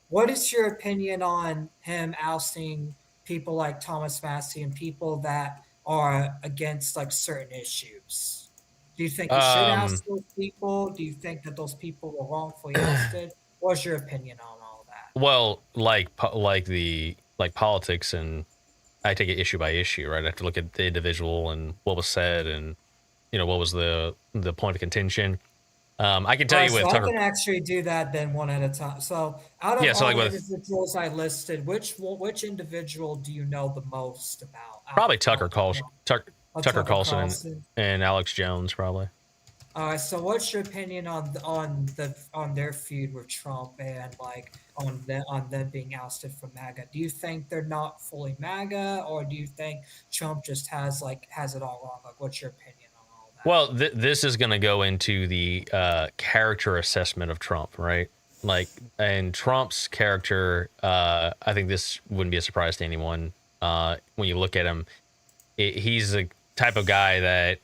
What is your opinion on him ousting people like Thomas Massey and people that are against like certain issues? Do you think he should Um, oust those people? Do you think that those people were wrongfully ousted? What's your opinion on all that? well, like politics, and I take it issue by issue, right? I have to look at the individual and what was said, and what was the point of contention. I can All tell right, you so with I Tucker. can actually do that then one at a time. So, out of Yeah, so all like the with individuals I listed, which individual do you know the most about out probably of all of them? Tucker Tucker Carlson Carlson. and Alex Jones, probably. So what's your opinion on their feud with Trump and like on them being ousted from MAGA? Do you think they're not fully MAGA, or do you think Trump just has it all wrong? Like, what's your opinion on all that? Well, this is going to go into the character assessment of Trump, right? Like, and Trump's character, I think this wouldn't be a surprise to anyone. When you look at him, he's the type of guy that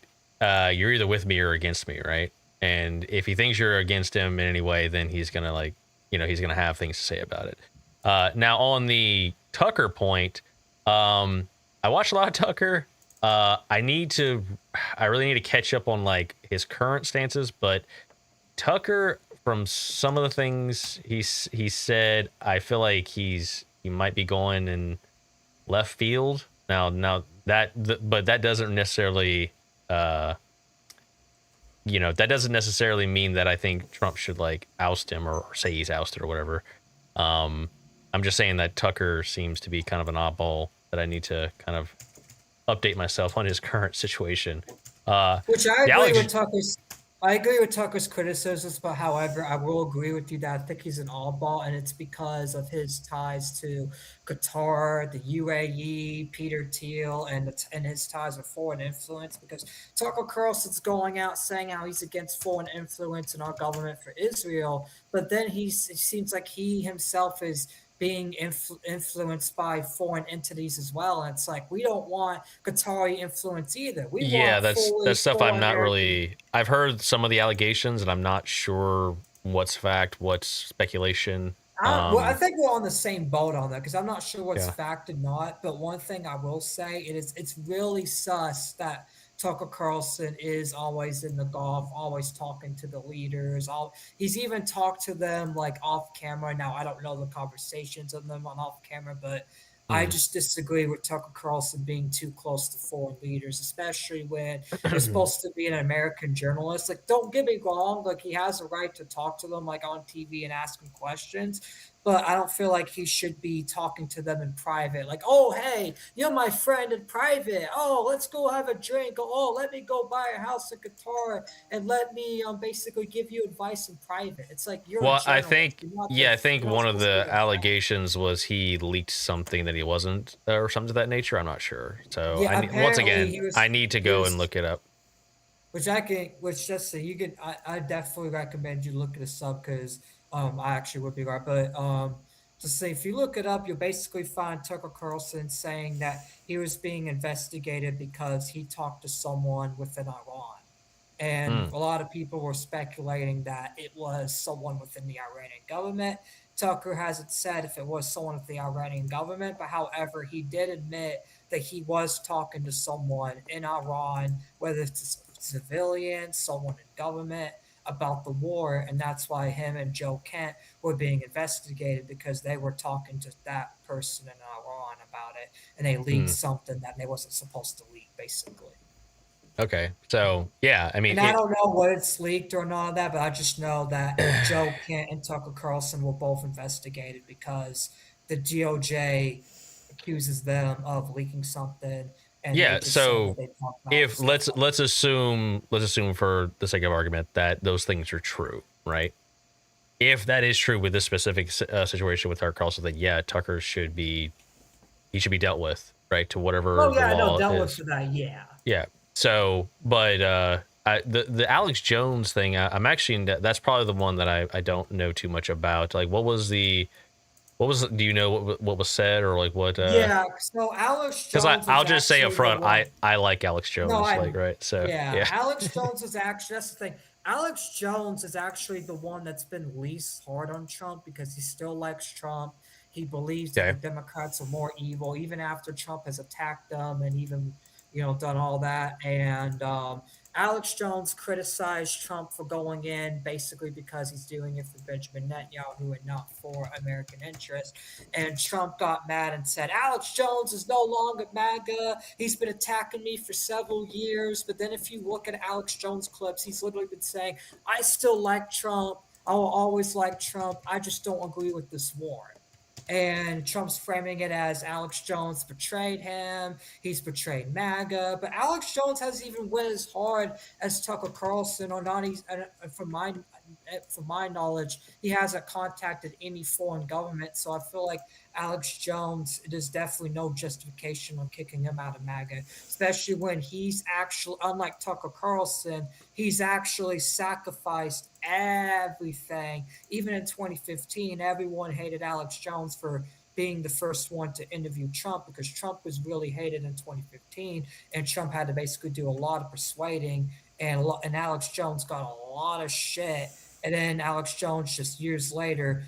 you're either with me or against me, right? And if he thinks you're against him in any way, then he's gonna he's gonna have things to say about it. Now on the Tucker point, I watched a lot of Tucker. I really need to catch up on like his current stances, but Tucker, from some of the things he said, I feel like he might be going in left field. But that doesn't necessarily, that doesn't necessarily mean that I think Trump should like oust him or say he's ousted or whatever. I'm just saying that Tucker seems to be kind of an oddball that I need to kind of update myself on his current situation. Which I The agree Alex, with Tucker's. I agree with Tucker's criticisms, but however, I will agree with you that I think he's an oddball, and it's because of his ties to Qatar, the UAE, Peter Thiel, and his ties with foreign influence. Because Tucker Carlson's going out saying how he's against foreign influence in our government for Israel, but then it seems like he himself is being influenced by foreign entities as well. And it's like, we don't want Qatari influence either. We yeah, want that's fully stuff full I'm not American. really. I've heard some of the allegations, and I'm not sure what's fact, what's speculation. I think we're on the same boat on that because I'm not sure what's Yeah. fact and not. But one thing I will say it's really sus that Tucker Carlson is always in the golf, always talking to the leaders. He's even talked to them like off camera. Now I don't know the conversations of them on off camera, but I Hmm. just disagree with Tucker Carlson being too close to foreign leaders, especially when you're supposed to be an American journalist. Like, don't get me wrong, like he has a right to talk to them like on TV and ask them questions, but I don't feel like he should be talking to them in private. Like, oh, hey, you're my friend in private. Oh, let's go have a drink. Oh, let me go buy a house in Qatar and let me basically give you advice in private. It's like you're a Well, journalist. You're not the I think you're not one of supposed to be the their friend. allegations was he leaked something that he wasn't, or something to that nature. I'm not sure. So Yeah, once apparently again, I need to he go and was look it up. which just so you could, I definitely recommend you look this up because I actually would be right, but just say if you look it up, you'll basically find Tucker Carlson saying that he was being investigated because he talked to someone within Iran. And Hmm. a lot of people were speculating that it was someone within the Iranian government. Tucker hasn't said if it was someone with the Iranian government, but however, he did admit that he was talking to someone in Iran, whether it's a civilian, someone in government, about the war. And that's why him and Joe Kent were being investigated because they were talking to that person in Iran about it. And they leaked Hmm. something that they wasn't supposed to leak, basically. Okay. So yeah, I mean And I it. don't know what it's leaked or none of that, but I just know that Joe Kent and Tucker Carlson were both investigated because the DOJ accuses them of leaking something, and they Yeah. just said that So they talked about if stuff like let's assume for the sake of argument that those things are true, right? If that is true with this specific situation with Tucker Carlson, then yeah, he should be dealt with, right, to whatever oh the yeah, I know law dealt with is. for that, yeah. Yeah. So, but the Alex Jones thing, I'm actually that's probably the one that I don't know too much about. Like, what was the What was? Do you know what was said or like what? Yeah, so Alex Because Jones I'll was just say up actually the front, one. I like Alex No, Jones, I like right. So yeah, yeah, Alex Jones is actually that's the thing. Alex Jones is actually the one that's been least hard on Trump because he still likes Trump. He believes that the okay. Democrats are more evil, even after Trump has attacked them and even done all that. And Alex Jones criticized Trump for going in basically because he's doing it for Benjamin Netanyahu and not for American interests. And Trump got mad and said, Alex Jones is no longer MAGA. He's been attacking me for several years. But then if you look at Alex Jones clips, he's literally been saying, I still like Trump. I will always like Trump. I just don't agree with this war. And Trump's framing it as Alex Jones betrayed him. He's betrayed MAGA. But Alex Jones hasn't even went as hard as Tucker Carlson, or not. From my knowledge, he hasn't contacted any foreign government. So I feel like Alex Jones, there's definitely no justification on kicking him out of MAGA, especially when he's actually, unlike Tucker Carlson, he's actually sacrificed everything. Even in 2015, everyone hated Alex Jones for being the first one to interview Trump because Trump was really hated in 2015, and Trump had to basically do a lot of persuading, and Alex Jones got a lot of shit. And then Alex Jones, just years later,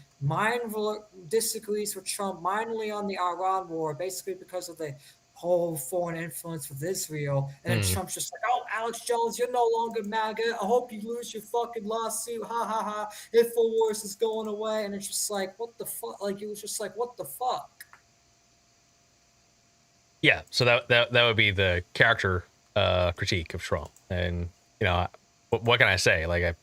disagrees with Trump minorly on the Iran war, basically because of the whole foreign influence with Israel. And then Mm. Trump's just like, oh, Alex Jones, you're no longer MAGA. I hope you lose your fucking lawsuit. Ha ha ha. InfoWars is going away. And it's just like, what the fuck? Like, it was just like, what the fuck? Yeah, so that would be the character critique of Trump, and what can I say? Like,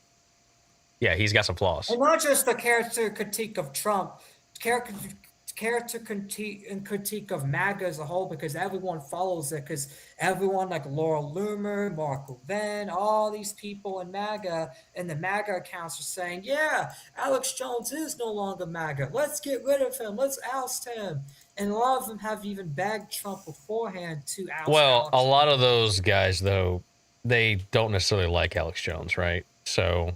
yeah, he's got some flaws. And not just the character critique of Trump, character critique of MAGA as a whole, because everyone follows it. Because everyone, like Laura Loomer, Mark Levin, all these people in MAGA and the MAGA accounts are saying, yeah, Alex Jones is no longer MAGA. Let's get rid of him. Let's oust him. And a lot of them have even begged Trump beforehand to oust Well, a Alex lot of Jones. those guys, though, they don't necessarily like Alex Jones, right? So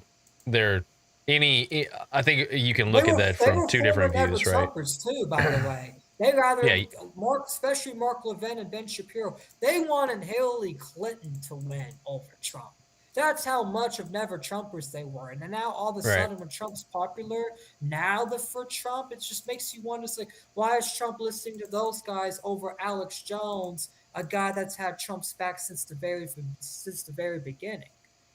they're I think you can They look at were that they from were two former different never views, right? Trumpers too, by the way. They rather Yeah, Especially Mark Levin and Ben Shapiro, they wanted Hillary Clinton to win over Trump. That's how much of never Trumpers they were. And then now all of a right. sudden when Trump's popular, now the for Trump, it just makes you wonder, it's like, why is Trump listening to those guys over Alex Jones, a guy that's had Trump's back since the very beginning?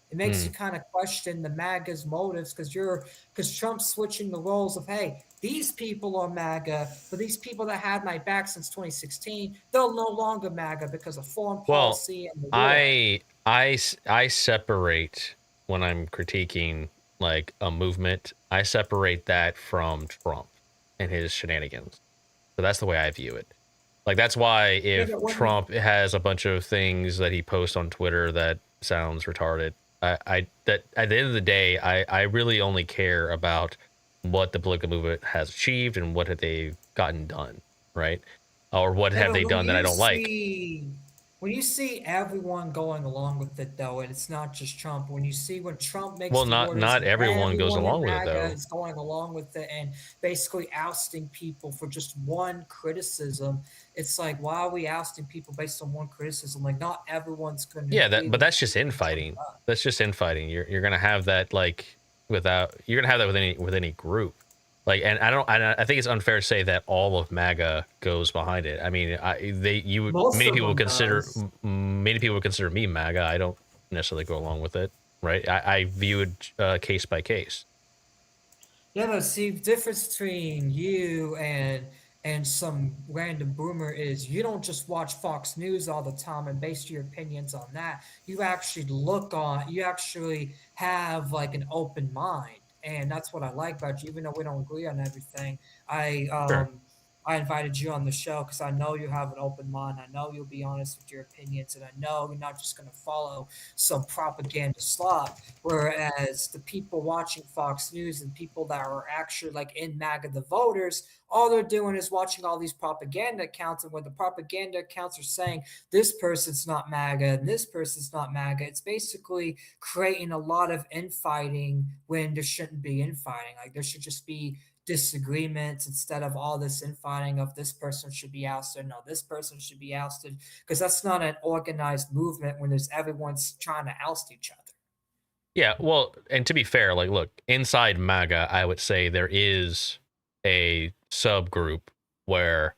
It makes you Mm. kind of question the MAGA's motives, because Trump's switching the roles of, hey, these people are MAGA, but these people that had my back since 2016, they're no longer MAGA because of foreign Well, policy and the war. I separate when I'm critiquing like a movement. I separate that from Trump and his shenanigans. So that's the way I view it. Like that's why Yeah, if but when you Trump has a bunch of things that he posts on Twitter that sounds retarded, I that at the end of the day, I really only care about what the political movement has achieved and what have they gotten done, right? Or what Yeah, have but they done that I don't like. when you see everyone going along with it though, and it's not just Trump, when Trump makes Well, the orders not and everyone goes everyone in along with it MAGA though. is going along with it and basically ousting people for just one criticism, it's like, why are we ousting people based on one criticism? Like, not everyone's going to Yeah, agree but with that's just everything Trump infighting. does. That's just infighting. You're gonna have that like you're gonna have that with any group. Like, and I think it's unfair to say that all of MAGA goes behind it. I mean, Most many of people would them consider does. many people would consider me MAGA. I don't necessarily go along with it, right? I view it case by case. Yeah, but see, the difference between you and some random boomer is you don't just watch Fox News all the time and base your opinions on that. You actually have like an open mind. And that's what I like about you, even though we don't agree on everything. I Sure. um I invited you on the show because I know you have an open mind. I know you'll be honest with your opinions, and I know you're not just going to follow some propaganda slop. Whereas the people watching Fox News and people that are actually like in MAGA, the voters, all they're doing is watching all these propaganda accounts. And when the propaganda accounts are saying this person's not MAGA and this person's not MAGA, it's basically creating a lot of infighting when there shouldn't be infighting. Like, there should just be disagreements instead of all this infighting of this person should be ousted, no, this person should be ousted, because that's not an organized movement when there's everyone's trying to oust each other. Yeah, well, and to be fair, like, look, inside MAGA, I would say there is a subgroup where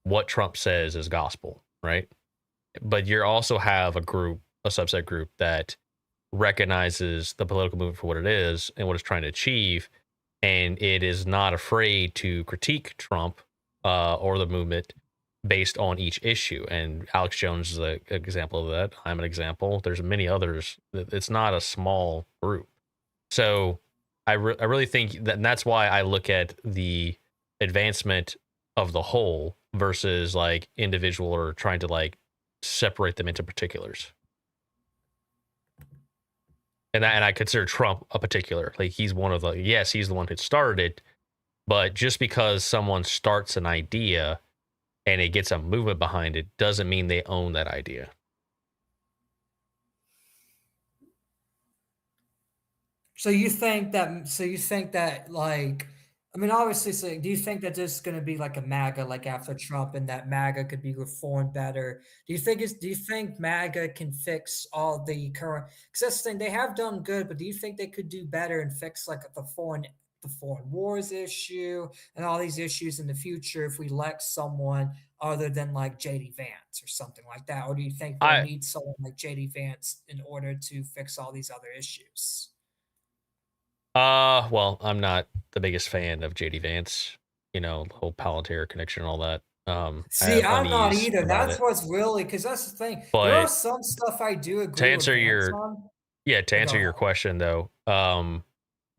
what Trump says is gospel, right? But you also have a group, a subset group that recognizes the political movement for what it is and what it's trying to achieve, and it is not afraid to critique Trump or the movement based on each issue. And Alex Jones is an example of that. I'm an example. There's many others. It's not a small group. So I really think that, and that's why I look at the advancement of the whole versus like individual or trying to like separate them into particulars. And I consider Trump a particular. Like he's one of the, yes, he's the one who started it, but just because someone starts an idea and it gets a movement behind it doesn't mean they own that idea. So you think that? So you think that like? I mean, obviously, so do you think that there's going to be like a MAGA like after Trump, and that MAGA could be reformed better? Do you think MAGA can fix all the current? Because that's the thing, they have done good, but do you think they could do better and fix like the foreign wars issue and all these issues in the future if we elect someone other than like JD Vance or something like that? Or do you think they'll I need someone like JD Vance in order to fix all these other issues? well, I'm not the biggest fan of JD Vance, you know, the whole Palantir connection and all that. I See, have I'm not unease either. about That's it. what's really because that's the thing. There are But some stuff I do to agree with answer Vance your on. yeah, to But go answer your ahead. question though,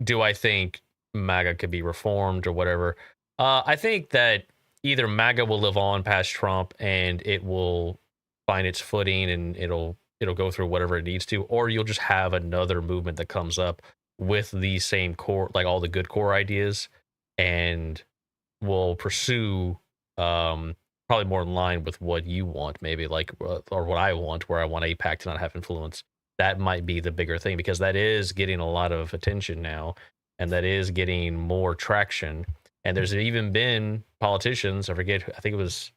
do I think MAGA could be reformed or whatever? I think that either MAGA will live on past Trump and it will find its footing and it'll go through whatever it needs to, or you'll just have another movement that comes up with the same core, like all the good core ideas, and will pursue probably more in line with what you want, maybe like or what I want, where I want APAC to not have influence. That might be the bigger thing because that is getting a lot of attention now, and that is getting more traction. And there's even been politicians. I forget. I think it was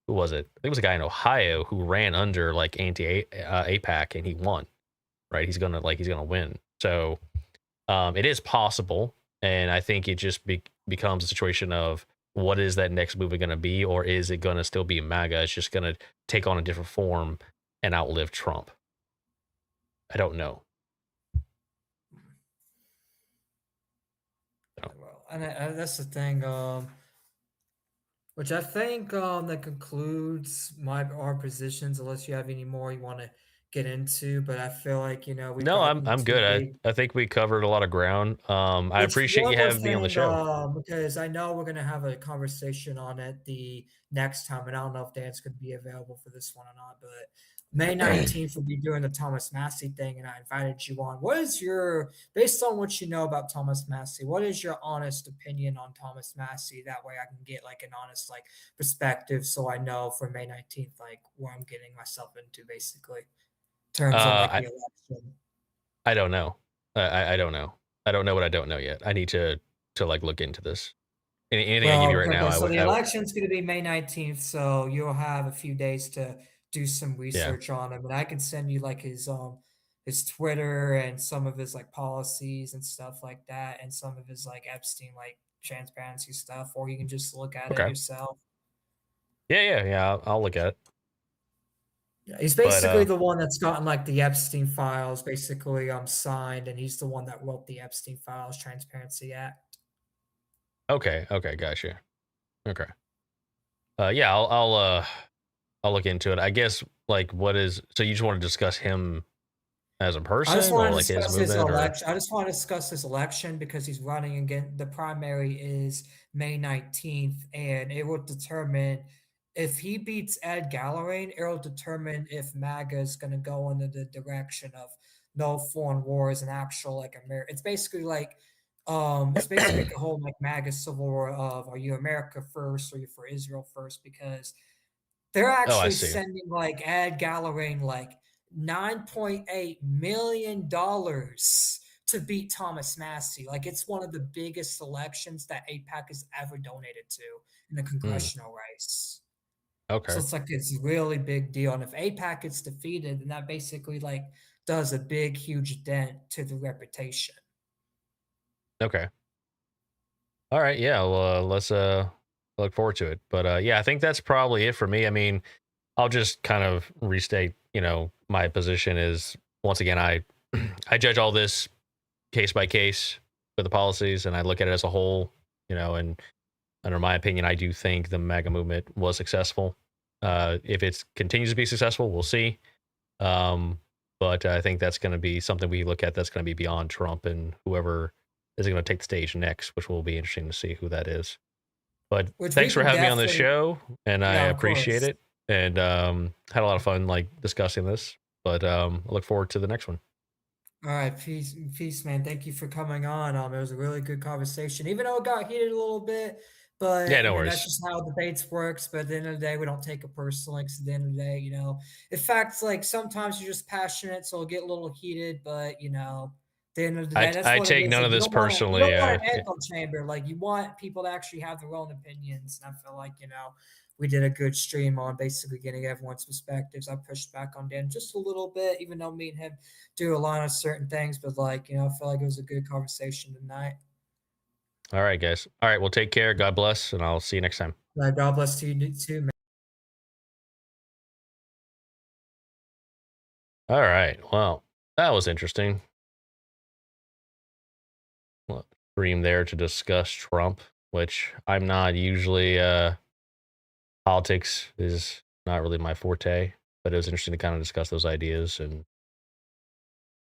who was it? I think it was a guy in Ohio who ran under like anti APAC and he won. Right? He's gonna win. So it is possible, and I think it just becomes a situation of what is that next movie going to be, or is it going to still be MAGA? It's just going to take on a different form and outlive Trump. I don't know. So, Well, and that's the thing. Which I think that concludes our positions. Unless you have any more you want to get into, but I feel like we've no, gotten I'm too good. big. I think we covered a lot of ground. I Which appreciate one you more having me on the thing, show. because I know we're gonna have a conversation on it the next time, and I don't know if Dan's gonna be available for this one or not, but May 19th we'll be doing the Thomas Massey thing, and I invited you on. What is your, based on what you know about Thomas Massey, what is your honest opinion on Thomas Massey? That way I can get like an honest like perspective, so I know for May 19th like what I'm getting myself into, basically, in terms of like I the election. I don't know. I don't know. I don't know what I don't know yet. I need to like look into this. Anything I give you Well, right now, okay, I so would. the election's gonna be May 19th, so you'll have a few days to do some Yeah. research on him, and I can send you like his Twitter and some of his like policies and stuff like that, and some of his like Epstein like transparency stuff, or you can just look at it Okay. yourself. Yeah. I'll look at it. Yeah, he's But basically the one that's gotten like the Epstein files basically signed, and he's the one that wrote the Epstein Files Transparency Act. okay, gotcha. Okay. Yeah, I'll look into it. I guess like what is so you just want to discuss him as a I just person want or to like his discuss his movement or election. I just want to discuss his election because he's running again. The primary is May 19th, and it will determine if he beats Ed Galloway, it will determine if MAGA is going to go into the direction of no foreign wars and actual like America. It's basically like a whole like MAGA civil war of, are you America first or are you for Israel first? Because they're oh, I actually see. sending like Ed Galloway like $9.8 million to beat Thomas Massey. Like it's one of the biggest elections that AIPAC has ever donated to in the Hmm. congressional race. So Okay. it's like it's a really big deal. And if AIPAC gets defeated, then that basically like does a big, huge dent to the reputation. Okay. All right. Yeah. Well, let's look forward to it. But yeah, I think that's probably it for me. I mean, I'll just kind of restate. My position is once again, I I judge all this case by case for the policies, and I look at it as a whole. And under my opinion, I do think the MAGA movement was successful. If it continues to be successful, we'll see. Um, but I think that's going to be something we look at that's going to be beyond Trump and whoever is going to take the stage next, which will be interesting to see who that is. But Which we thanks for can having me on this definitely, show, and I yeah, of appreciate course. it. And had a lot of fun discussing this. But I look forward to the next one. All right, peace, man. Thank you for coming on. It was a really good conversation, even though it got heated a little bit. Yeah, But I no mean, that's worries. just how debates works. But at the end of the day, we don't take it personally. Because at the end of the day, in fact, like sometimes you're just passionate, so it'll get a little heated. But at the end of the I day, that's I what it take is. none Like of you this don't want to, you personally. don't want an echo chamber. Like you want people to actually have their own opinions. And I feel like we did a good stream on basically getting everyone's perspectives. I pushed back on Dan just a little bit, even though me and him do a lot of certain things, but I feel like it was a good conversation tonight. All right, guys. All right, well, take care. God bless, and I'll see you next time. God bless to you too, man. All right. Well, that was interesting. Well, stream there to discuss Trump, which I'm not usually. Politics is not really my forte, but it was interesting to kind of discuss those ideas and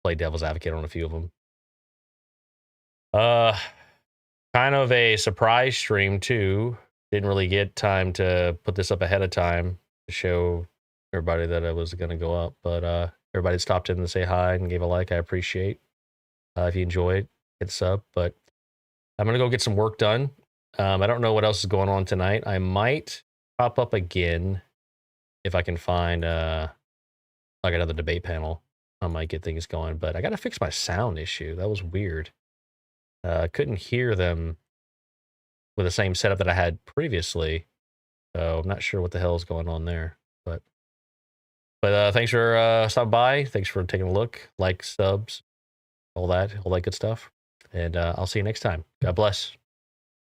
play devil's advocate on a few of them. Uh, Kind of a surprise stream too. Didn't really get time to put this up ahead of time to show everybody that it was going to go up, but everybody stopped in to say hi and gave a like. I appreciate. If you enjoyed, hit sub. But I'm gonna go get some work done. I don't know what else is going on tonight. I might pop up again if I can find like another debate panel. I might get things going, but I gotta fix my sound issue. That was weird. I couldn't hear them with the same setup that I had previously. So I'm not sure what the hell is going on there. But thanks for stopping by. Thanks for taking a look. Like, subs, all that good stuff. And I'll see you next time. God bless.